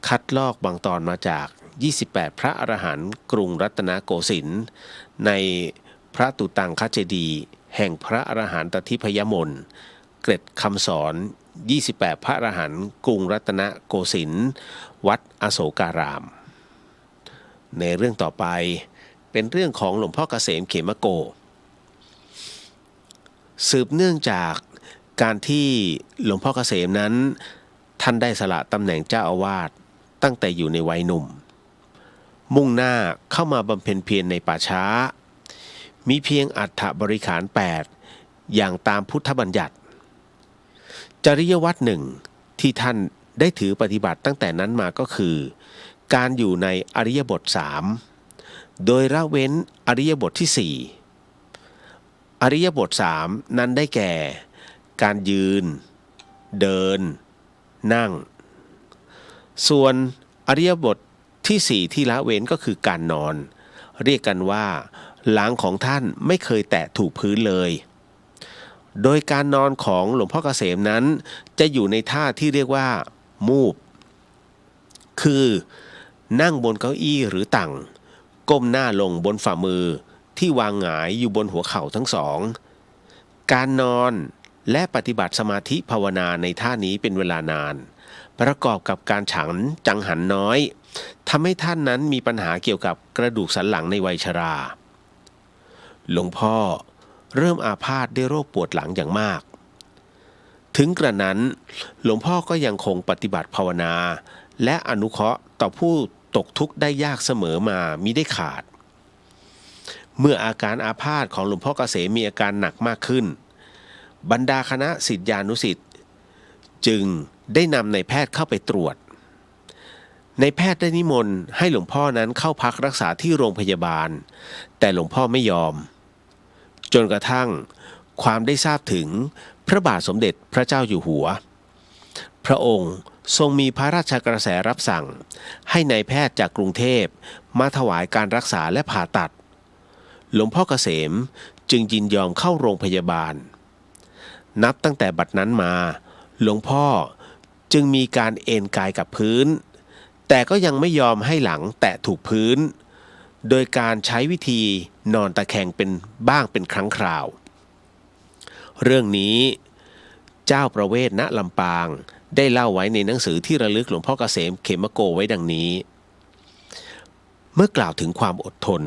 F: คัดลอกบางตอนมาจาก28พระอรหันต์กรุงรัตนโกสินทร์ในพระตุตังคเจดีย์แห่งพระอรหันตทิพยมนต์เกร็ดคำสอน28พระอรหันต์กรุงรัตนโกสินทร์วัดอโศการามในเรื่องต่อไปเป็นเรื่องของหลวงพ่อเกษมเขมโกสืบเนื่องจากการที่หลวงพ่อเกษมนั้นท่านได้สละตำแหน่งเจ้าอาวาสตั้งแต่อยู่ในวัยหนุ่มมุ่งหน้าเข้ามาบำเพ็ญเพียรในป่าช้ามีเพียงอัฏฐบริขาร8อย่างตามพุทธบัญญัติจริยวัตรหนึ่งที่ท่านได้ถือปฏิบัติตั้งแต่นั้นมาก็คือการอยู่ในอริยบท3โดยละเว้นอริยบทที่4อริยบท3นั้นได้แก่การยืนเดินนั่งส่วนอริยบทที่4ที่ละเว้นก็คือการนอนเรียกกันว่าหลังของท่านไม่เคยแตะถูกพื้นเลยโดยการนอนของหลวงพ่อเกษมนั้นจะอยู่ในท่าที่เรียกว่ามูบคือนั่งบนเก้าอี้หรือตั่งก้มหน้าลงบนฝ่ามือที่วางหงายอยู่บนหัวเข่าทั้งสองการนอนและปฏิบัติสมาธิภาวนาในท่านี้เป็นเวลานานประกอบกับการฉันจังหันน้อยทำให้ท่านนั้นมีปัญหาเกี่ยวกับกระดูกสันหลังในวัยชราหลวงพ่อเริ่มอาพาธด้วยโรคปวดหลังอย่างมากถึงกระนั้นหลวงพ่อก็ยังคงปฏิบัติภาวนาและอนุเคราะห์ต่อผู้ตกทุกข์ได้ยากเสมอมามิได้ขาดเมื่ออาการอาพาธของหลวงพ่อเกษมมีอาการหนักมากขึ้นบรรดาคณะศิษยานุศิษย์จึงได้นำนายแพทย์เข้าไปตรวจนายแพทย์ได้นิมนต์ให้หลวงพ่อนั้นเข้าพักรักษาที่โรงพยาบาลแต่หลวงพ่อไม่ยอมจนกระทั่งความได้ทราบถึงพระบาทสมเด็จพระเจ้าอยู่หัวพระองค์ทรงมีพระราชกระแสรับสั่งให้นายแพทย์จากกรุงเทพมาถวายการรักษาและผ่าตัดหลวงพ่อเกษมจึงยินยอมเข้าโรงพยาบาลนับตั้งแต่บัดนั้นมาหลวงพ่อจึงมีการเอนกายกับพื้นแต่ก็ยังไม่ยอมให้หลังแตะถูกพื้นโดยการใช้วิธีนอนตะแคงเป็นบ้างเป็นครั้งคราวเรื่องนี้เจ้าประเวศณลำปางได้เล่าไว้ในหนังสือที่ระลึกหลวงพ่อเกษมเขมโกไว้ดังนี้เมื่อกล่าวถึงความอดทน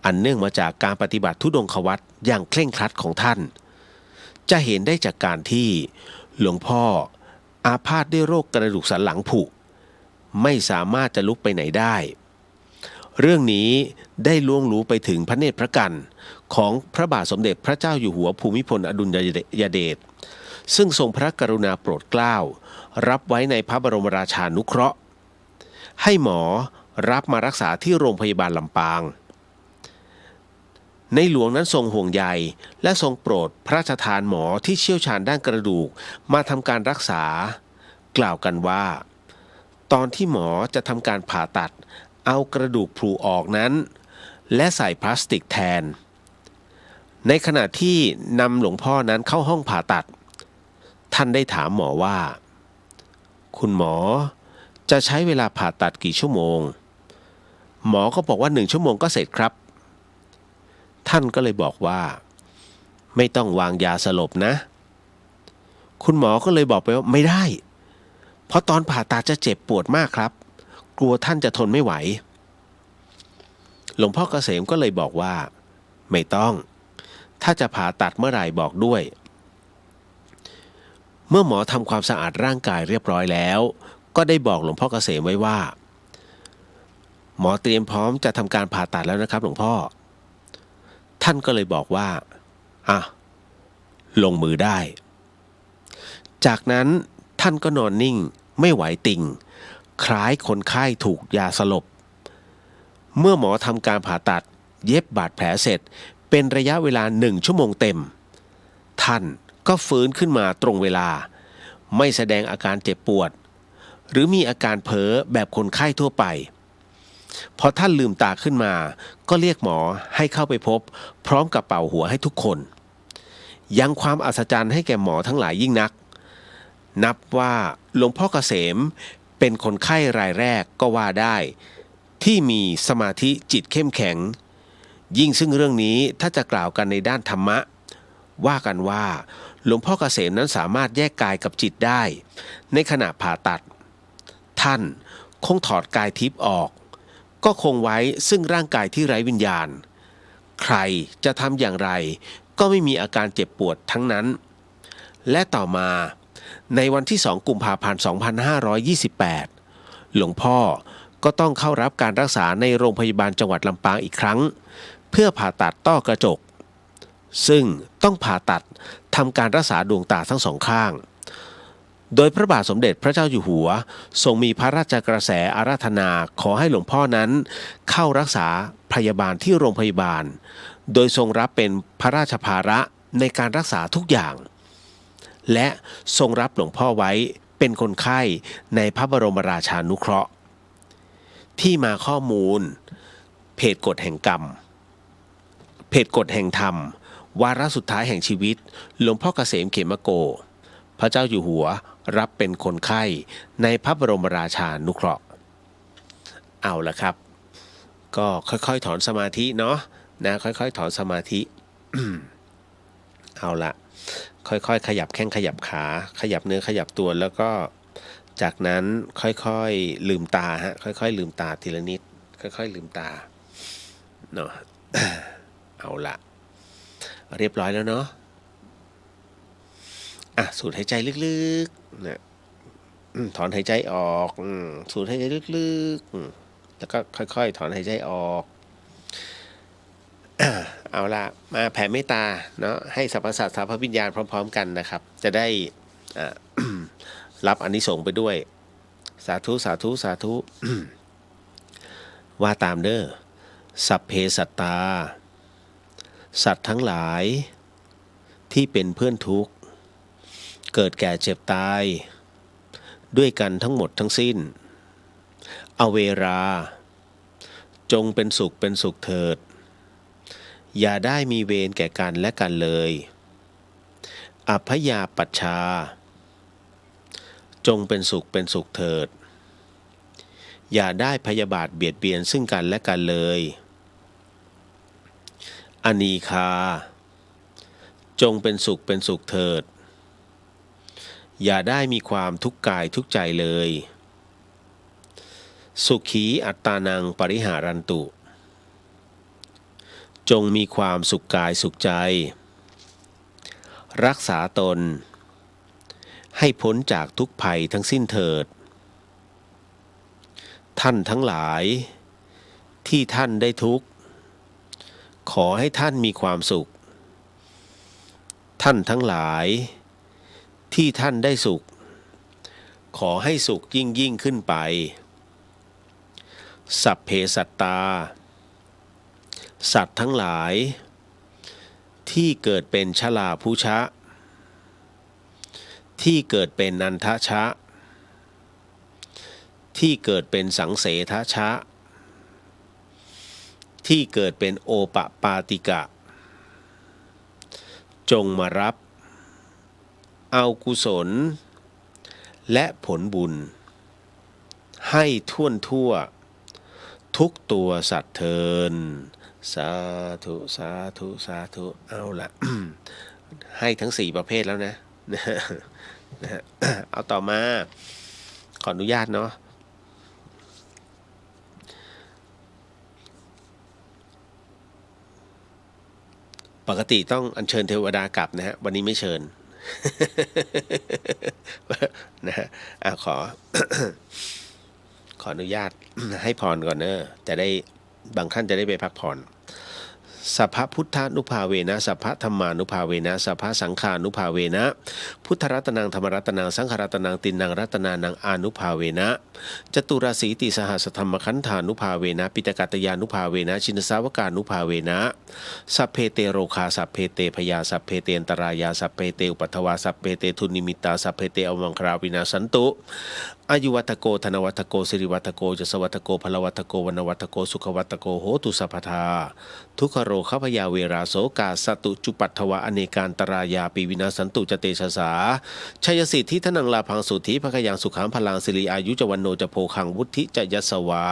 F: อันเนื่องมาจากการปฏิบัติธุดงควัตรอย่างเคร่งครัดของท่านจะเห็นได้จากการที่หลวงพ่อ อาพาธด้วยโรคกระดูกสันหลังผุไม่สามารถจะลุกไปไหนได้เรื่องนี้ได้ล่วงรู้ไปถึงพระเนตรพระกันของพระบาทสมเด็จพระเจ้าอยู่หัวภูมิพลอดุลยเดชซึ่งทรงพระกรุณาโปรดเกล้ารับไว้ในพระบรมราชานุเคราะห์ให้หมอรับมารักษาที่โรงพยาบาลลำปางในหลวงนั้นทรงห่วงใยและทรงโปรดพระราชทานหมอที่เชี่ยวชาญด้านกระดูกมาทำการรักษากล่าวกันว่าตอนที่หมอจะทำการผ่าตัดเอากระดูกพลูออกนั้นและใส่พลาสติกแทนในขณะที่นำหลวงพ่อนั้นเข้าห้องผ่าตัดท่านได้ถามหมอว่าคุณหมอจะใช้เวลาผ่าตัดกี่ชั่วโมงหมอก็บอกว่า1 ชั่วโมงก็เสร็จครับท่านก็เลยบอกว่าไม่ต้องวางยาสลบนะคุณหมอก็เลยบอกไปว่าไม่ได้เพราะตอนผ่าตัดจะเจ็บปวดมากครับกลัวท่านจะทนไม่ไหวหลวงพ่อเกษมก็เลยบอกว่าไม่ต้องถ้าจะผ่าตัดเมื่อไหร่บอกด้วยเมื่อหมอทำความสะอาดร่างกายเรียบร้อยแล้วก็ได้บอกหลวงพ่อเกษมไว้ว่าหมอเตรียมพร้อมจะทำการผ่าตัดแล้วนะครับหลวงพ่อท่านก็เลยบอกว่าลงมือได้จากนั้นท่านก็นอนนิ่งไม่ไหวติงคล้ายคนไข้ถูกยาสลบเมื่อหมอทำการผ่าตัดเย็บบาดแผลเสร็จเป็นระยะเวลา1 ชั่วโมงเต็มท่านก็ฟื้นขึ้นมาตรงเวลาไม่แสดงอาการเจ็บปวดหรือมีอาการเพ้อแบบคนไข้ทั่วไปพอท่านลืมตาขึ้นมาก็เรียกหมอให้เข้าไปพบพร้อมกับเป่าหัวให้ทุกคนยังความอัศจรรย์ให้แก่หมอทั้งหลายยิ่งนักนับว่าหลวงพ่อเกษมเป็นคนไข้รายแรกก็ว่าได้ที่มีสมาธิจิตเข้มแข็งยิ่งซึ่งเรื่องนี้ถ้าจะกล่าวกันในด้านธรรมะว่ากันว่าหลวงพ่อเกษมนั้นสามารถแยกกายกับจิตได้ในขณะผ่าตัดท่านคงถอดกายทิพย์ออกก็คงไว้ซึ่งร่างกายที่ไร้วิญญาณใครจะทำอย่างไรก็ไม่มีอาการเจ็บปวดทั้งนั้นและต่อมาในวันที่2 กุมภาพันธ์ 2528หลวงพ่อก็ต้องเข้ารับการรักษาในโรงพยาบาลจังหวัดลำปางอีกครั้งเพื่อผ่าตัดต้อกระจกซึ่งต้องผ่าตัดทำการรักษาดวงตาทั้ง2 ข้างโดยพระบาทสมเด็จพระเจ้าอยู่หัวทรงมีพระราชกระแสอาราธนาขอให้หลวงพ่อนั้นเข้ารักษาพยาบาลที่โรงพยาบาลโดยทรงรับเป็นพระราชภาระในการรักษาทุกอย่างและทรงรับหลวงพ่อไว้เป็นคนไข้ในพระบรมราชานุเคราะห์ที่มาข้อมูลเพจกฎแห่งกรรมเพจกฎแห่งธรรมวาระสุดท้ายแห่งชีวิตหลวงพ่อเกษมเขมโกพระเจ้าอยู่หัวรับเป็นคนไข้ในพระบรมราชานุเคราะห์เอาละครับก็ค่อยๆถอนสมาธิเนาะนะค่อยๆถอนสมาธิ เอาละค่อยๆขยับแข้งขยับขาขยับเนื้อขยับตัวแล้วก็จากนั้นค่อยๆลืมตาฮะค่อยๆลืมตาทีละนิดค่อยๆลืมตาเนาะ เอาละเรียบร้อยแล้วเนาะสูดหายใจลึกๆนะถอนหายใจออกสูดหายใจลึกๆแล้วก็ค่อยๆถอนหายใจออก เอาละมาแผ่เมตตาเนาะให้สรรพสัตว์สรรพวิญญาณพร้อมๆกันนะครับจะได้ รับอานิสงส์ไปด้วยสาธุสาธุสาธุ ว่าตามเด้อสัพเพสัตตาสัตว์ทั้งหลายที่เป็นเพื่อนทุกข์เกิดแก่เจ็บตายด้วยกันทั้งหมดทั้งสิ้นอเวราจงเป็นสุขเป็นสุขเถิดอย่าได้มีเวรแก่กันและกันเลยอัพยาปัชชาจงเป็นสุขเป็นสุขเถิดอย่าได้พยาบาทเบียดเบียนซึ่งกันและกันเลยอนีคาจงเป็นสุขเป็นสุขเถิดอย่าได้มีความทุกข์กายทุกข์ใจเลยสุขีอัตตานังปริหารันตุจงมีความสุขกายสุขใจรักษาตน ให้พ้นจากทุกภัยทั้งสิ้นเถิดท่านทั้งหลายที่ท่านได้ทุกข์ขอให้ท่านมีความสุขท่านทั้งหลายที่ท่านได้สุขขอให้สุขยิ่งขึ้นไปสัพเพสัตตาสัตว์ทั้งหลายที่เกิดเป็นชลาภุชะที่เกิดเป็นนันทชะที่เกิดเป็นสังเสทชะที่เกิดเป็นโอปปาติกะจงมารับเอากุศลและผลบุญให้ทั่วทุกตัวสัตว์เทินสาธุสาธุสาธุเอาละ ให้ทั้ง4ประเภทแล้วนะ เอาต่อมาขออนุญาตเนาะปกติต้องอัญเชิญเทวดากลับนะฮะวันนี้ไม่เชิญ นะฮะขอ ขออนุญาต ให้พรก่อนเนอะจะได้บางท่านจะได้ไปพักผ่อนสัพพพุทธานุภาเวนะสัพพธรรมานุภาเวนะสัพพสังฆานุภาเวนะพุทธรัตนังธรรมรัตนังสังฆรัตนังตินังรัตนานังอานุภาเวนะจตุราสีติสหัสธรรมขันธานุภาเวนะปิตกัตยานุภาเวนะชินสาวกานุภาเวนะสัพเพเตโรคาสัพเพเตพยาสัพเพเตอันตรายาสัพเพเตอุปัฏฐวาสัพเพเตทุนนิมิตาสัพเพเตอวังคราวินาสันตุอายุวัตโกธนวัตโกสิริวัตโกจสวัตโกพลวัตโกวนวัตโกสุขวัตโกโหตุสัพพทาทุกขโรขพยาเวราโสกาสตุจุปัฏฐวะอเนกานตรายาปีวินาสันตุจเตชะสาชัยสิทธิทนังลาพังสุทธิภคยังสุขังพลังสิริอายุจวันโนจะโพคังวุฒิจะยัสวา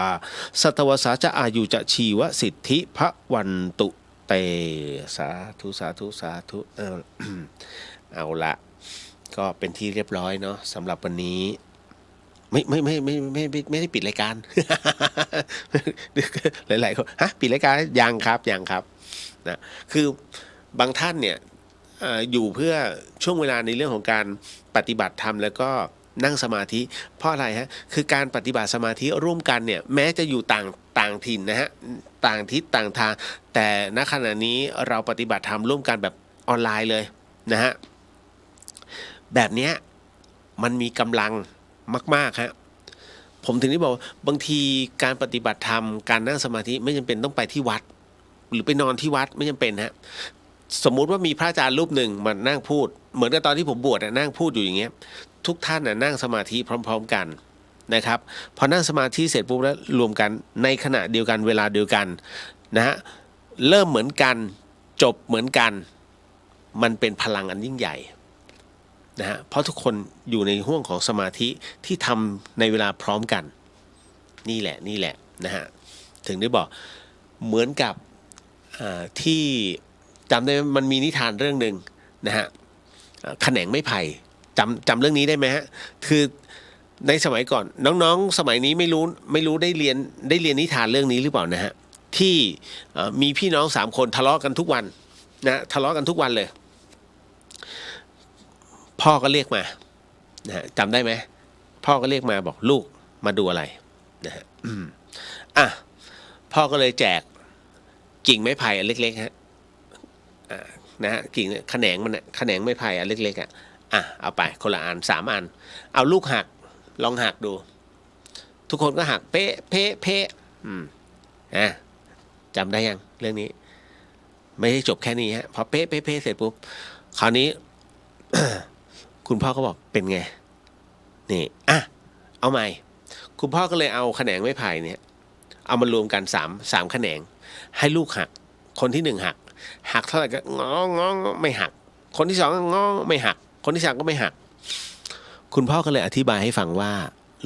F: สัตวสาจะอายุจะชีวสิทธิพระวันตุเตสาธุสาธุสาธุเอาละก็เป็นที่เรียบร้อยเนาะสำหรับวันนี้ไม่ได้ปิดรายการ หลายๆคนปิดรายการยังครับนะคือบางท่านเนี่ยอยู่เพื่อช่วงเวลาในเรื่องของการปฏิบัติธรรมแล้วก็นั่งสมาธิเพราะอะไรฮะคือการปฏิบัติสมาธิร่วมกันเนี่ยแม้จะอยู่ต่างถิ่นนะฮะต่างทิศต่างทางแต่ณขณะนี้เราปฏิบัติธรรมร่วมกันแบบออนไลน์เลยนะฮะแบบเนี้ยมันมีกำลังมากๆฮะผมถึงได้บอกบางทีการปฏิบัติธรรมการนั่งสมาธิไม่จำเป็นต้องไปที่วัดหรือไปนอนที่วัดไม่จำเป็นฮะสมมุติว่ามีพระอาจารย์รูปหนึ่งมานั่งพูดเหมือนกับตอนที่ผมบวชนั่งพูดอยู่อย่างเงี้ยทุกท่านนั่งสมาธิพร้อมๆกันนะครับพอนั่งสมาธิเสร็จปุ๊บแล้วรวมกันในขณะเดียวกันเวลาเดียวกันนะฮะเริ่มเหมือนกันจบเหมือนกันมันเป็นพลังอันยิ่งใหญ่นะฮะเพราะทุกคนอยู่ในห่วงของสมาธิที่ทำในเวลาพร้อมกันนี่แหละนะฮะถึงได้บอกเหมือนกับที่จำได้มันมีนิทานเรื่องหนึ่งนะฮะแขนงไม้ไผ่จำเรื่องนี้ได้ไหมฮะคือในสมัยก่อนน้องๆสมัยนี้ไม่รู้ได้เรียนนิทานเรื่องนี้หรือเปล่านะฮะที่มีพี่น้อง3คนทะเลาะกันทุกวันนะทะเลาะกันทุกวันเลยพ่อก็เรียกมานะฮะจำได้ไหมพ่อก็เรียกมาบอกลูกมาดูอะไรนะฮะพ่อก็เลยแจกกิ่งไม้ไผ่อันเล็กๆฮะนะฮะกิ่งแขนงมันน่ะแขนงไม้ไผ่อันเล็กๆเอาไปคนละอัน3อันเอาลูกหักลองหักดูทุกคนก็หักเป๊ะจำได้ยังเรื่องนี้ไม่ได้จบแค่นี้ฮะพอเป๊ะเสร็จปุ๊บคราวนี้ คุณพ่อก็บอกเป็นไงนี่เอาใหม่คุณพ่อก็เลยเอาแขนงไม้ไผ่เนี่ยเอามารวมกัน3แขนงให้ลูกหักคนที่1หักเท่าไหร่ก็งอไม่หักคนที่2ก็งอไม่หักคนที่3ก็ไม่หักคุณพ่อก็เลยอธิบายให้ฟังว่า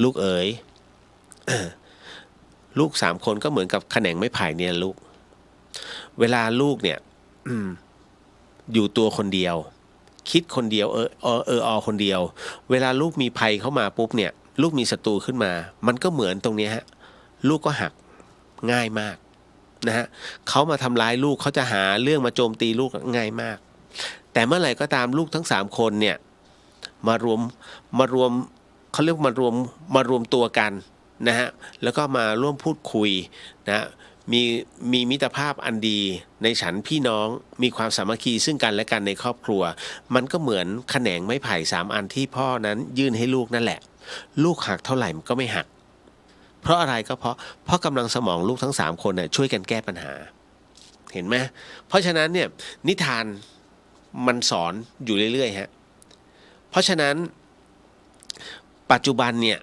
F: ลูกเอ๋ย ลูก3คนก็เหมือนกับแขนงไม้ไผ่เนี่ยลูกเวลาลูกเนี่ยอยู่ตัวคนเดียวคิดคนเดียวคนเดียวเวลาลูกมีภัยเข้ามาปุ๊บเนี่ยลูกมีศัตรูขึ้นมามันก็เหมือนตรงนี้ฮะลูกก็หักง่ายมากนะฮะเขามาทำร้ายลูกเขาจะหาเรื่องมาโจมตีลูกง่ายมากแต่เมื่อไหร่ก็ตามลูกทั้ง3คนเนี่ย มารวมเขาเรียกมารวมตัวกันนะฮะแล้วก็มาร่วมพูดคุยนะมีมิตรภาพอันดีในฉันพี่น้องมีความสามัคคีซึ่งกันและกันในครอบครัวมันก็เหมือนแขนงไม้ไผ่3 อันที่พ่อนั้นยื่นให้ลูกนั่นแหละลูกหักเท่าไหร่มันก็ไม่หักเพราะอะไรก็เพราะกำลังสมองลูกทั้ง3 คนน่ะช่วยกันแก้ปัญหาเห็นไหมเพราะฉะนั้นเนี่ยนิทานมันสอนอยู่เรื่อยๆฮะเพราะฉะนั้นปัจจุบันเนี่ย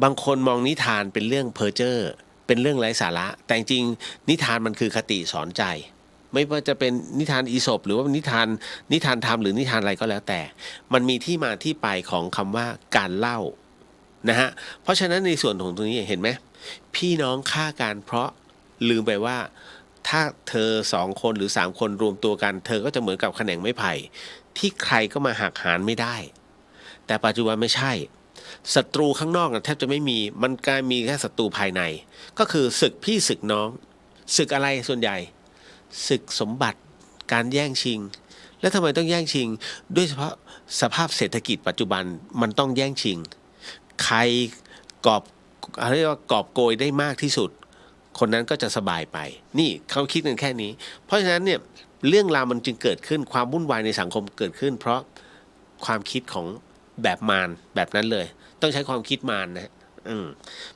F: บางคนมองนิทานเป็นเรื่องเพ้อเจ้อเป็นเรื่องไร้สาระแต่จริงนิทานมันคือคติสอนใจไม่ว่าจะเป็นนิทานอีสปหรือว่านิทานธรรมหรือนิทานอะไรก็แล้วแต่มันมีที่มาที่ไปของคำว่าการเล่านะฮะเพราะฉะนั้นในส่วนของตรงนี้เห็นไหมพี่น้องฆ่ากันเพราะลืมไปว่าถ้าเธอ2 คนหรือ3 คนรวมตัวกันเธอก็จะเหมือนกับแขนงไม้ไผ่ที่ใครก็มาหักหานไม่ได้แต่ปัจจุบันไม่ใช่ศัตรูข้างนอกแทบจะไม่มีมันกลายมีแค่ศัตรูภายในก็คือศึกพี่ศึกน้องศึกอะไรส่วนใหญ่ศึกสมบัติการแย่งชิงแล้วทำไมต้องแย่งชิงด้วยเฉพาะสภาพเศรษฐกิจปัจจุบันมันต้องแย่งชิงใครกอบโกยได้มากที่สุดคนนั้นก็จะสบายไปนี่เขาคิดกันแค่นี้เพราะฉะนั้นเนี่ยเรื่องราวมันจึงเกิดขึ้นความวุ่นวายในสังคมเกิดขึ้นเพราะความคิดของแบบมารแบบนั้นเลยต้องใช้ความคิดมารนะ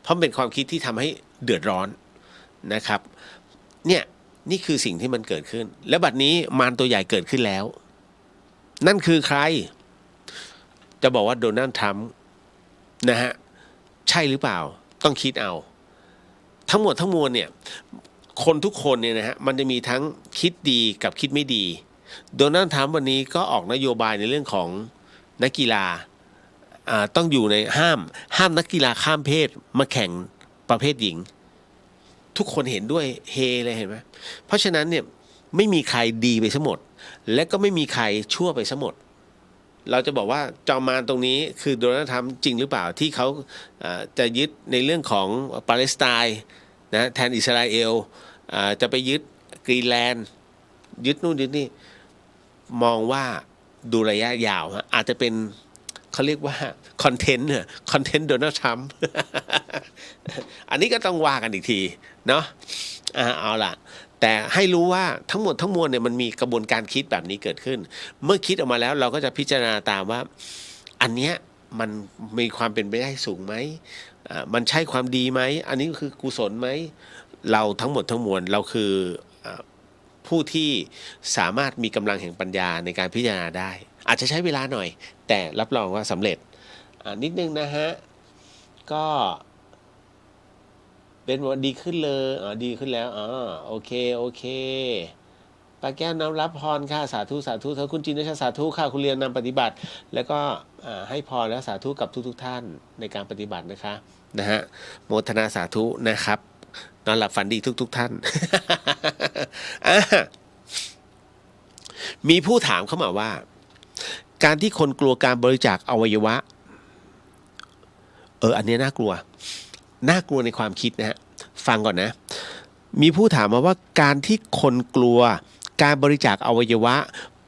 F: เพราะเป็นความคิดที่ทำให้เดือดร้อนนะครับเนี่ยนี่คือสิ่งที่มันเกิดขึ้นและบัดนี้มารตัวใหญ่เกิดขึ้นแล้วนั่นคือใครจะบอกว่าโดนัลด์ทรัมป์นะฮะใช่หรือเปล่าต้องคิดเอาทั้งหมดทั้งมวลเนี่ยคนทุกคนเนี่ยนะฮะมันจะมีทั้งคิดดีกับคิดไม่ดีโดนัลด์ทรัมป์วันนี้ก็ออกนโยบายในเรื่องของนักกีฬาต้องอยู่ในห้ามนักกีฬาข้ามเพศมาแข่งประเภทหญิงทุกคนเห็นด้วยเฮเลยเห็นไหมเพราะฉะนั้นเนี่ยไม่มีใครดีไปซะหมดและก็ไม่มีใครชั่วไปซะหมดเราจะบอกว่าจอมมารตรงนี้คือโดนัลด์ทรัมป์จริงหรือเปล่าที่เขาจะยึดในเรื่องของปาเลสไตน์นะแทนอิสราเอลจะไปยึดกรีนแลนด์ยึดนู่นยึดนี่มองว่าดูระยะยาวอาจจะเป็นเขาเรียกว่าคอนเทนต์โดนัลด์ทรัมป์ อันนี้ก็ต้องว่ากันอีกทีเนาะเอาล่ะแต่ให้รู้ว่าทั้งหมดทั้งมวลเนี่ยมันมีกระบวนการคิดแบบนี้เกิดขึ้นเมื่อคิดออกมาแล้วเราก็จะพิจารณาตามว่าอันเนี้ยมันมีความเป็นไปได้สูงไหมมันใช่ความดีไหมอันนี้คือกุศลไหมเราทั้งหมดทั้งมวลเราคือผู้ที่สามารถมีกำลังแห่งปัญญาในการพิจารณาได้อาจจะใช้เวลาหน่อยแต่รับรองว่าสำเร็จนิดนึงนะฮะก็เป็นวันดีขึ้นเลยดีขึ้นแล้วโอเคป้าแก้วน้อมรับพรค่ะสาธุเธอคุณจินชาสาธุค่ะคุณเรียนนำปฏิบัติแล้วก็ให้พรและสาธุกับทุกท่านในการปฏิบัตินะคะนะฮะโมทนาสาธุนะครับนอนหลับฝันดีทุกท่าน มีผู้ถามเข้ามาว่าการที่คนกลัวการบริจาคอวัยวะอันนี้น่ากลัวในความคิดนะฮะฟังก่อนนะมีผู้ถามมาว่าการที่คนกลัวการบริจาคอวัยวะ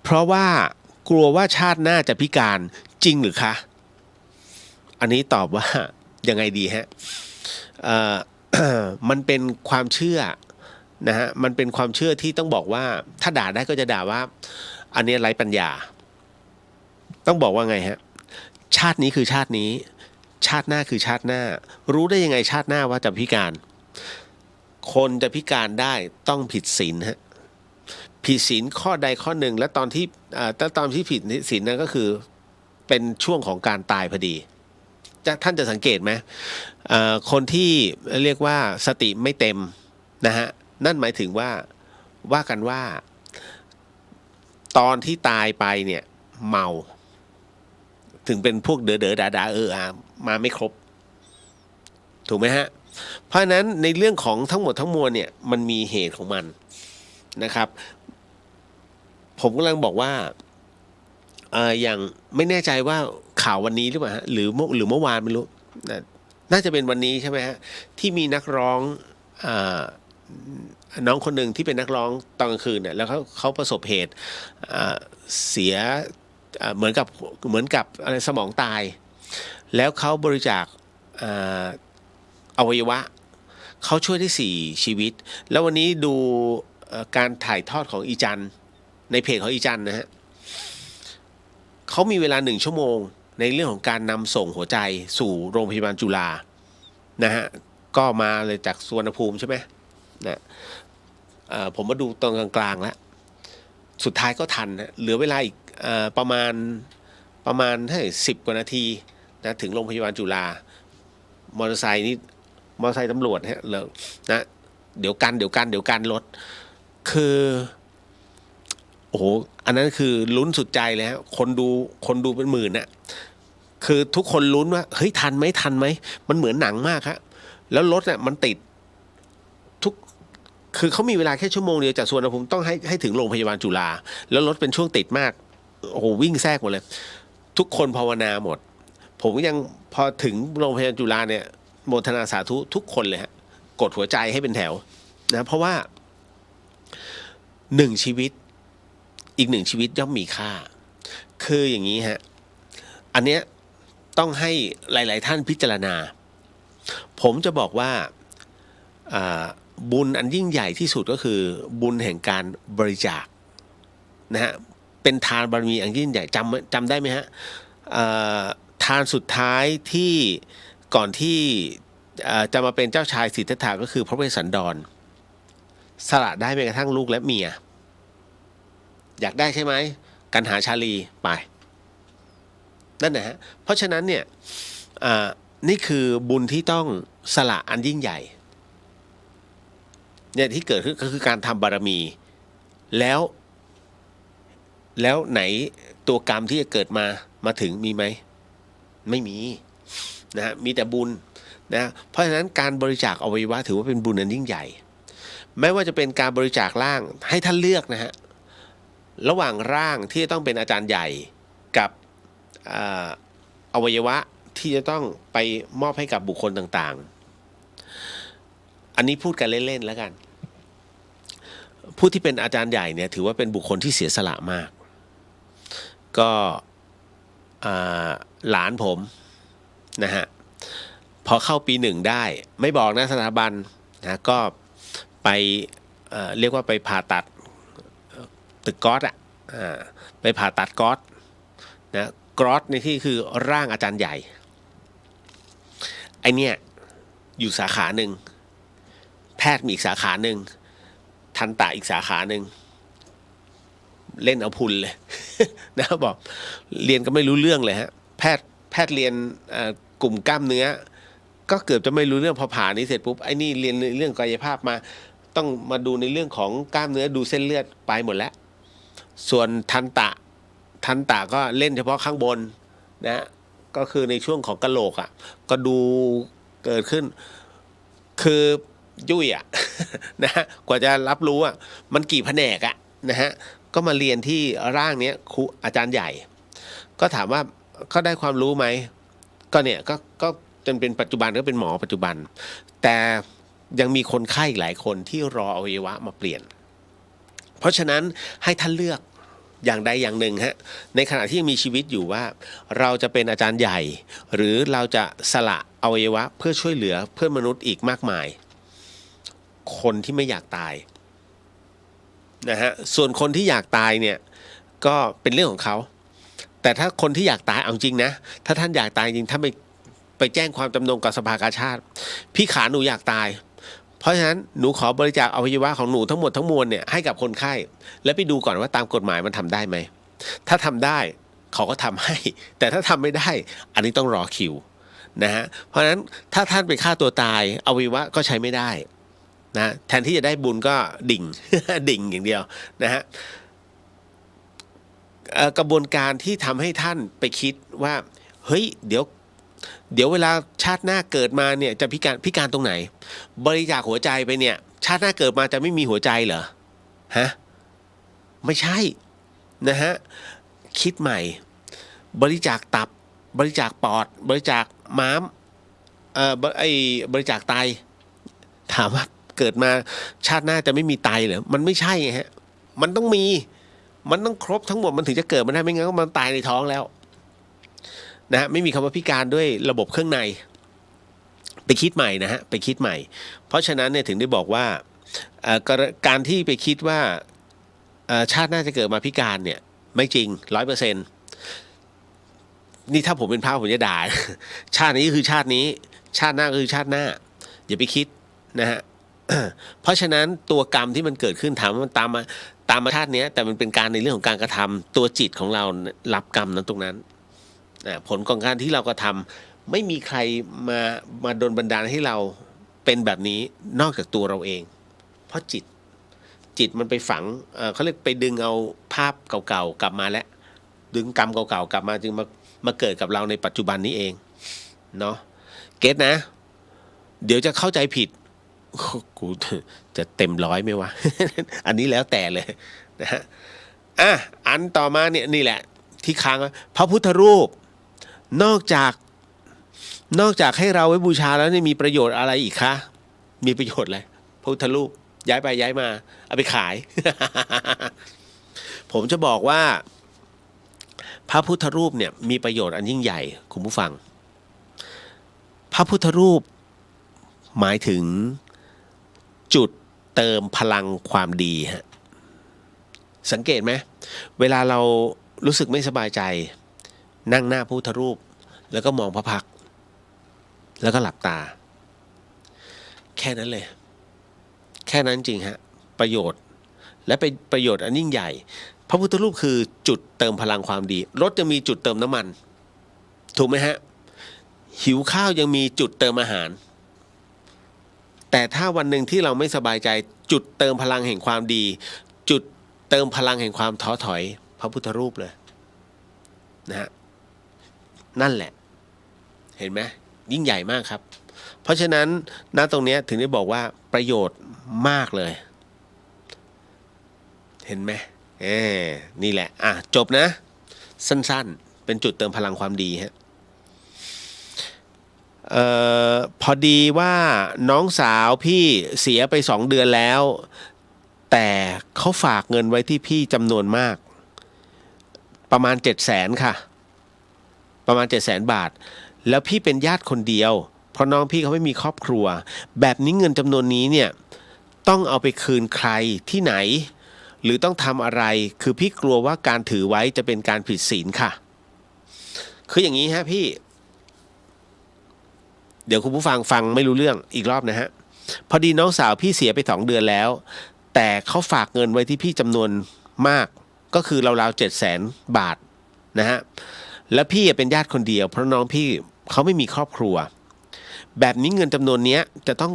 F: เพราะว่ากลัวว่าชาติหน้าจะพิการจริงหรือคะอันนี้ตอบว่ายังไงดีฮะมันเป็นความเชื่อนะฮะมันเป็นความเชื่อที่ต้องบอกว่าถ้าด่าได้ก็จะด่าว่าอันนี้ไร้ปัญญาต้องบอกว่าไงฮะชาตินี้คือชาตินี้ชาติหน้าคือชาติหน้ารู้ได้ยังไงชาติหน้าว่าจะพิการคนจะพิการได้ต้องผิดศีลฮะผิดศีลข้อใดข้อหนึ่งและตอนที่ผิดศีลนั้นก็คือเป็นช่วงของการตายพอดีท่านจะสังเกตไหมคนที่เรียกว่าสติไม่เต็มนะฮะนั่นหมายถึงว่ากันว่าตอนที่ตายไปเนี่ยเมาถึงเป็นพวกเด๋อด่ามาไม่ครบถูกไหมฮะเพราะฉะนั้นในเรื่องของทั้งหมดทั้งมวลเนี่ยมันมีเหตุของมันนะครับผมกำลังบอกว่าอย่างไม่แน่ใจว่าข่าววันนี้หรือเปล่าฮะหรือเมื่อวานไม่รู้น่าจะเป็นวันนี้ใช่ไหมฮะที่มีนักร้องน้องคนหนึ่งที่เป็นนักร้องตอนกลางคืนเนี่ยแล้วเขาประสบเหตุเสีย เหมือนกับอะไรสมองตาย แล้วเขาบริจาคอวัยวะเขาช่วยได้4 ชีวิตแล้ววันนี้ดูการถ่ายทอดของอีจันในเพจของอีจันนะฮะเขามีเวลา1 ชั่วโมงในเรื่องของการนำส่งหัวใจสู่โรงพยาบาลจุฬานะฮะก็มาเลยจากสุวรรณภูมิใช่ไหมนะผมมาดูตอนกลางๆแล้วสุดท้ายก็ทันนะเหลือเวลาอีกประมาณเท่าไหร่10 กว่านาทีนะถึงโรงพยาบาลจุฬามอเตอร์ไซค์ตำรวจฮะเลยนะเดี๋ยวกันรถคือโอ้โหอันนั้นคือลุ้นสุดใจเลยฮะคนดูเป็นหมื่นน่ะคือทุกคนลุ้นว่าเฮ้ยทันไหมมันเหมือนหนังมากครับแล้วรถน่ะมันติดคือเขามีเวลาแค่ชั่วโมงเดียวจากสุวรรณภูมิต้องให้ถึงโรงพยาบาลจุฬาแล้วรถเป็นช่วงติดมากโอ้โหวิ่งแทรกหมดเลยทุกคนภาวนาหมดผมยังพอถึงโรงพยาบาลจุฬาเนี่ยโมทนาสาธุทุกคนเลยฮะกดหัวใจให้เป็นแถวนะเพราะว่า1 ชีวิตอีก1 ชีวิตย่อมมีค่าคืออย่างนี้ฮะอันเนี้ยต้องให้หลายๆท่านพิจารณาผมจะบอกว่าบุญอันยิ่งใหญ่ที่สุดก็คือบุญแห่งการบริจาคนะฮะเป็นทานบารมีอันยิ่งใหญ่จำได้ไหมฮะทานสุดท้ายที่ก่อนที่จะมาเป็นเจ้าชายสิทธัตถะก็คือพระเวสสันดรสละได้แม้กระทั่งลูกและเมียอยากได้ใช่ไหมกันหาชาลีไปนั่นนะฮะเพราะฉะนั้นเนี่ยนี่คือบุญที่ต้องสละอันยิ่งใหญ่เนี่ยที่เกิดขึ้นก็คือการทำบารมีแล้วไหนตัวกรรมที่จะเกิดมาถึงมีไหมไม่มีนะฮะมีแต่บุญนะเพราะฉะนั้นการบริจาคอวัยวะถือว่าเป็นบุญอันยิ่งใหญ่ไม่ว่าจะเป็นการบริจาคร่างให้ท่านเลือกนะฮะระหว่างร่างที่จะต้องเป็นอาจารย์ใหญ่กับอวัยวะที่จะต้องไปมอบให้กับบุคคลต่างๆอันนี้พูดกันเล่นๆแล้วกันผู้ที่เป็นอาจารย์ใหญ่เนี่ยถือว่าเป็นบุคคลที่เสียสละมากก็หลานผมนะฮะพอเข้าปี 1ได้ไม่บอกนะสถาบันนะก็ไปเรียกว่าไปผ่าตัดตึกก๊อตไปผ่าตัดก๊อตนะก๊อตในที่คือร่างอาจารย์ใหญ่ไอเนี่ยอยู่สาขาหนึ่งแพทย์มีอีกสาขาหนึ่งทันตะอีกสาขาหนึ่งเล่นเอาพุนเลย นะบอกเรียนก็ไม่รู้เรื่องเลยฮะแพทย์เรียนกลุ่มกล้ามเนื้อก็เกือบจะไม่รู้เรื่องพอผ่านี้เสร็จปุ๊บไอ้นี่เรียนเรื่องกายภาพมาต้องมาดูในเรื่องของกล้ามเนื้อดูเส้นเลือดไปหมดแล้วส่วนทันตะก็เล่นเฉพาะข้างบนนะก็คือในช่วงของกะโหลกก็ดูเกิดขึ้นคือยุ่ยนะฮะกว่าจะรับรู้มันกี่แผนกนะฮะก็มาเรียนที่ร่างเนี้ยครูอาจารย์ใหญ่ก็ถามว่าเขาได้ความรู้ไหมก็เนี่ยก็จนเป็นปัจจุบันก็เป็นหมอปัจจุบันแต่ยังมีคนไข้หลายคนที่รออวัยวะมาเปลี่ยนเพราะฉะนั้นให้ท่านเลือกอย่างใดอย่างหนึ่งฮะในขณะที่ยังมีชีวิตอยู่ว่าเราจะเป็นอาจารย์ใหญ่หรือเราจะสละอวัยวะเพื่อช่วยเหลือเพื่อนมนุษย์อีกมากมายคนที่ไม่อยากตายนะฮะส่วนคนที่อยากตายเนี่ยก็เป็นเรื่องของเขาแต่ถ้าคนที่อยากตายเอาจริงนะถ้าท่านอยากตายจริงถ้าไปแจ้งความจำนงกับสภากาชาดพี่ขาหนูอยากตายเพราะฉะนั้นหนูขอบริจาคอวัยวะของหนูทั้งหมดทั้งมวลเนี่ยให้กับคนไข้แล้วไปดูก่อนว่าตามกฎหมายมันทำได้ไหมถ้าทำได้เขาก็ทำให้แต่ถ้าทำไม่ได้อันนี้ต้องรอคิวนะฮะเพราะฉะนั้นถ้าท่านไปฆ่าตัวตายอวัยวะก็ใช้ไม่ได้นะแทนที่จะได้บุญก็ดิ่ง ดิ่งอย่างเดียวนะฮะกระบวนการที่ทำให้ท่านไปคิดว่าเฮ้ยเดี๋ยวเวลาชาติหน้าเกิดมาเนี่ยจะพิการตรงไหนบริจาคหัวใจไปเนี่ยชาติหน้าเกิดมาจะไม่มีหัวใจเหรอฮะไม่ใช่นะฮะคิดใหม่บริจาคตับบริจาคปอดบริจาคม้ามบริจาคไตถามว่าเกิดมาชาติหน้าจะไม่มีไตเหรอมันไม่ใช่ไงฮะมันต้องมี มันต้องครบทั้งหมดมันถึงจะเกิดมันได้ไม่งั้นก็มันตายในท้องแล้วนะฮะไม่มีคำว่าพิการด้วยระบบเครื่องในไปคิดใหม่นะฮะไปคิดใหม่เพราะฉะนั้นเนี่ยถึงได้บอกว่าการที่ไปคิดว่าชาติหน้าจะเกิดมาพิการเนี่ยไม่จริง 100%นี่ถ้าผมเป็นพระผมจะด่า ชาตินี้คือชาตินี้ชาติหน้าก็คือชาติหน้าอย่าไปคิดนะฮะ เพราะฉะนั้นตัวกรรมที่มันเกิดขึ้นถามว่ามันตามมาชาตินี้แต่มันเป็นการในเรื่องของการกระทำตัวจิตของเรารับกรรมนั้นตรงนั้นผลของการที่เรากระทำไม่มีใครมาดลบันดาลให้เราเป็นแบบนี้นอกจากตัวเราเองเพราะจิตมันไปฝังเขาเรียกไปดึงเอาภาพเก่าๆกลับมาแล้วดึงกรรมเก่าๆกลับมาจึงมาเกิดกับเราในปัจจุบันนี้เองเนาะเก็ตนะเดี๋ยวจะเข้าใจผิดกูจะเต็ม100ไหมวะ อันนี้แล้วแต่เลยนะฮะอันต่อมาเนี่ยนี่แหละที่ค้างพระพุทธรูปนอกจากให้เราไว้บูชาแล้วนี่มีประโยชน์อะไรอีกคะมีประโยชน์อะไรพระพุทธรูปย้ายไปย้ายมาเอาไปขาย ผมจะบอกว่าพระพุทธรูปเนี่ยมีประโยชน์อันยิ่งใหญ่คุณผู้ฟังพระพุทธรูปหมายถึงจุดเติมพลังความดีฮะสังเกตไหมเวลาเรารู้สึกไม่สบายใจนั่งหน้าพระพุทธรูปแล้วก็มองพระพักตร์แล้วก็หลับตาแค่นั้นเลยแค่นั้นจริงฮะประโยชน์และเป็นประโยชน์อันยิ่งใหญ่พระพุทธรูปคือจุดเติมพลังความดีรถจะมีจุดเติมน้ำมันถูกไหมฮะหิวข้าวยังมีจุดเติมอาหารแต่ถ้าวันหนึ่งที่เราไม่สบายใจจุดเติมพลังแห่งความดีจุดเติมพลังแห่งความท้อถอยพระพุทธรูปเลยนะฮะนั่นแหละเห็นไหมยิ่งใหญ่มากครับเพราะฉะนั้นณตรงนี้ถึงได้บอกว่าประโยชน์มากเลยเห็นไหมนี่แหละจบนะสั้นๆเป็นจุดเติมพลังความดีฮะพอดีว่าน้องสาวพี่เสียไป2 เดือนแล้วแต่เขาฝากเงินไว้ที่พี่จำนวนมากประมาณ 700,000 ค่ะประมาณ 700,000 บาทแล้วพี่เป็นญาติคนเดียวเพราะน้องพี่เขาไม่มีครอบครัวแบบนี้เงินจำนวนนี้เนี่ยต้องเอาไปคืนใครที่ไหนหรือต้องทำอะไรคือพี่กลัวว่าการถือไว้จะเป็นการผิดศีลค่ะคืออย่างนี้ฮะพี่เดี๋ยวคุณผู้ฟังไม่รู้เรื่องอีกรอบนะฮะพอดีน้องสาวพี่เสียไป2 เดือนแล้วแต่เขาฝากเงินไว้ที่พี่จำนวนมากก็คือราวๆ700,000 บาทนะฮะและพี่เป็นญาติคนเดียวเพราะน้องพี่เขาไม่มีครอบครัวแบบนี้เงินจำนวนนี้จะต้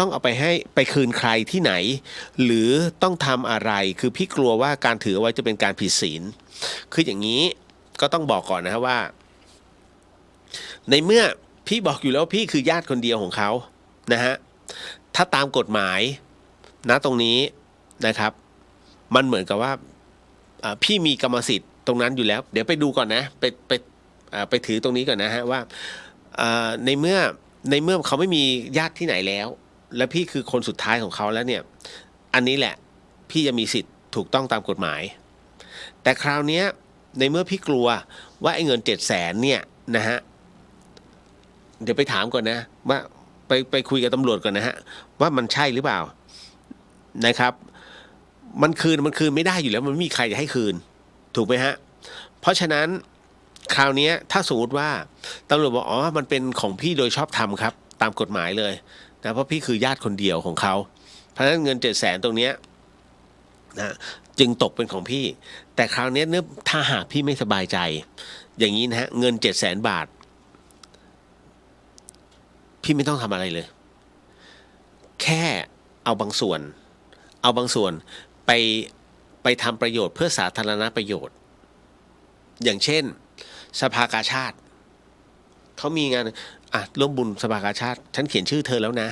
F: องเอาไปคืนใครที่ไหนหรือต้องทำอะไรคือพี่กลัวว่าการถือไว้จะเป็นการผิดศีลคืออย่างนี้ก็ต้องบอกก่อนนะครับว่าในเมื่อพี่บอกอยู่แล้วพี่คือญาติคนเดียวของเขานะฮะถ้าตามกฎหมายนะตรงนี้นะครับมันเหมือนกับว่าพี่มีกรรมสิทธิ์ตรงนั้นอยู่แล้วเดี๋ยวไปดูก่อนนะไปถือตรงนี้ก่อนนะฮะว่าในเมื่อเขาไม่มีญาติที่ไหนแล้วและพี่คือคนสุดท้ายของเขาแล้วเนี่ยอันนี้แหละพี่จะมีสิทธิ์ถูกต้องตามกฎหมายแต่คราวนี้ในเมื่อพี่กลัวว่าไอ้เงิน700,000เนี่ยนะฮะเดี๋ยวไปถามก่อนนะว่าไปคุยกับตำรวจก่อนนะฮะว่ามันใช่หรือเปล่านะครับมันคืนไม่ได้อยู่แล้วมันไม่มีใครจะให้คืนถูกไหมฮะเพราะฉะนั้นคราวนี้ถ้าสมมติว่าตำรวจบอกมันเป็นของพี่โดยชอบธรรมครับตามกฎหมายเลยนะเพราะพี่คือญาติคนเดียวของเขาเพราะฉะนั้นเงิน700,000ตรงนี้นะจึงตกเป็นของพี่แต่คราวนี้ถ้าหากพี่ไม่สบายใจอย่างนี้นะฮะเงิน700,000 บาทพี่ไม่ต้องทำอะไรเลยแค่เอาบางส่วนไปทำประโยชน์เพื่อสาธารณประโยชน์อย่างเช่นสภากาชาดเขามีงานร่วมบุญสภากาชาดฉันเขียนชื่อเธอแล้วนะ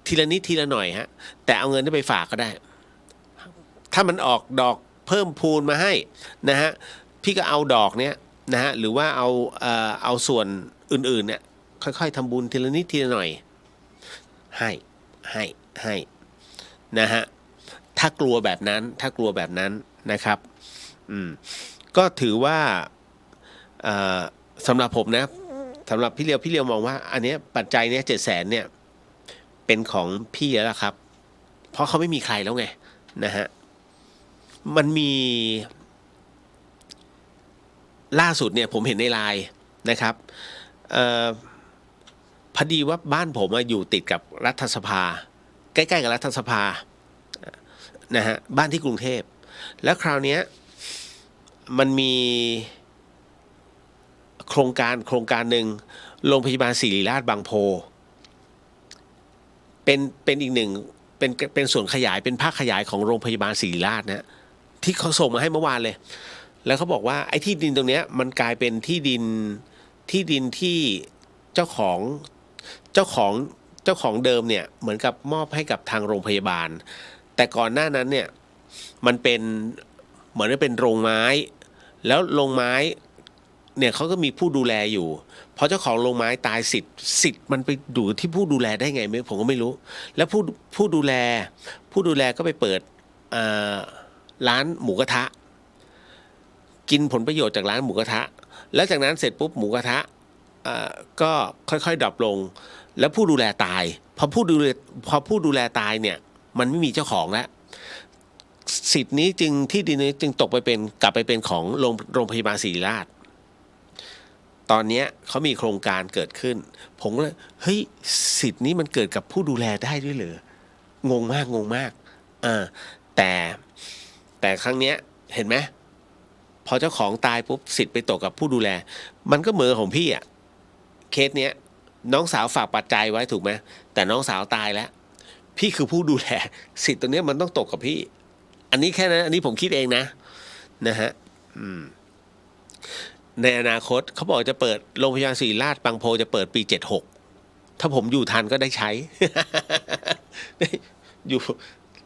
F: ทีละนิดทีละหน่อยฮะแต่เอาเงินไปฝากก็ได้ถ้ามันออกดอกเพิ่มพูนมาให้นะฮะพี่ก็เอาดอกเนี้ยนะฮะหรือว่าเอาส่วนอื่นๆเนี่ยค่อยๆทำบุญทีละนิดทีละหน่อยให้นะฮะถ้ากลัวแบบนั้น นะครับก็ถือว่าสำหรับผมนะสำหรับพี่เลียวมองว่าอันเนี้ยปัจจัยเนี้ย700,000เนี่ยเป็นของพี่แล้วล่ะครับ เพราะเขาไม่มีใครแล้วไงนะฮะมันมีล่าสุดเนี่ยผมเห็นในไลน์นะครับพอดีว่าบ้านผมอยู่ติดกับรัฐสภาใกล้ๆกับรัฐสภานะฮะบ้านที่กรุงเทพแล้วคราวนี้มันมีโครงการหนึ่งโรงพยาบาลศิริราชบางโพเป็นอีกหนึ่งเป็นส่วนขยายเป็นภาคขยายของโรงพยาบาลศิริราชนะที่เขาส่งมาให้เมื่อวานเลยแล้วเขาบอกว่าไอ้ที่ดินตรงเนี้ยมันกลายเป็นที่ดินที่เจ้าของเดิมเนี่ยเหมือนกับมอบให้กับทางโรงพยาบาลแต่ก่อนหน้านั้นเนี่ยมันเป็นเหมือนเป็นโรงไม้แล้วโรงไม้เนี่ยเขาก็มีผู้ดูแลอยู่พอเจ้าของโรงไม้ตายสิทธิ์มันไปดูที่ผู้ดูแลได้ไงไม่ผมก็ไม่รู้แล้วผู้ดูแลก็ไปเปิดร้านหมูกระทะกินผลประโยชน์จากร้านหมูกระทะแล้วจากนั้นเสร็จปุ๊บหมูกระทะก็ค่อยๆดรอปลงแล้วผู้ดูแลตายพอผู้ดูแลตายเนี่ยมันไม่มีเจ้าของแล้วสิทธิ์นี้ที่ดินนี้จึงกลับไปเป็นของโรงพยาบาลศิริราชตอนนี้เขามีโครงการเกิดขึ้นผมก็เลยเฮ้ยสิทธิ์นี้มันเกิดกับผู้ดูแลได้ด้วยเหรองงมากแต่ครั้งเนี้ยเห็นไหมพอเจ้าของตายปุ๊บสิทธิ์ไปตกกับผู้ดูแลมันก็เหมือนของพี่เคสเนี้ยน้องสาวฝากปัจจัยไว้ถูกไหมแต่น้องสาวตายแล้วพี่คือผู้ดูแลสิทธิ์ตรงนี้มันต้องตกกับพี่อันนี้แค่นั้นอันนี้ผมคิดเองนะฮะในอนาคตเขาบอกจะเปิดโรงพยาบาลศิริราชบางโพจะเปิดปี76ถ้าผมอยู่ทันก็ได้ใช้ อยู่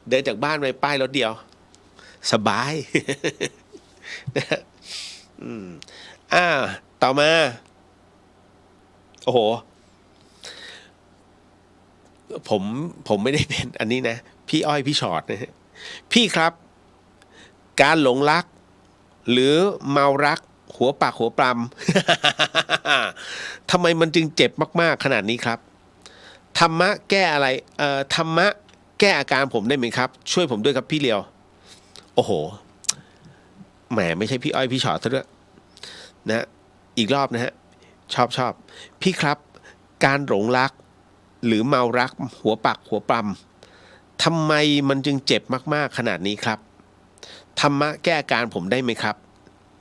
F: เดินจากบ้านไปป้ายรถเดียวสบาย ต่อมาโอ้โหผมไม่ได้เป็นอันนี้นะพี่อ้อยพี่ชอตนะฮะพี่ครับการหลงรักหรือเมารักหัวปากหัวปลำ ทำไมมันจึงเจ็บมากๆขนาดนี้ครับธรรมะแก้อะไรธรรมะแก้อาการผมได้ไหมครับช่วยผมด้วยครับพี่เลียวโอ้โหแหมไม่ใช่พี่อ้อยพี่ชอตซะด้วยนะอีกรอบนะฮะชอบพี่ครับการหลงรักหรือเมารักหัวปากหัวปลำทำไมมันจึงเจ็บมากๆขนาดนี้ครับธรรมะแก้อาการผมได้ไหมครับ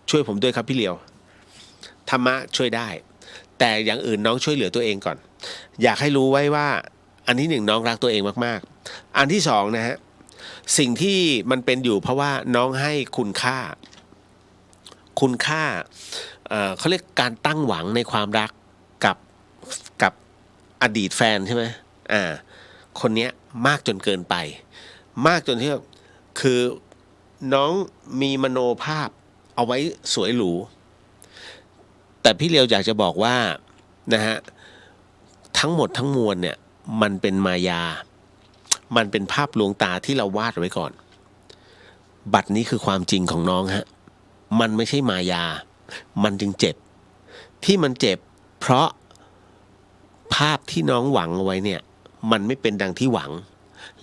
F: ช่วยผมด้วยครับพี่เลียวธรรมะช่วยได้แต่อย่างอื่นน้องช่วยเหลือตัวเองก่อนอยากให้รู้ไว้ว่าอันที่หนึ่งน้องรักตัวเองมากๆอันที่สองนะฮะสิ่งที่มันเป็นอยู่เพราะว่าน้องให้คุณค่าเขาเรียกการตั้งหวังในความรักกับอดีตแฟนใช่ไหมคนเนี้ยมากจนเกินไปมากจนที่คือน้องมีมโนภาพเอาไว้สวยหรูแต่พี่เลียวอยากจะบอกว่านะฮะทั้งหมดทั้งมวลเนี่ยมันเป็นมายามันเป็นภาพลวงตาที่เราวาดไว้ก่อนบัดนี้คือความจริงของน้องฮะมันไม่ใช่มายามันจึงเจ็บที่มันเจ็บเพราะภาพที่น้องหวังเอาไว้เนี่ยมันไม่เป็นดังที่หวัง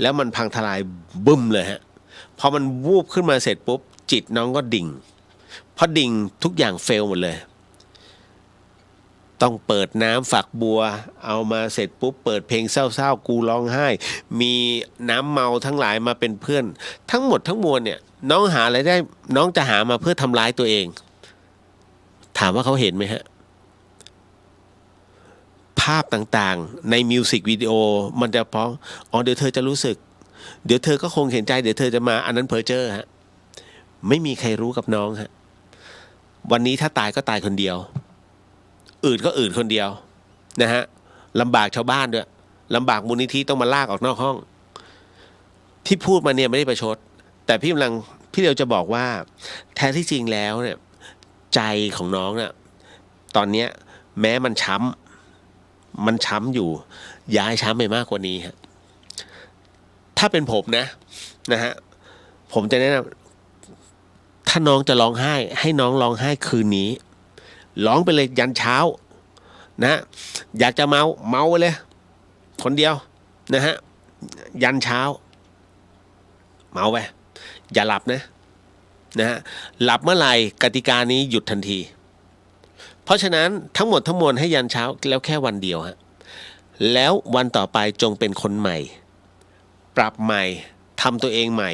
F: แล้วมันพังทลายบึ้มเลยฮะพอมันวูบขึ้นมาเสร็จปุ๊บจิตน้องก็ดิ่งพอดิ่งทุกอย่างเฟลหมดเลยต้องเปิดน้ำฝักบัวเอามาเสร็จปุ๊บเปิดเพลงเศร้าๆกูร้องไห้มีน้ำเมาทั้งหลายมาเป็นเพื่อนทั้งหมดทั้งมวลเนี่ยน้องหาอะไรได้น้องจะหามาเพื่อทำร้ายตัวเองถามว่าเขาเห็นไหมฮะภาพต่างๆในมิวสิกวิดีโอมันจะพ้องเดี๋ยวเธอจะรู้สึกเดี๋ยวเธอก็คงเห็นใจเดี๋ยวเธอจะมาอันนั้นเพ้อเจ้อฮะไม่มีใครรู้กับน้องฮะวันนี้ถ้าตายก็ตายคนเดียวอื่นก็อื่นคนเดียวนะฮะลำบากชาวบ้านด้วยลำบากมูลนิธิต้องมาลากออกนอกห้องที่พูดมาเนี่ยไม่ได้ประชดแต่พี่เดียวจะบอกว่าแท้ที่จริงแล้วเนี่ยใจของน้องเนี่ยตอนเนี้ยแม้มันช้ำอยู่อย่าให้ช้ำไปมากกว่านี้ฮะถ้าเป็นผมนะฮะผมจะแนะน ถ้าน้องจะร้องไห้ให้น้องร้องไห้คืนนี้ร้องไปเลยยันเช้านะอยากจะเมาไปเลยคนเดียวนะฮะยันเช้าเมาไปอย่าหลับนะฮะหลับเมื่อไหร่กติกานี้หยุดทันทีเพราะฉะนั้นทั้งหมดทั้งมวลให้ยันเช้าแล้วแค่วันเดียวฮะแล้ววันต่อไปจงเป็นคนใหม่ปรับใหม่ทำตัวเองใหม่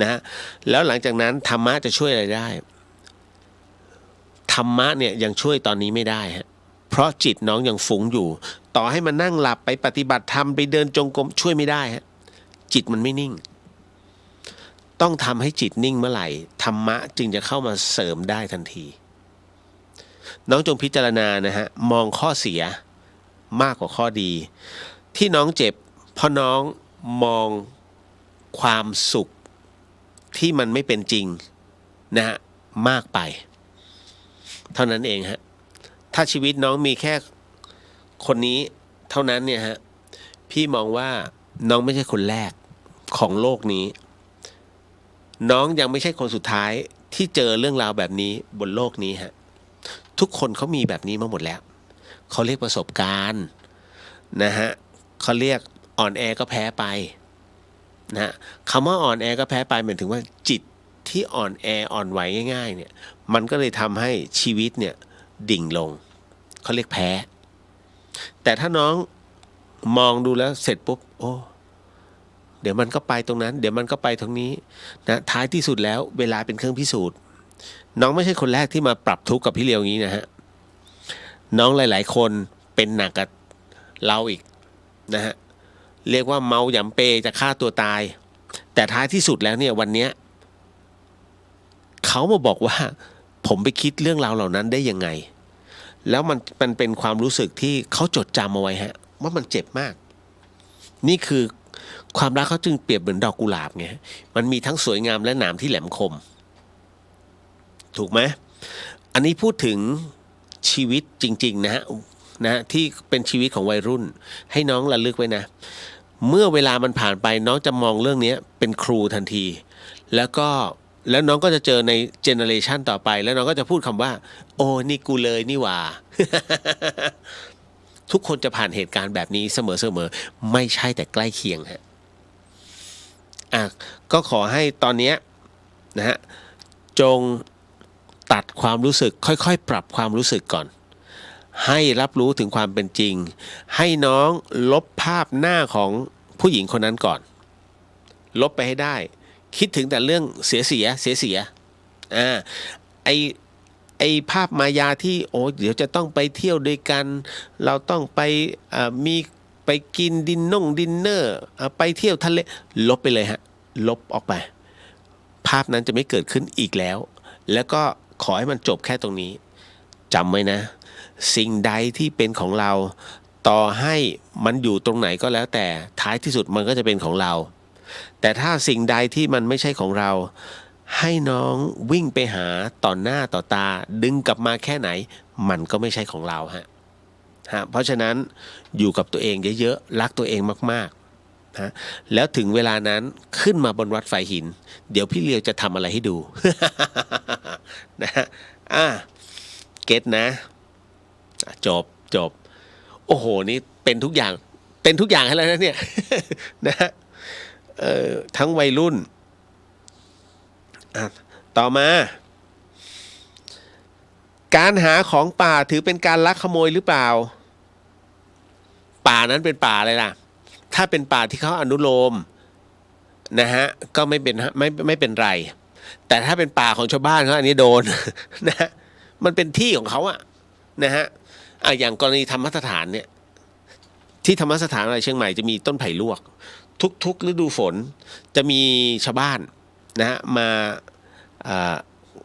F: นะฮะแล้วหลังจากนั้นธรรมะจะช่วยอะไรได้ธรรมะเนี่ยยังช่วยตอนนี้ไม่ได้ฮะเพราะจิตน้องยังฟุ้งอยู่ต่อให้มันนั่งหลับไปปฏิบัติธรรมไปเดินจงกรมช่วยไม่ได้ฮะจิตมันไม่นิ่งต้องทำให้จิตนิ่งเมื่อไหร่ธรรมะจึงจะเข้ามาเสริมได้ทันทีน้องจงพิจารณานะฮะมองข้อเสียมากกว่าข้อดีที่น้องเจ็บเพราะน้องมองความสุขที่มันไม่เป็นจริงนะฮะมากไปเท่านั้นเองฮะถ้าชีวิตน้องมีแค่คนนี้เท่านั้นเนี่ยฮะพี่มองว่าน้องไม่ใช่คนแรกของโลกนี้น้องยังไม่ใช่คนสุดท้ายที่เจอเรื่องราวแบบนี้บนโลกนี้ฮะทุกคนเขามีแบบนี้มาหมดแล้วเขาเรียกประสบการณ์นะฮะเขาเรียกอ่อนแอก็แพ้ไปนะฮะคำว่าอ่อนแอก็แพ้ไปหมายถึงว่าจิตที่อ่อนแออ่อนไหวง่ายๆเนี่ยมันก็เลยทำให้ชีวิตเนี่ยดิ่งลงเขาเรียกแพ้แต่ถ้าน้องมองดูแล้วเสร็จปุ๊บโอ้เดี๋ยวมันก็ไปตรงนั้นเดี๋ยวมันก็ไปตรงนี้นะท้ายที่สุดแล้วเวลาเป็นเครื่องพิสูจน์น้องไม่ใช่คนแรกที่มาปรับทุกข์กับพี่เลียวอย่างนี้นะฮะน้องหลายๆคนเป็นหนักกับเราอีกนะฮะเรียกว่าเมาหยำเปจะฆ่าตัวตายแต่ท้ายที่สุดแล้วเนี่ยวันนี้เขามาบอกว่าผมไปคิดเรื่องราวเหล่านั้นได้ยังไงแล้วมันเป็นความรู้สึกที่เขาจดจำเอาไว้ฮะว่ามันเจ็บมากนี่คือความรักเขาจึงเปรียบเหมือนดอกกุหลาบไงมันมีทั้งสวยงามและหนามที่แหลมคมถูกไหมอันนี้พูดถึงชีวิตจริงๆนะฮะที่เป็นชีวิตของวัยรุ่นให้น้องระลึกไว้นะเมื่อเวลามันผ่านไปน้องจะมองเรื่องนี้เป็นครูทันทีแล้วน้องก็จะเจอในเจเนอเรชันต่อไปแล้วน้องก็จะพูดคำว่าโอ้นี่กูเลยนี่หว่า ทุกคนจะผ่านเหตุการณ์แบบนี้เสมอไม่ใช่แต่ใกล้เคียงฮะก็ขอให้ตอนนี้นะฮะจงตัดความรู้สึกค่อยๆปรับความรู้สึกก่อนให้รับรู้ถึงความเป็นจริงให้น้องลบภาพหน้าของผู้หญิงคนนั้นก่อนลบไปให้ได้คิดถึงแต่เรื่องเสียไอภาพมายาที่โอ้เดี๋ยวจะต้องไปเที่ยวด้วยกันเราต้องไปไปกินดินเนอร์ไปเที่ยวทะเลลบไปเลยฮะลบออกไปภาพนั้นจะไม่เกิดขึ้นอีกแล้วก็ขอให้มันจบแค่ตรงนี้จำไว้นะสิ่งใดที่เป็นของเราต่อให้มันอยู่ตรงไหนก็แล้วแต่ท้ายที่สุดมันก็จะเป็นของเราแต่ถ้าสิ่งใดที่มันไม่ใช่ของเราให้น้องวิ่งไปหาต่อหน้าต่อตาดึงกลับมาแค่ไหนมันก็ไม่ใช่ของเราฮะเพราะฉะนั้นอยู่กับตัวเองเยอะๆรักตัวเองมากๆนะแล้วถึงเวลานั้นขึ้นมาบนวัดไฟหินเดี๋ยวพี่เลียวจะทำอะไรให้ดู นะฮะเก็ตนะจบโอ้โหนี่เป็นทุกอย่างให้แล้วนะเนี่ย นะฮะทั้งวัยรุ่นต่อมาการหาของป่าถือเป็นการลักขโมยหรือเปล่าป่านั้นเป็นป่าอะไรล่ะถ้าเป็นป่าที่เขาอนุโลมนะฮะก็ไม่เป็นไรแต่ถ้าเป็นป่าของชาวบ้านเขาอันนี้โดน นะฮะมันเป็นที่ของเขาอะนะฮะอย่างกรณีธรรมสถานเนี่ยที่ธรรมสถานอะไรเชียงใหม่จะมีต้นไผ่ลวกทุกฤดูฝนจะมีชาวบ้านนะฮะมา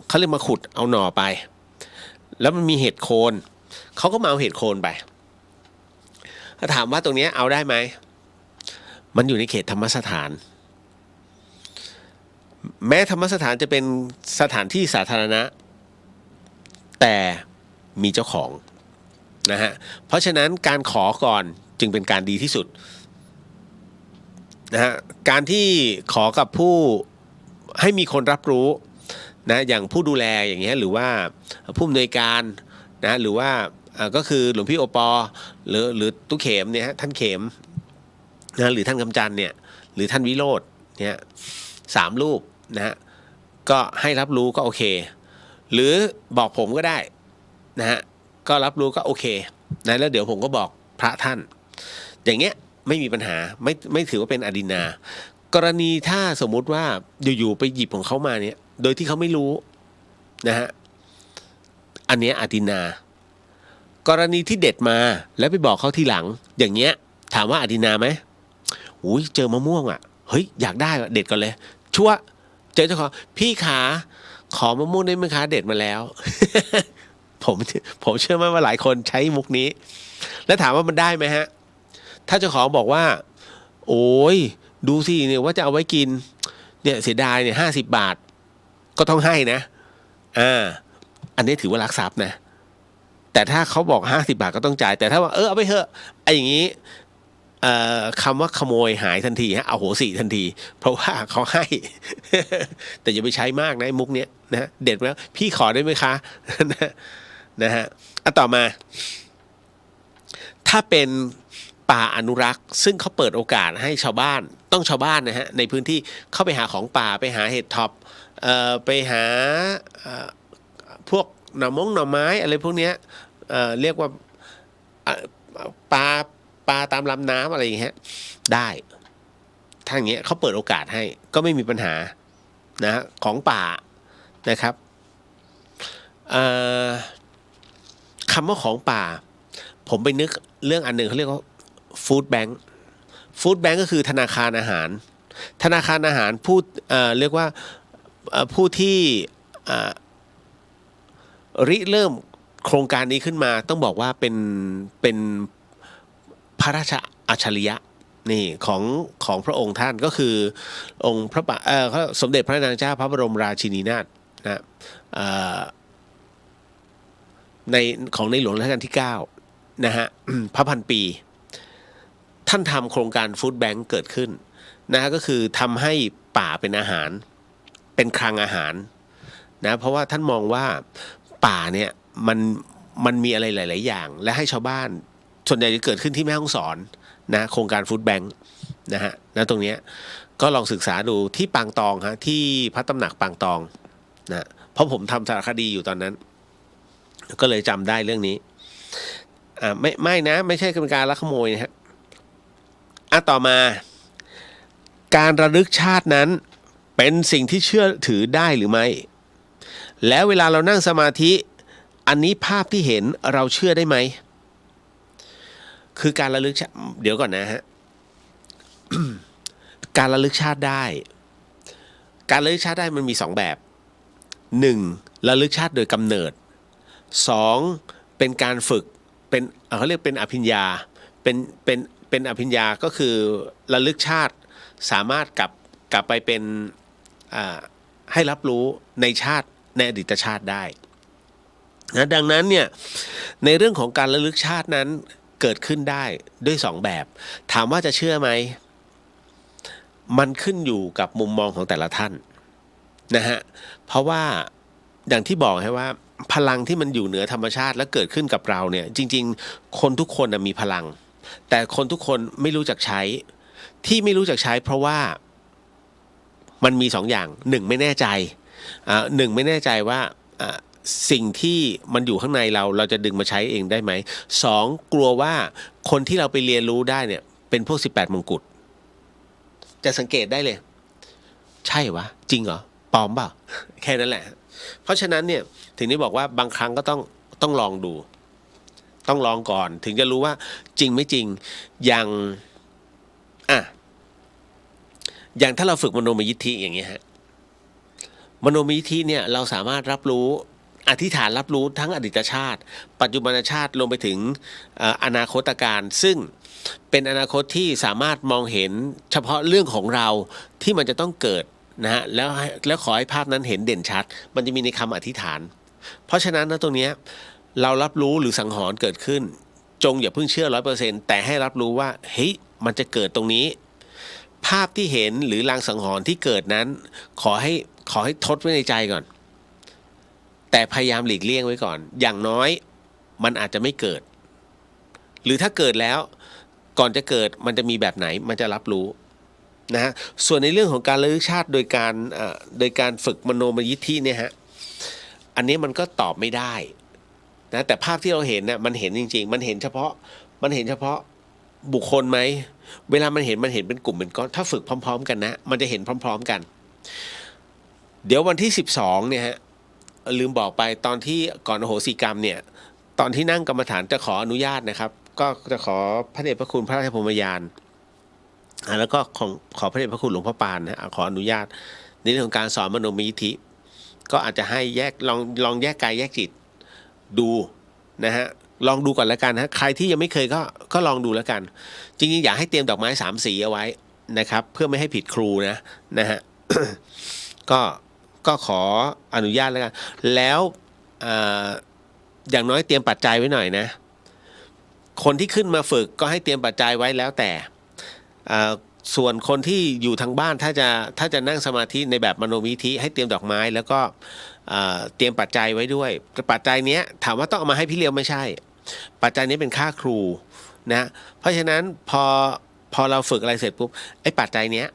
F: เขาเรียกมาขุดเอาหน่อไปแล้วมันมีเห็ดโคนเขาก็มาเอาเห็ดโคนไปถ้าถามว่าตรงนี้เอาได้ไหมมันอยู่ในเขตธรรมสถานแม้ธรรมสถานจะเป็นสถานที่สาธารณะแต่มีเจ้าของนะฮะเพราะฉะนั้นการขอก่อนจึงเป็นการดีที่สุดนะฮะการที่ขอกับผู้ให้มีคนรับรู้ นะอย่างผู้ดูแลอย่างเงี้ยหรือว่าผู้อำนวยการนะหรือว่าก็คือหลวงพี่โอปอหรือตุ๊กเขมเนี่ยท่านเขมนะหรือท่านกำจันเนี่ยหรือท่านวิโรจน์เนี่ย3 รูปนะฮะก็ให้รับรู้ก็โอเคหรือบอกผมก็ได้นะฮะก็รับรู้ก็โอเคนะแล้วเดี๋ยวผมก็บอกพระท่านอย่างเงี้ยไม่มีปัญหาไม่ถือว่าเป็นอดินากรณีถ้าสมมุติว่าอยู่ๆไปหยิบของเขามาเนี่ยโดยที่เขาไม่รู้นะฮะอันเนี้ยอดินากรณีที่เด็ดมาแล้วไปบอกเขาทีหลังอย่างเงี้ยถามว่าอดินาไหมอุ้ยเจอมะม่วงอ่ะเฮ้ยอยากได้เด็ดก่อนเลยชัวร์เจอเจ้าของพี่ขาขอมะม่วงได้ไหมคะเด็ดมาแล้ว ผมเชื่อมั่นว่าหลายคนใช้มุกนี้แล้วถามว่ามันได้ไหมฮะถ้าเจ้าของบอกว่าโอ้ยดูสิเนี่ยว่าจะเอาไว้กินเนี่ยเสียดายเนี่ย50 บาทก็ต้องให้นะอันนี้ถือว่าลักทรัพย์นะแต่ถ้าเขาบอก50 บาทก็ต้องจ่ายแต่ถ้าว่าเอาไปเถอะไอ้อย่างนี้คำว่าขโมยหายทันทีฮะเอาโหสิทันทีเพราะว่าเขาให้ แต่อย่าไปใช้มากนะมุกเนี้ยนะเด็ดแล้วพี่ขอได้ไหมคะ นะฮะต่อมาถ้าเป็นป่าอนุรักษ์ซึ่งเขาเปิดโอกาสให้ชาวบ้านนะฮะในพื้นที่เข้าไปหาของป่าไปหาเห็ดท็อปไปหาพวกหน่อไม้อะไรพวกเนี้ยเรียกว่าปลาตามลำน้ำอะไรอย่างเงี้ยได้ถ้าอย่างเงี้ยเขาเปิดโอกาสให้ก็ไม่มีปัญหานะของป่านะครับคำว่าของป่าผมไปนึกเรื่องอันหนึ่งเขาเรียกว่าฟู้ดแบงค์ก็คือธนาคารอาหารผู้เรียกว่าผู้ที่ริเริ่มโครงการนี้ขึ้นมาต้องบอกว่าเป็นพระราชอัจฉริยะนี่ของพระองค์ท่านก็คือองค์พระสมเด็จพระนางเจ้าพระบรมราชินีนาถนะของในหลวงรัชกาลที่9นะฮะ พระพันปีท่านทำโครงการฟู้ดแบงค์เกิดขึ้นนะฮะก็คือทำให้ป่าเป็นอาหารเป็นคลังอาหารนะเพราะว่าท่านมองว่าป่าเนี่ยมันมีอะไรหลายๆอย่างและให้ชาวบ้านส่วนใหญ่จะเกิดขึ้นที่แม่ฮ่องสอนนะโครงการฟู้ดแบงค์นะฮะนะตรงนี้ก็ลองศึกษาดูที่ปางตองฮะที่พระตำหนักปางตองนะเพราะผมทำสารคดีอยู่ตอนนั้นก็เลยจำได้เรื่องนี้ไม่นะไม่ใช่เป็นการลักขโมยนะฮะต่อมาการระลึกชาตินั้นเป็นสิ่งที่เชื่อถือได้หรือไม่แล้วเวลาเรานั่งสมาธิอันนี้ภาพที่เห็นเราเชื่อได้ไหมคือการระลึกเดี๋ยวก่อนนะฮะ การระลึกชาติได้มันมี2 แบบ1ระลึกชาติโดยกำเนิด2เป็นการฝึกเป็นเขาเรียกเป็นอภิญญาเป็นอภิญญาก็คือระลึกชาติสามารถกลับไปเป็นให้รับรู้ในชาติในอดีตชาติได้นะดังนั้นเนี่ยในเรื่องของการระลึกชาตินั้นเกิดขึ้นได้ด้วย2 แบบถามว่าจะเชื่อไหมมันขึ้นอยู่กับมุมมองของแต่ละท่านนะฮะเพราะว่าอย่างที่บอกให้ว่าพลังที่มันอยู่เหนือธรรมชาติและเกิดขึ้นกับเราเนี่ยจริงๆคนทุกคนมีพลังแต่คนทุกคนไม่รู้จักใช้ที่ไม่รู้จักใช้เพราะว่ามันมี2 อย่าง1ไม่แน่ใจ1ไม่แน่ใจว่าสิ่งที่มันอยู่ข้างในเราจะดึงมาใช้เองได้ไหม2กลัวว่าคนที่เราไปเรียนรู้ได้เนี่ยเป็นพวก18 มงกุฎจะสังเกตได้เลยใช่วะจริงเหรอปลอมเปล่า แค่นั้นแหละเพราะฉะนั้นเนี่ยถึงได้บอกว่าบางครั้งก็ต้องลองดูต้องลองก่อนถึงจะรู้ว่าจริงไม่จริงอย่างถ้าเราฝึกมโนมยิทธิอย่างเงี้ยฮะมโนมยิทธิเนี่ยเราสามารถรับรู้อธิษฐานรับรู้ทั้งอดีตชาติปัจจุบันชาติลงไปถึงอนาคตการซึ่งเป็นอนาคตที่สามารถมองเห็นเฉพาะเรื่องของเราที่มันจะต้องเกิดนะฮะแล้วขอให้ภาพนั้นเห็นเด่นชัดมันจะมีในคำอธิษฐานเพราะฉะนั้นนะตรงนี้เรารับรู้หรือสังหรณ์เกิดขึ้นจงอย่าเพิ่งเชื่อ 100% แต่ให้รับรู้ว่าเฮ้ยมันจะเกิดตรงนี้ภาพที่เห็นหรือลางสังหรณ์ที่เกิดนั้นขอให้ทดไว้ในใจก่อน แต่พยายามหลีกเลี่ยงไว้ก่อนอย่างน้อยมันอาจจะไม่เกิด หรือถ้าเกิดแล้วก่อนจะเกิดมันจะมีแบบไหนมันจะรับรู้นะฮะส่วนในเรื่องของการระลึกชาติโดยการฝึกมโนมยิทธิเนี่ยฮะอันนี้มันก็ตอบไม่ได้นะแต่ภาพที่เราเห็นเนี่ยมันเห็นจริงๆมันเห็นเฉพาะบุคคลไหมเวลามันเห็นเป็นกลุ่มเป็นก้อนถ้าฝึกพร้อมๆกันนะมันจะเห็นพร้อมๆกันเดี๋ยววันที่12เนี่ยฮะลืมบอกไปตอนที่ก่อนอโหสิกรรมเนี่ยตอนที่นั่งกรรมฐานจะขออนุญาตนะครับก็จะขอพระเดชพระคุณพระราชพรหมยานแล้วก็ขอพระเดชพระคุณหลวงพ่อปานนะขออนุญาตในเรื่องของการสอนมโนมยิทธิก็อาจจะให้แยกลองแยกกายแยกจิตดูนะฮะลองดูก่อนแล้วกันฮะใครที่ยังไม่เคยก็ลองดูแล้วกันจริงๆอยากให้เตรียมดอกไม้3สีเอาไว้นะครับเพื่อไม่ให้ผิดครูนะฮะ ก็ขออนุญาตแล้วกันแล้วอย่างน้อยเตรียมปัจจัยไว้หน่อยนะคนที่ขึ้นมาฝึกก็ให้เตรียมปัจจัยไว้แล้วแต่ส่วนคนที่อยู่ทางบ้านถ้าจะนั่งสมาธิในแบบมโนมยิทธิให้เตรียมดอกไม้แล้วก็เตรียมปัจจัยไว้ด้วยปัจจัยเนี้ยถามว่าต้องเอามาให้พี่เลี้ยวไม่ใช่ปัจจัยนี้เป็นค่าครูนะเพราะฉะนั้นพอเราฝึกอะไรเสร็จปุ๊บไอ้ปัจจัยเนี้ย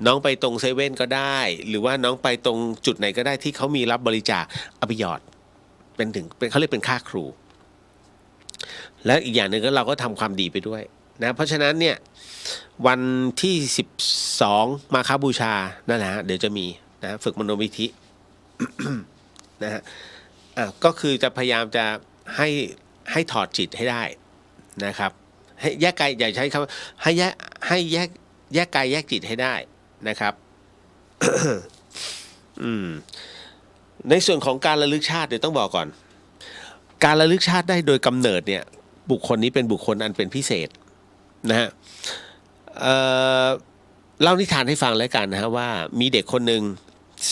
F: น้องไปตรงเซเว่นก็ได้หรือว่าน้องไปตรงจุดไหนก็ได้ที่เขามีรับบริจาคเอาไปหยอดเป็นเขาเรียกเป็นค่าครูแล้วอีกอย่างหนึ่งก็เราก็ทำความดีไปด้วยนะเพราะฉะนั้นเนี่ยวันที่12มาฆบูชานั่นแหละเดี๋ยวจะมีนะฝึกมโนมยิทธิ นะฮะก็คือจะพยายามจะให้ถอดจิตให้ได้นะครับให้แยกกายอย่าใช้คำให้แยกกายแยกจิตให้ได้นะครับ ในส่วนของการระลึกชาติเดี๋ยวต้องบอกก่อนการระลึกชาติได้โดยกำเนิดเนี่ยบุคคลนี้เป็นบุคคลอันเป็นพิเศษนะฮะเล่านิทานให้ฟังแล้วกันนะฮะว่ามีเด็กคนหนึ่ง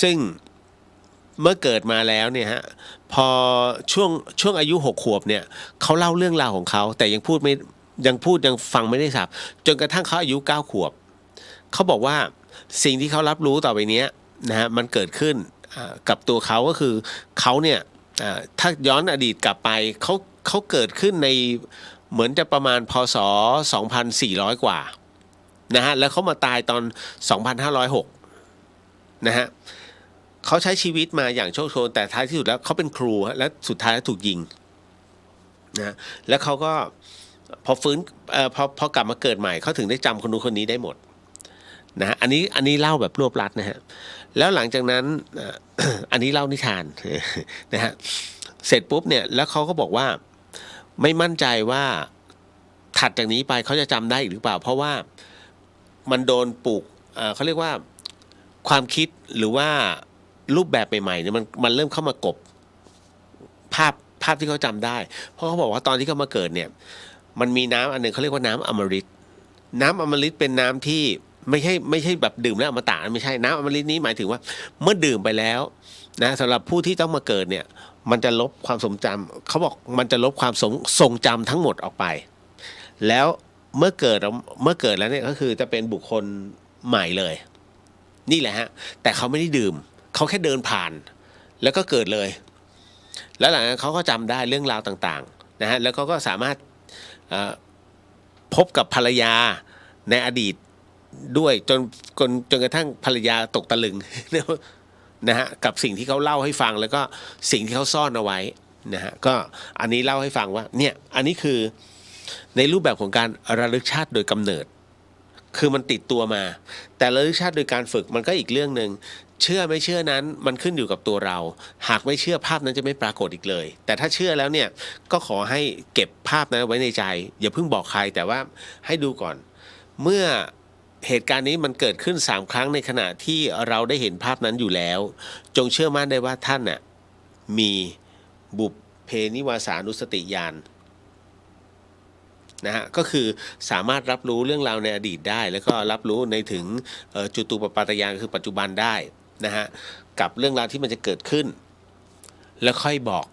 F: ซึ่งเมื่อเกิดมาแล้วเนี่ยฮะพอช่วงอายุ6 ขวบเนี่ยเขาเล่าเรื่องราวของเขาแต่ยังฟังไม่ได้สับจนกระทั่งเขาอายุ9 ขวบเขาบอกว่าสิ่งที่เขารับรู้ต่อไปนี้นะฮะมันเกิดขึ้นกับตัวเขาก็คือเขาเนี่ยถ้าย้อนอดีตกลับไปเขาเกิดขึ้นในเหมือนจะประมาณพศ2400 กว่านะฮะแล้วเขามาตายตอน2506นะฮะเขาใช้ชีวิตมาอย่างโชคโชนแต่ท้ายที่สุดแล้วเขาเป็นครูและสุดท้ายถูกยิงนะแล้วเขาก็พอฟื้นพอกลับมาเกิดใหม่เขาถึงได้จำคนนู้นคนนี้ได้หมดนะฮะอันนี้เล่าแบบรวบรัดนะฮะแล้วหลังจากนั้นอันนี้เล่านิทานนะฮะเสร็จปุ๊บเนี่ยแล้วเขาก็บอกว่าไม่มั่นใจว่าถัดจากนี้ไปเขาจะจำได้หรือเปล่าเพราะว่ามันโดนปลูกเขาเรียกว่าความคิดหรือว่ารูปแบบใหม่ๆเนี่ยมันเริ่มเข้ามากบภาพที่เขาจำได้เพราะเขาบอกว่าตอนที่เขามาเกิดเนี่ยมันมีน้ำอันหนึ่งเขาเรียกว่าน้ำอมฤตน้ำอมฤตเป็นน้ำที่ไม่ใช่แบบดื่มแล้วอมตะไม่ใช่น้ำอมฤตนี้หมายถึงว่าเมื่อดื่มไปแล้วนะสำหรับผู้ที่ต้องมาเกิดเนี่ยมันจะลบความทรงจำเขาบอกมันจะลบความทรงจำทั้งหมดออกไปแล้วเมื่อเกิดแล้วเนี่ยก็คือจะเป็นบุคคลใหม่เลยนี่แหละฮะแต่เขาไม่ได้ดื่มเขาแค่เดินผ่านแล้วก็เกิดเลยแล้วหลังจากนั้นเขาก็จำได้เรื่องราวต่างๆนะฮะแล้วเขาก็สามารถพบกับภรรยาในอดีตด้วยจนกระทั่งภรรยาตกตะลึง นะฮะกับสิ่งที่เขาเล่าให้ฟังแล้วก็สิ่งที่เขาซ่อนเอาไว้นะฮะก็อันนี้เล่าให้ฟังว่าเนี่ยอันนี้คือในรูปแบบของการระลึกชาติโดยกำเนิดคือมันติดตัวมาแต่ระลึกชาติโดยการฝึกมันก็อีกเรื่องนึงเชื่อไม่เชื่อนั้นมันขึ้นอยู่กับตัวเราหากไม่เชื่อภาพนั้นจะไม่ปรากฏอีกเลยแต่ถ้าเชื่อแล้วเนี่ยก็ขอให้เก็บภาพนั้นไว้ในใจอย่าเพิ่งบอกใครแต่ว่าให้ดูก่อนเมื่อเหตุการณ์นี้มันเกิดขึ้น3 ครั้งในขณะที่เราได้เห็นภาพนั้นอยู่แล้วจงเชื่อมั่นได้ว่าท่านน่ะมีบุพเพนิวาสานุสติญาณนะฮะก็คือสามารถรับรู้เรื่องราวในอดีตได้แล้วก็รับรู้ในถึงจุตูปปาตญาณคือปัจจุบันได้นะฮะกับเรื่องราวที่มันจะเกิดขึ้นแล้วค่อยบอก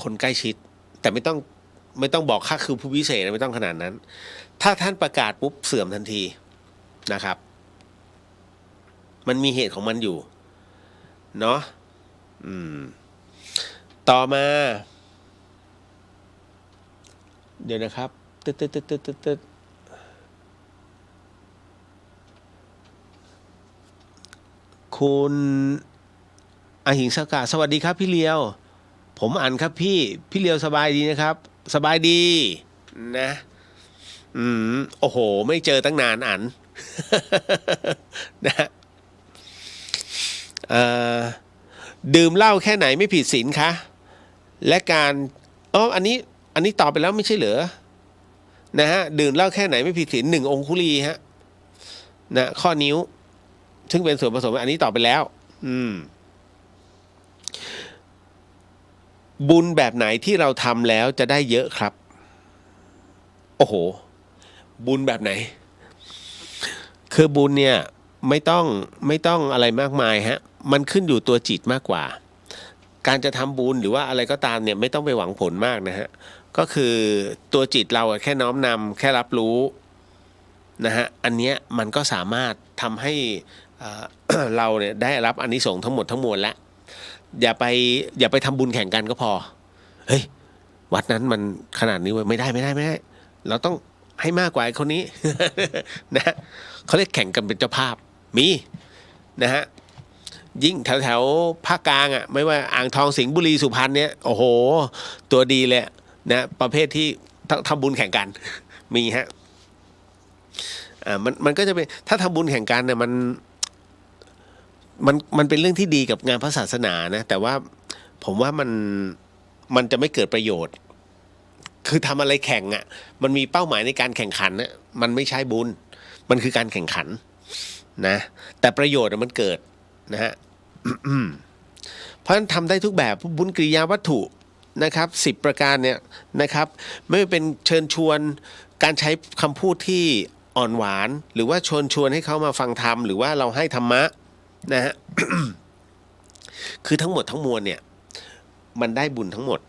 F: คนใกล้ชิดแต่ไม่ต้องบอกข้าคือผู้พิเศษไม่ต้องขนาดนั้นถ้าท่านประกาศปุ๊บเสื่อมทันทีนะครับมันมีเหตุของมันอยู่เนาะ ต่อมาเดี๋ยวนะครับตึ๊ดคุณอหิงสกาสวัสดีครับพี่เลียวผมอ่านครับพี่เลียวสบายดีนะครับ สบายดีนะโอ้โหไม่เจอตั้งนานอ่าน นะดื่มเหล้าแค่ไหนไม่ผิดศีลคะและการอันนี้ตอบไปแล้วไม่ใช่เหรอนะฮะดื่มเหล้าแค่ไหนไม่ผิดศีล1 องคุลีฮะนะข้อนิ้วซึ่งเป็นส่วนผสมอันนี้ตอบไปแล้วบุญแบบไหนที่เราทำแล้วจะได้เยอะครับโอ้โหบุญแบบไหนคือบุญเนี่ยไม่ต้องอะไรมากมายฮะมันขึ้นอยู่ตัวจิตมากกว่าการจะทำบุญหรือว่าอะไรก็ตามเนี่ยไม่ต้องไปหวังผลมากนะฮะก็คือตัวจิตเราแค่น้อมนำแค่รับรู้นะฮะอันเนี้ยมันก็สามารถทำให้ เราเนี่ยได้รับอานิสงส์ทั้งหมดทั้งมวลแล้วอย่าไปทำบุญแข่งกันก็พอเฮ้ยวัดนั้นมันขนาดนี้ไม่ได้เราต้องให้มากกว่าคนนี้ นะเขาเรียกแข่งกันเป็นเจ้าภาพมีนะฮะยิ่งแถวภาคกลางอ่ะไม่ว่าอ่างทองสิงห์บุรีสุพรรณเนี่ยโอ้โหตัวดีเลยนะประเภทที่ทำบุญแข่งกัน มีฮะมันก็จะเป็นถ้าทำบุญแข่งกันเนี่ยมันเป็นเรื่องที่ดีกับงานพระศาสนานะแต่ว่าผมว่ามันจะไม่เกิดประโยชน์คือทำอะไรแข่งอ่ะมันมีเป้าหมายในการแข่งขันนะมันไม่ใช่บุญมันคือการแข่งขันนะแต่ประโยชน์มันเกิดนะฮะ เพราะฉะนั้นทำได้ทุกแบบบุญกิริยาวัตถุนะครับ10 ประการเนี่ยนะครับไม่ว่าเป็นเชิญชวนการใช้คำพูดที่อ่อนหวานหรือว่าชวนให้เขามาฟังธรรมหรือว่าเราให้ธรรมะนะฮะ คือทั้งหมดทั้งมวลเนี่ยมันได้บุญทั้งหมด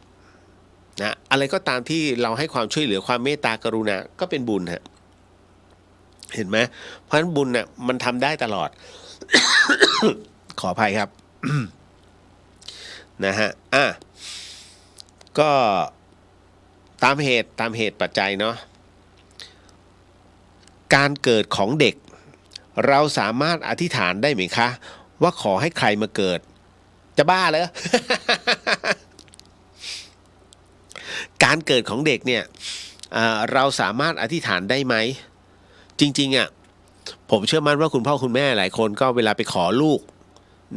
F: นะอะไรก็ตามที่เราให้ความช่วยเหลือความเมตตากรุณาก็เป็นบุญฮะเห็นไหมเพราะฉะนั้นบุญเนี่ยมันทำได้ตลอด ขออภัยครับ นะฮะก็ตามเหตุปัจจัยเนาะการเกิดของเด็กเราสามารถอธิษฐานได้ไหมคะว่าขอให้ใครมาเกิดจะบ้าเหรอ การเกิดของเด็กเนี่ยเราสามารถอธิษฐานได้ไหมจริงๆอ่ะผมเชื่อมั่นว่าคุณพ่อคุณแม่หลายคนก็เวลาไปขอลูก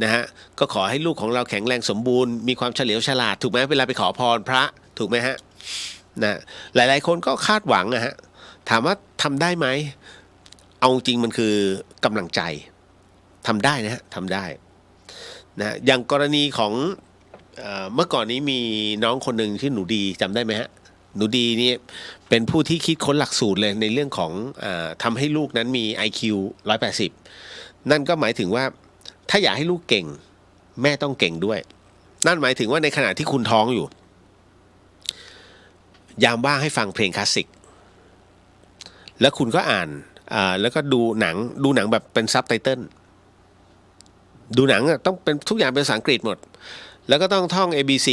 F: นะฮะก็ขอให้ลูกของเราแข็งแรงสมบูรณ์มีความเฉลียวฉลาดถูกไหมเวลาไปขอพรพระถูกไหมฮะนะหลายๆคนก็คาดหวังนะฮะถามว่าทำได้ไหมเอาจริงมันคือกำลังใจทำได้นะฮะทำได้นะอย่างกรณีของเมื่อก่อนนี้มีน้องคนหนึ่งชื่อหนูดีจำได้ไหมฮะหนูดีนี่เป็นผู้ที่คิดค้นหลักสูตรเลยในเรื่องของทำให้ลูกนั้นมี IQ 180นั่นก็หมายถึงว่าถ้าอยากให้ลูกเก่งแม่ต้องเก่งด้วยนั่นหมายถึงว่าในขณะที่คุณท้องอยู่ยามว่างให้ฟังเพลงคลาสสิกแล้วคุณก็อ่านแล้วก็ดูหนังแบบเป็นซับไตเติลดูหนังต้องเป็นทุกอย่างเป็นภาษาอังกฤษหมดแล้วก็ต้องท่อง ABC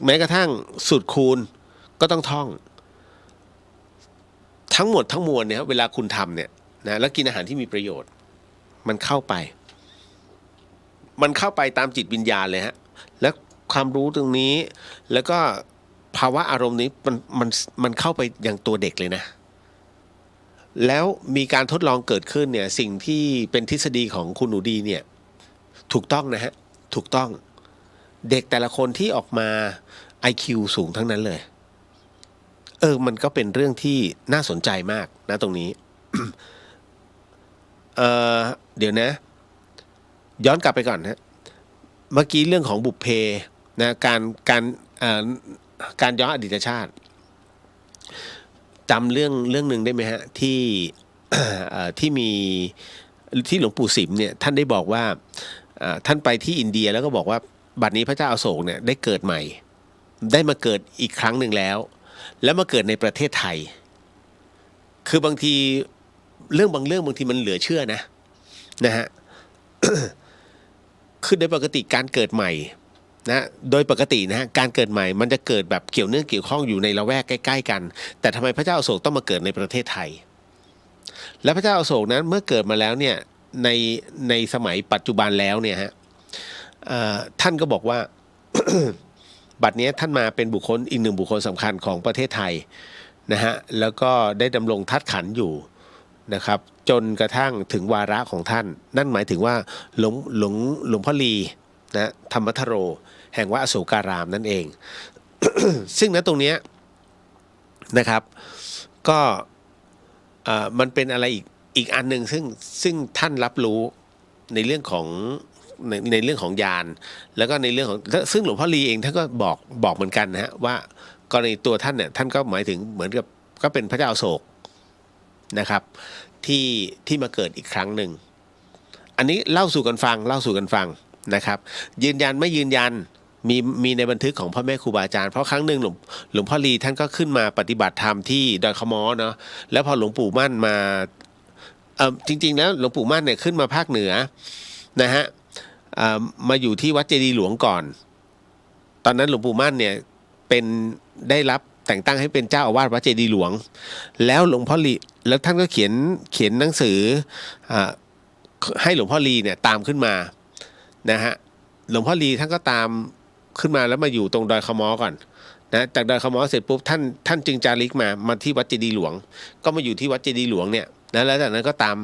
F: แม้กระทั่งสูตรคูณก็ต้องท่องทั้งหมดทั้งมวลเนี่ยเวลาคุณทำเนี่ยนะแล้วกินอาหารที่มีประโยชน์มันเข้าไปตามจิตวิญญาณเลยฮะแล้วความรู้ตรงนี้แล้วก็ภาวะอารมณ์นี้มันเข้าไปอย่างตัวเด็กเลยนะแล้วมีการทดลองเกิดขึ้นเนี่ยสิ่งที่เป็นทฤษฎีของคุณหนูดีเนี่ยถูกต้องนะฮะถูกต้องเด็กแต่ละคนที่ออกมา IQ สูงทั้งนั้นเลยมันก็เป็นเรื่องที่น่าสนใจมากนะตรงนี้ เดี๋ยวนะย้อนกลับไปก่อนนะเมื่อกี้เรื่องของบุพเพนะการย้อนอดีตชาติจำเรื่องหนึ่งได้ไหมฮะที่ที่มีที่หลวงปู่สิมเนี่ยท่านได้บอกว่าท่านไปที่อินเดียแล้วก็บอกว่าบัดนี้พระเจ้าอโศกเนี่ยได้เกิดใหม่ได้มาเกิดอีกครั้งหนึ่งแล้วมาเกิดในประเทศไทยคือบางทีบางเรื่องบางทีมันเหลือเชื่อนะฮะ คือโดยปกติการเกิดใหม่ นะโดยปกตินะฮะการเกิดใหม่มันจะเกิดแบบเกี่ยวเนื่องเกี่ยวข้องอยู่ในละแวกใกล้ๆกันแต่ทำไมพระเจ้าอโศกต้องมาเกิดในประเทศไทยและพระเจ้าอโศกนั้นเมื่อเกิดมาแล้วเนี่ยในสมัยปัจจุบันแล้วเนี่ยฮะท่านก็บอกว่า บัดนี้ท่านมาเป็นบุคคลอีกหนึ่งบุคคลสำคัญของประเทศไทยนะฮะแล้วก็ได้ดำรงทัดขันอยู่นะครับจนกระทั่งถึงวาระของท่านนั่นหมายถึงว่าหลวงพ่อลีนะธรรมทโรแห่งวัดอโศการามนั่นเอง ซึ่งณตรงเนี้ยนะครับก็มันเป็นอะไรอีกอันหนึ่งซึ่งท่านรับรู้ในเรื่องของญาณแล้วก็ในเรื่องของซึ่งหลวงพ่อลีเองท่านก็บอกเหมือนกันนะฮะว่ากรณีตัวท่านเนี่ยท่านก็หมายถึงเหมือนกับก็เป็นพระเจ้าอโศกนะครับที่มาเกิดอีกครั้งหนึ่งอันนี้เล่าสู่กันฟังนะครับยืนยันไม่ยืนยันมีในบันทึกของพ่อแม่ครูบาอาจารย์เพราะครั้งหนึ่งหลวงพ่อลีท่านก็ขึ้นมาปฏิบัติธรรมที่ดอยขมอเนาะแล้วพอหลวงปู่มั่นมาจริงๆแล้วหลวงปู่มั่นเนี่ยขึ้นมาภาคเหนือนะฮะมาอยู่ที่วัดเจดีย์หลวงก่อนตอนนั้นหลวงปู่มั่นเนี่ยได้รับแต่งตั้งให้เป็นเจ้าอาวาสวัดเจดีย์หลวงแล้วหลวงพ่อลีแล้วท่านก็เขียนหนังสือให้หลวงพ่อลีเนี่ยตามขึ้นมานะฮะหลวงพ่อลีท่านก็ตามขึ้นมาแล้วมาอยู่ตรงดอยขมอก่อนนะจากดอยขมอเสร็จปุ๊บท่านจึงจาริกมาที่วัดเจดีย์หลวงก็มาอยู่ที่วัดเจดีย์หลวงเนี่ยนะแล้วจากนั้นก็ตาม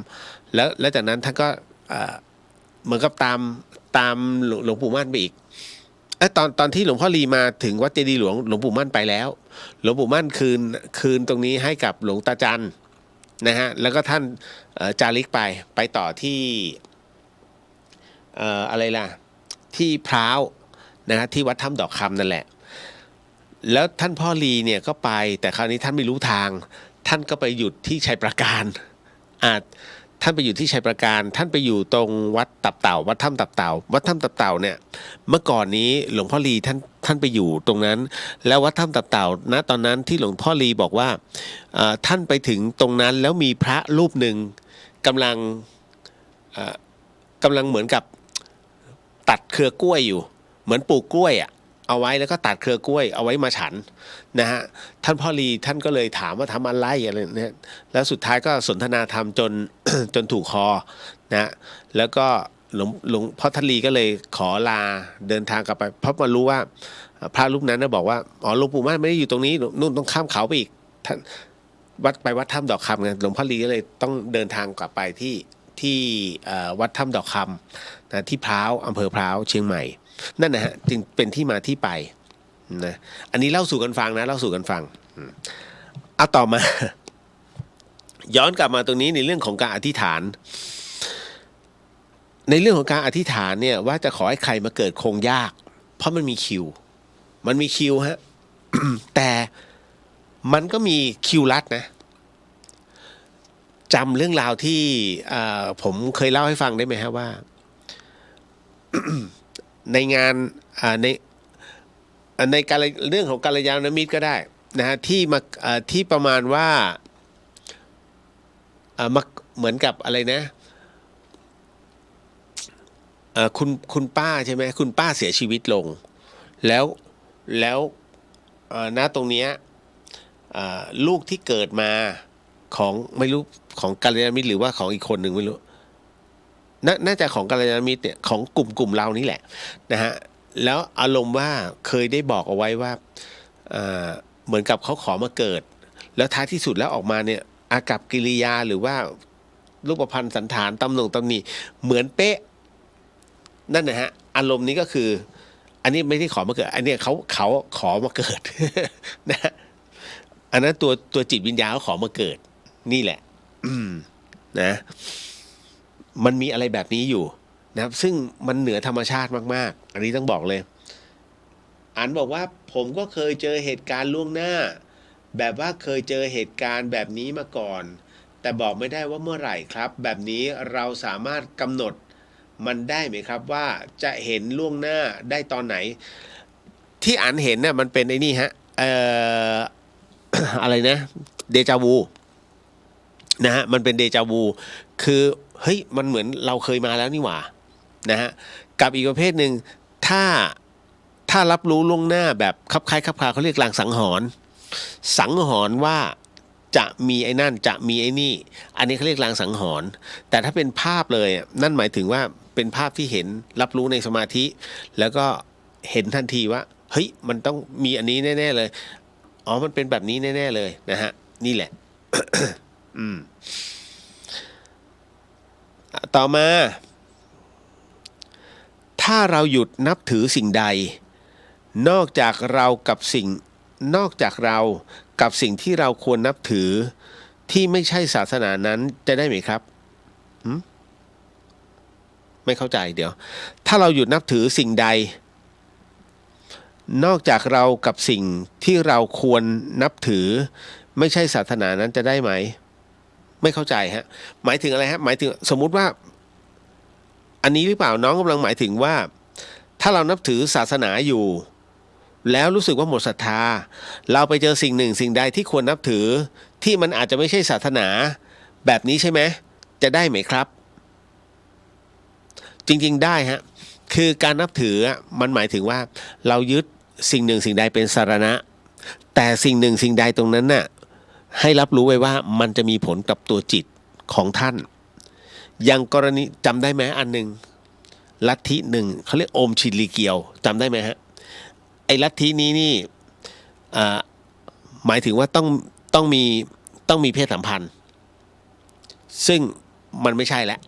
F: แล้วจากนั้นท่านก็เหมือนกับตามหลวงปู่มั่นไปอีกตอนที่หลวงพ่อลีมาถึงวัดเจดีย์หลวงหลวงปู่มั่นไปแล้วหลวงปู่มั่นคืนตรงนี้ให้กับหลวงตาจันนะฮะแล้วก็ท่านจาริกไปต่อที่อะไรล่ะที่พร้าวนะฮะที่วัดถ้ำดอกคำนั่นแหละแล้วท่านพ่อลีเนี่ยก็ไปแต่คราวนี้ท่านไม่รู้ทางท่านก็ไปหยุดที่ชัยปราการท่านไปอยู่ที่ชัยปราการท่านไปอยู่ตรงวัดตับเต่าวัดถ้ำตับเต่าวัดถ้ำตับเต่าเนี่ยเมื่อก่อนนี้หลวงพ่อลีท่านไปอยู่ตรงนั้นแล้ววัดถ้ำตับเต่าณตอนนั้นที่หลวงพ่อลีบอกว่าท่านไปถึงตรงนั้นแล้วมีพระรูปหนึ่งกำลังเหมือนกับตัดเครือกล้วยอยู่เหมือนปลูกกล้วยเอาไว้แล้วก็ตัดเครือกล้วยเอาไว้มาฉันนะฮะท่านพ่อลีท่านก็เลยถามว่าทำอะไรอะไรเนี่ยแล้วสุดท้ายก็สนทนาธรรมจนถูกคอนะแล้วก็หลวงพ่อท่านลีก็เลยขอลาเดินทางกลับไปเพราะมารู้ว่าพระรูปนั้นนะบอกว่าอ๋อหลวงปู่มั่นไม่ได้อยู่ตรงนี้นู่นต้องข้ามเขาไปอีกท่านวัดถ้ำดอกคำไงหลวงพ่อลีก็เลยต้องเดินทางกลับไปที่วัดถ้ำดอกคำนะที่พร้าวอำเภอพร้าวเชียงใหม่นั่นนะฮะจึงเป็นที่มาที่ไปนะอันนี้เล่าสู่กันฟังเอาต่อมา ย้อนกลับมาตรงนี้ในเรื่องของการอธิษฐานในเรื่องของการอธิษฐานเนี่ยว่าจะขอให้ใครมาเกิดคงยากเพราะมันมีคิวฮะ แต่มันก็มีคิวลัดนะจำเรื่องราวที่ผมเคยเล่าให้ฟังได้ไหมฮะว่า ในงานในการเรื่องของกัลยาณมิตรก็ได้นะฮะที่ประมาณว่าเหมือนกับอะไรนะคุณป้าใช่ไหมคุณป้าเสียชีวิตลงแล้วณตรงเนี้ยลูกที่เกิดมาของไม่รู้ของกัลยาณมิตรหรือว่าของอีกคนหนึ่งไม่รู้น่าจะของกัลยาณมิตรเนี่ยของกลุ่มเรานี่แหละนะฮะแล้วอารมณ์ว่าเคยได้บอกเอาไว้ว่าเหมือนกับเขาขอมาเกิดแล้วท้ายที่สุดแล้วออกมาเนี่ยอากัปกิริยาหรือว่ารูปพรรณสันฐานตำหนิเหมือนเป๊ะนั่นนะฮะอารมณ์นี้ก็คืออันนี้ไม่ได้ขอมาเกิดอันนี้เขาขอมาเกิด นะอันนั้นตัวจิตวิญญาณเขาขอมาเกิดนี่แหละนะมันมีอะไรแบบนี้อยู่นะครับซึ่งมันเหนือธรรมชาติมากๆอันนี้ต้องบอกเลยอันบอกว่าผมก็เคยเจอเหตุการณ์ล่วงหน้าแบบว่าเคยเจอเหตุการณ์แบบนี้มาก่อนแต่บอกไม่ได้ว่าเมื่อไหร่ครับแบบนี้เราสามารถกำหนดมันได้ไหมครับว่าจะเห็นล่วงหน้าได้ตอนไหนที่อันเห็นน่ะมันเป็นไอ้นี่ฮะอะไรนะเดจาวูนะฮะมันเป็นเดจาวูคือเฮ้ยมันเหมือนเราเคยมาแล้วนี่หว่านะฮะกับอีกประเภทหนึ่งถ้า ถ้ารับรู้ล่วงหน้าแบบคับคล้ายคับคาเขาเรียกลางสังหรณ์สังหรณ์ว่าจะมีไอ้นั่นจะมีไอ้นี่อันนี้เขาเรียกลางสังหรณ์แต่ถ้าเป็นภาพเลยนั่นหมายถึงว่าเป็นภาพที่เห็นรับรู้ในสมาธิแล้วก็เห็นทันทีว่าเฮ้ยมันต้องมีอันนี้แน่ๆเลยอ๋อมันเป็นแบบนี้แน่ๆเลยนะฮะนี่แหละ ต่อมาถ้าเราหยุดนับถือสิ่งใดนอกจากเรากับสิ่งที่เราควรนับถือที่ไม่ใช่ศาสนานั้นจะได้ไหมครับไม่เข้าใจเดี๋ยวถ้าเราหยุดนับถือสิ่งใดนอกจากเรากับสิ่งที่เราควรนับถือไม่ใช่ศาสนานั้นจะได้ไหมไม่เข้าใจฮะหมายถึงอะไรฮะหมายถึงสมมุติว่าอันนี้หรือเปล่าน้องกำลังหมายถึงว่าถ้าเรานับถือศาสนาอยู่แล้วรู้สึกว่าหมดศรัทธาเราไปเจอสิ่งหนึ่งสิ่งใดที่ควรนับถือที่มันอาจจะไม่ใช่ศาสนาแบบนี้ใช่ไหมจะได้ไหมครับจริงๆได้ฮะคือการนับถือมันหมายถึงว่าเรายึดสิ่งหนึ่งสิ่งใดเป็นสรณะแต่สิ่งหนึ่งสิ่งใดตรงนั้นน่ะให้รับรู้ไว้ว่ามันจะมีผลกับตัวจิตของท่านอย่างกรณีจำได้ไหมอันหนึ่งลัทธิหนึ่งเขาเรียกโอมชิลิเกียวจำได้ไหมฮะไอ้ลัทธินี้นี่หมายถึงว่าต้องมีเพศสัมพันธ์ซึ่งมันไม่ใช่แล้ว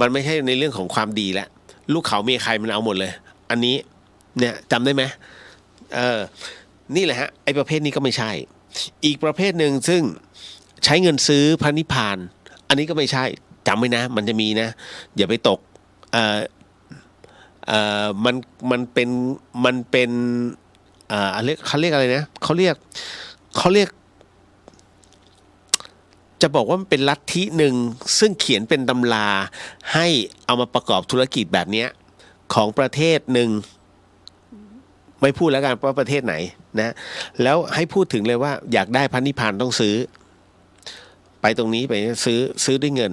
F: มันไม่ใช่ในเรื่องของความดีแล้วลูกเขาเมียใครมันเอาหมดเลยอันนี้เนี่ยจำได้ไหมนี่แหละฮะไอ้ประเภทนี้ก็ไม่ใช่อีกประเภทหนึ่งซึ่งใช้เงินซื้อพระนิพพานอันนี้ก็ไม่ใช่จำไว้นะมันจะมีนะอย่าไปตกมันเป็นเขาเรียกอะไรนะเขาเรียกจะบอกว่ามันเป็นลัทธิหนึ่งซึ่งเขียนเป็นตำราให้เอามาประกอบธุรกิจแบบนี้ของประเทศหนึ่งไม่พูดแล้วกันว่าประเทศไหนนะแล้วให้พูดถึงเลยว่าอยากได้พระนิพพานต้องซื้อไปตรงนี้ไปซื้อด้วยเงิน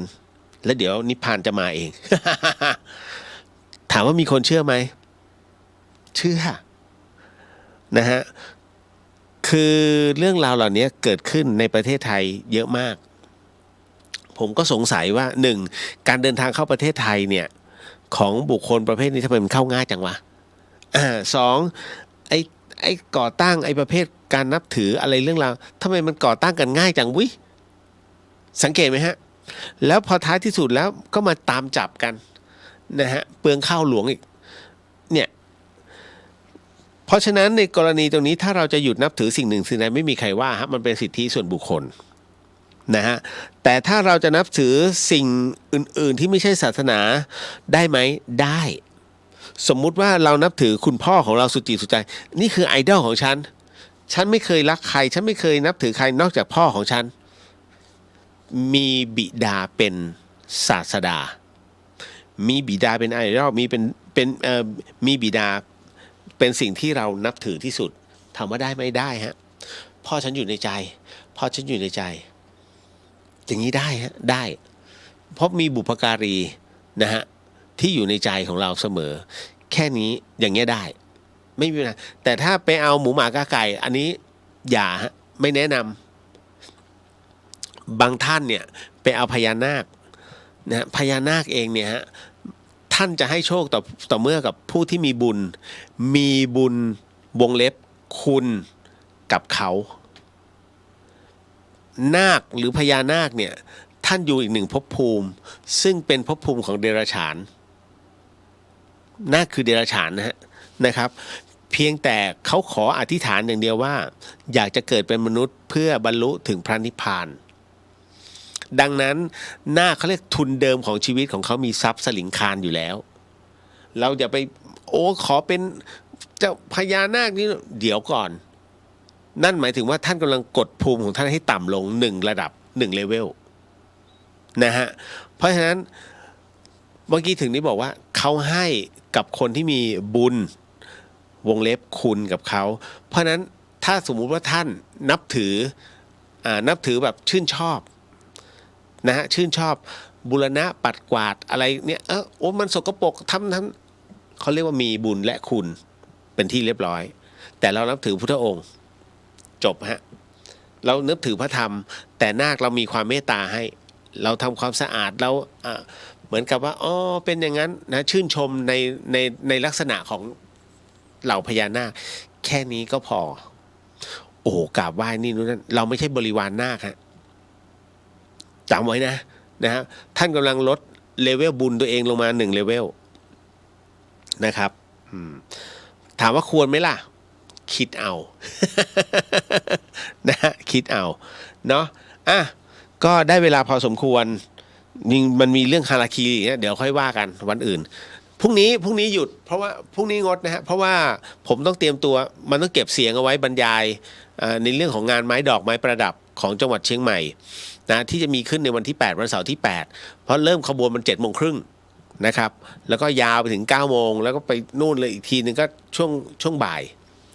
F: แล้วเดี๋ยวนิพพานจะมาเอง ถามว่ามีคนเชื่อไหมเชื่อนะฮะคือเรื่องราวเหล่านี้เกิดขึ้นในประเทศไทยเยอะมากผมก็สงสัยว่า1การเดินทางเข้าประเทศไทยเนี่ยของบุคคลประเภทนี้ทำไมมันเข้าง่ายจังวะ2ไอ้ก่อตั้งไอ้ประเภทการนับถืออะไรเรื่องราวทำไมมันก่อตั้งกันง่ายจังวิสังเกตไหมฮะแล้วพอท้ายที่สุดแล้วก็มาตามจับกันนะฮะเปลืองข้าวหลวงอีกเนี่ยเพราะฉะนั้นในกรณีตรงนี้ถ้าเราจะหยุดนับถือสิ่งหนึ่งสิ่งใดไม่มีใครว่าฮะมันเป็นสิทธิส่วนบุคคลนะฮะแต่ถ้าเราจะนับถือสิ่งอื่นๆที่ไม่ใช่ศาสนาได้ไหมได้สมมุติว่าเรานับถือคุณพ่อของเราสุดจิตสุดใจนี่คือไอดอลของฉันไม่เคยรักใครฉันไม่เคยนับถือใครนอกจากพ่อของฉันมีบิดาเป็นศาสดามีบิดาเป็นไอดอลมีบิดาเป็นสิ่งที่เรานับถือที่สุดถามว่าได้ไม่ได้ฮะพ่อฉันอยู่ในใจอย่างนี้ได้ฮะได้เพราะมีบุพการีนะฮะที่อยู่ในใจของเราเสมอแค่นี้อย่างเงี้ยได้ไม่มีปัญหาแต่ถ้าไปเอาหมูหมากาไก่อันนี้อย่าฮะไม่แนะนำบางท่านเนี่ยไปเอาพญานาคนะพญานาคเองเนี่ยฮะท่านจะให้โชคต่อเมื่อกับผู้ที่มีบุญวงเล็บคุณกับเขานาคหรือพญานาคเนี่ยท่านอยู่อีกหนึ่งภพภูมิซึ่งเป็นภพภูมิของเดรัจฉานนาคคือเดรัจฉานนะครับเพียงแต่เขาขออธิษฐานอย่างเดียวว่าอยากจะเกิดเป็นมนุษย์เพื่อบรรลุถึงพระนิพพานดังนั้นนาคเขาเรียกทุนเดิมของชีวิตของเขามีทรัพย์สลิงคารอยู่แล้วเราอย่าไปขอเป็นเจ้าพญานาคนี่เดี๋ยวก่อนนั่นหมายถึงว่าท่านกำลังกดภูมิของท่านให้ต่ำลง1ระดับ1เลเวลนะฮะเพราะฉะนั้นเมื่อกี้ถึงนี้บอกว่าเขาให้กับคนที่มีบุญวงเล็บคุณกับเขาเพราะฉะนั้นถ้าสมมุติว่าท่านนับถือแบบชื่นชอบนะฮะชื่นชอบบูรณะปัดกวาดอะไรเนี่ยมันสกปรกทำเขาเรียกว่ามีบุญและคุณ เป็นที่เรียบร้อย แต่เรานับถือพุทธองค์จบฮะเรานับถือพระธรรมแต่นาคเรามีความเมตตาให้เราทำความสะอาดเราเหมือนกับว่าอ๋อเป็นอย่างนั้นนะชื่นชมในลักษณะของเหล่าพญานาคแค่นี้ก็พอโอ้กราบไหว้นี่นู่นนั่นเราไม่ใช่บริวารนาคฮะจำไว้นะฮะท่านกำลังลดเลเวลบุญตัวเองลงมา1เลเวลนะครับถามว่าควรไหมล่ะคิดเอา นะฮะคิดเอาเนาะก็ได้เวลาพอสมควรมันมีเรื่องฮาราคีเนี่ยเดี๋ยวค่อยว่ากันวันอื่นพรุ่งนี้หยุดเพราะว่าพรุ่งนี้งดนะฮะเพราะว่าผมต้องเตรียมตัวมันต้องเก็บเสียงเอาไว้บรรยายในเรื่องของงานไม้ดอกไม้ประดับของจังหวัดเชียงใหม่นะที่จะมีขึ้นในวันที่8วันเสาร์ที่8เพราะเริ่มขบวนมัน7:30นะครับแล้วก็ยาวไปถึง9 โมงแล้วก็ไปนู่นเลยอีกทีนึงก็ช่วงบ่าย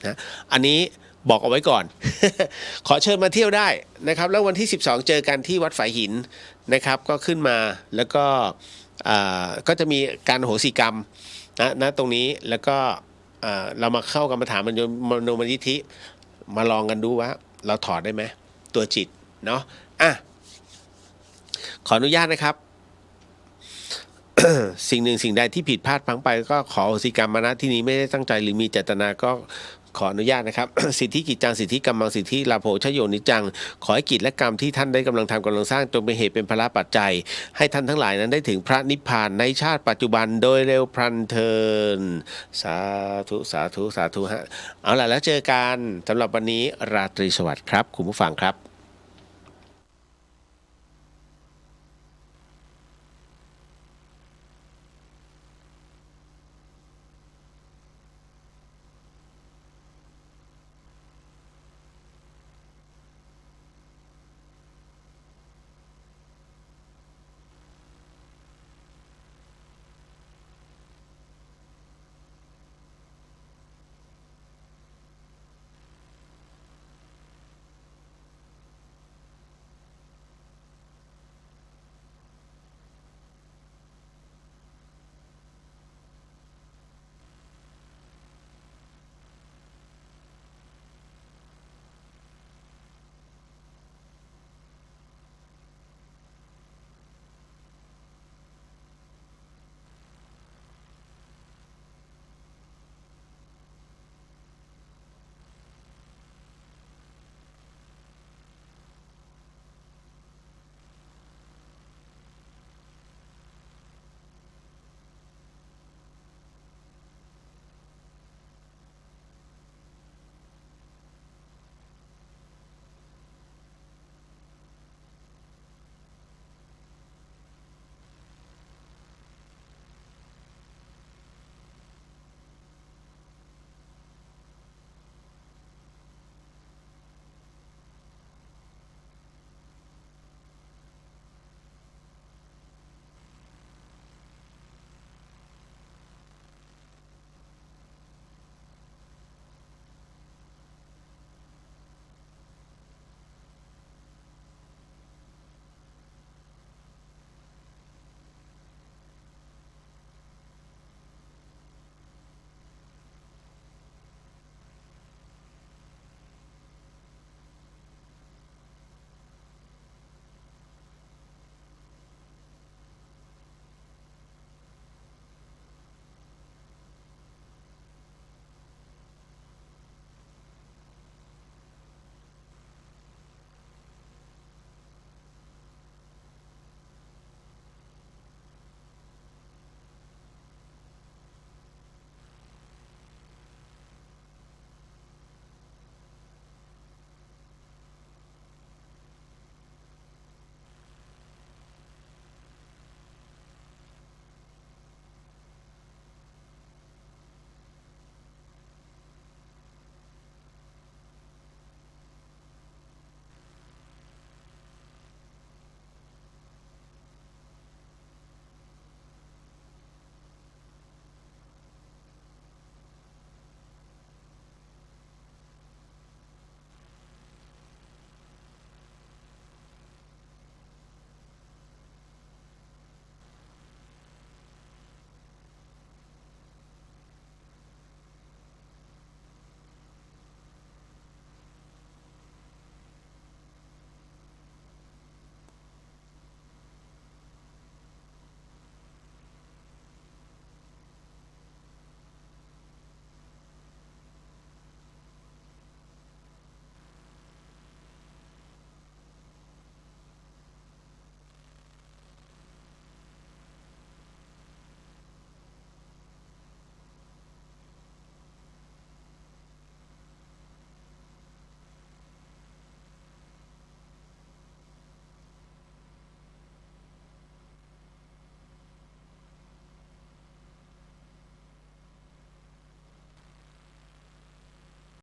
F: นะอันนี้บอกเอาไว้ก่อน ขอเชิญมาเที่ยวได้นะครับแล้ววันที่12เจอกันที่วัดฝายหินนะครับก็ขึ้นมาแล้วก็จะมีการโหสิกรรมนะตรงนี้แล้วก็เรามาเข้ากรรมฐานมโนมยิทธิมาลองกันดูว่าเราถอดได้ไหมตัวจิตเนาะขออนุญาตนะครับ สิ่งหนึ่งสิ่งใดที่ผิดพลาดพลั้งไปก็ขออโหสิกรรมมาณที่นี้ไม่ได้ตั้งใจหรือมีเจตนาก็ขออนุญาตนะครับ สิทธิกิจจังสิทธิกรรมังสิทธิลาโภชโยนิจังขอให้กิจและกรรมที่ท่านได้กำลังทำกำลังสร้างจงเป็นเหตุเป็นภาระปัจจัยให้ท่านทั้งหลายนั้นได้ถึงพระนิพพานในชาติปัจจุบันโดยเร็วพลันเทินสาธุสาธุสาธุฮะเอาล่ะแล้วเจอกันสำหรับวันนี้ราตรีสวัสดิ์ครับคุณผู้ฟังครับ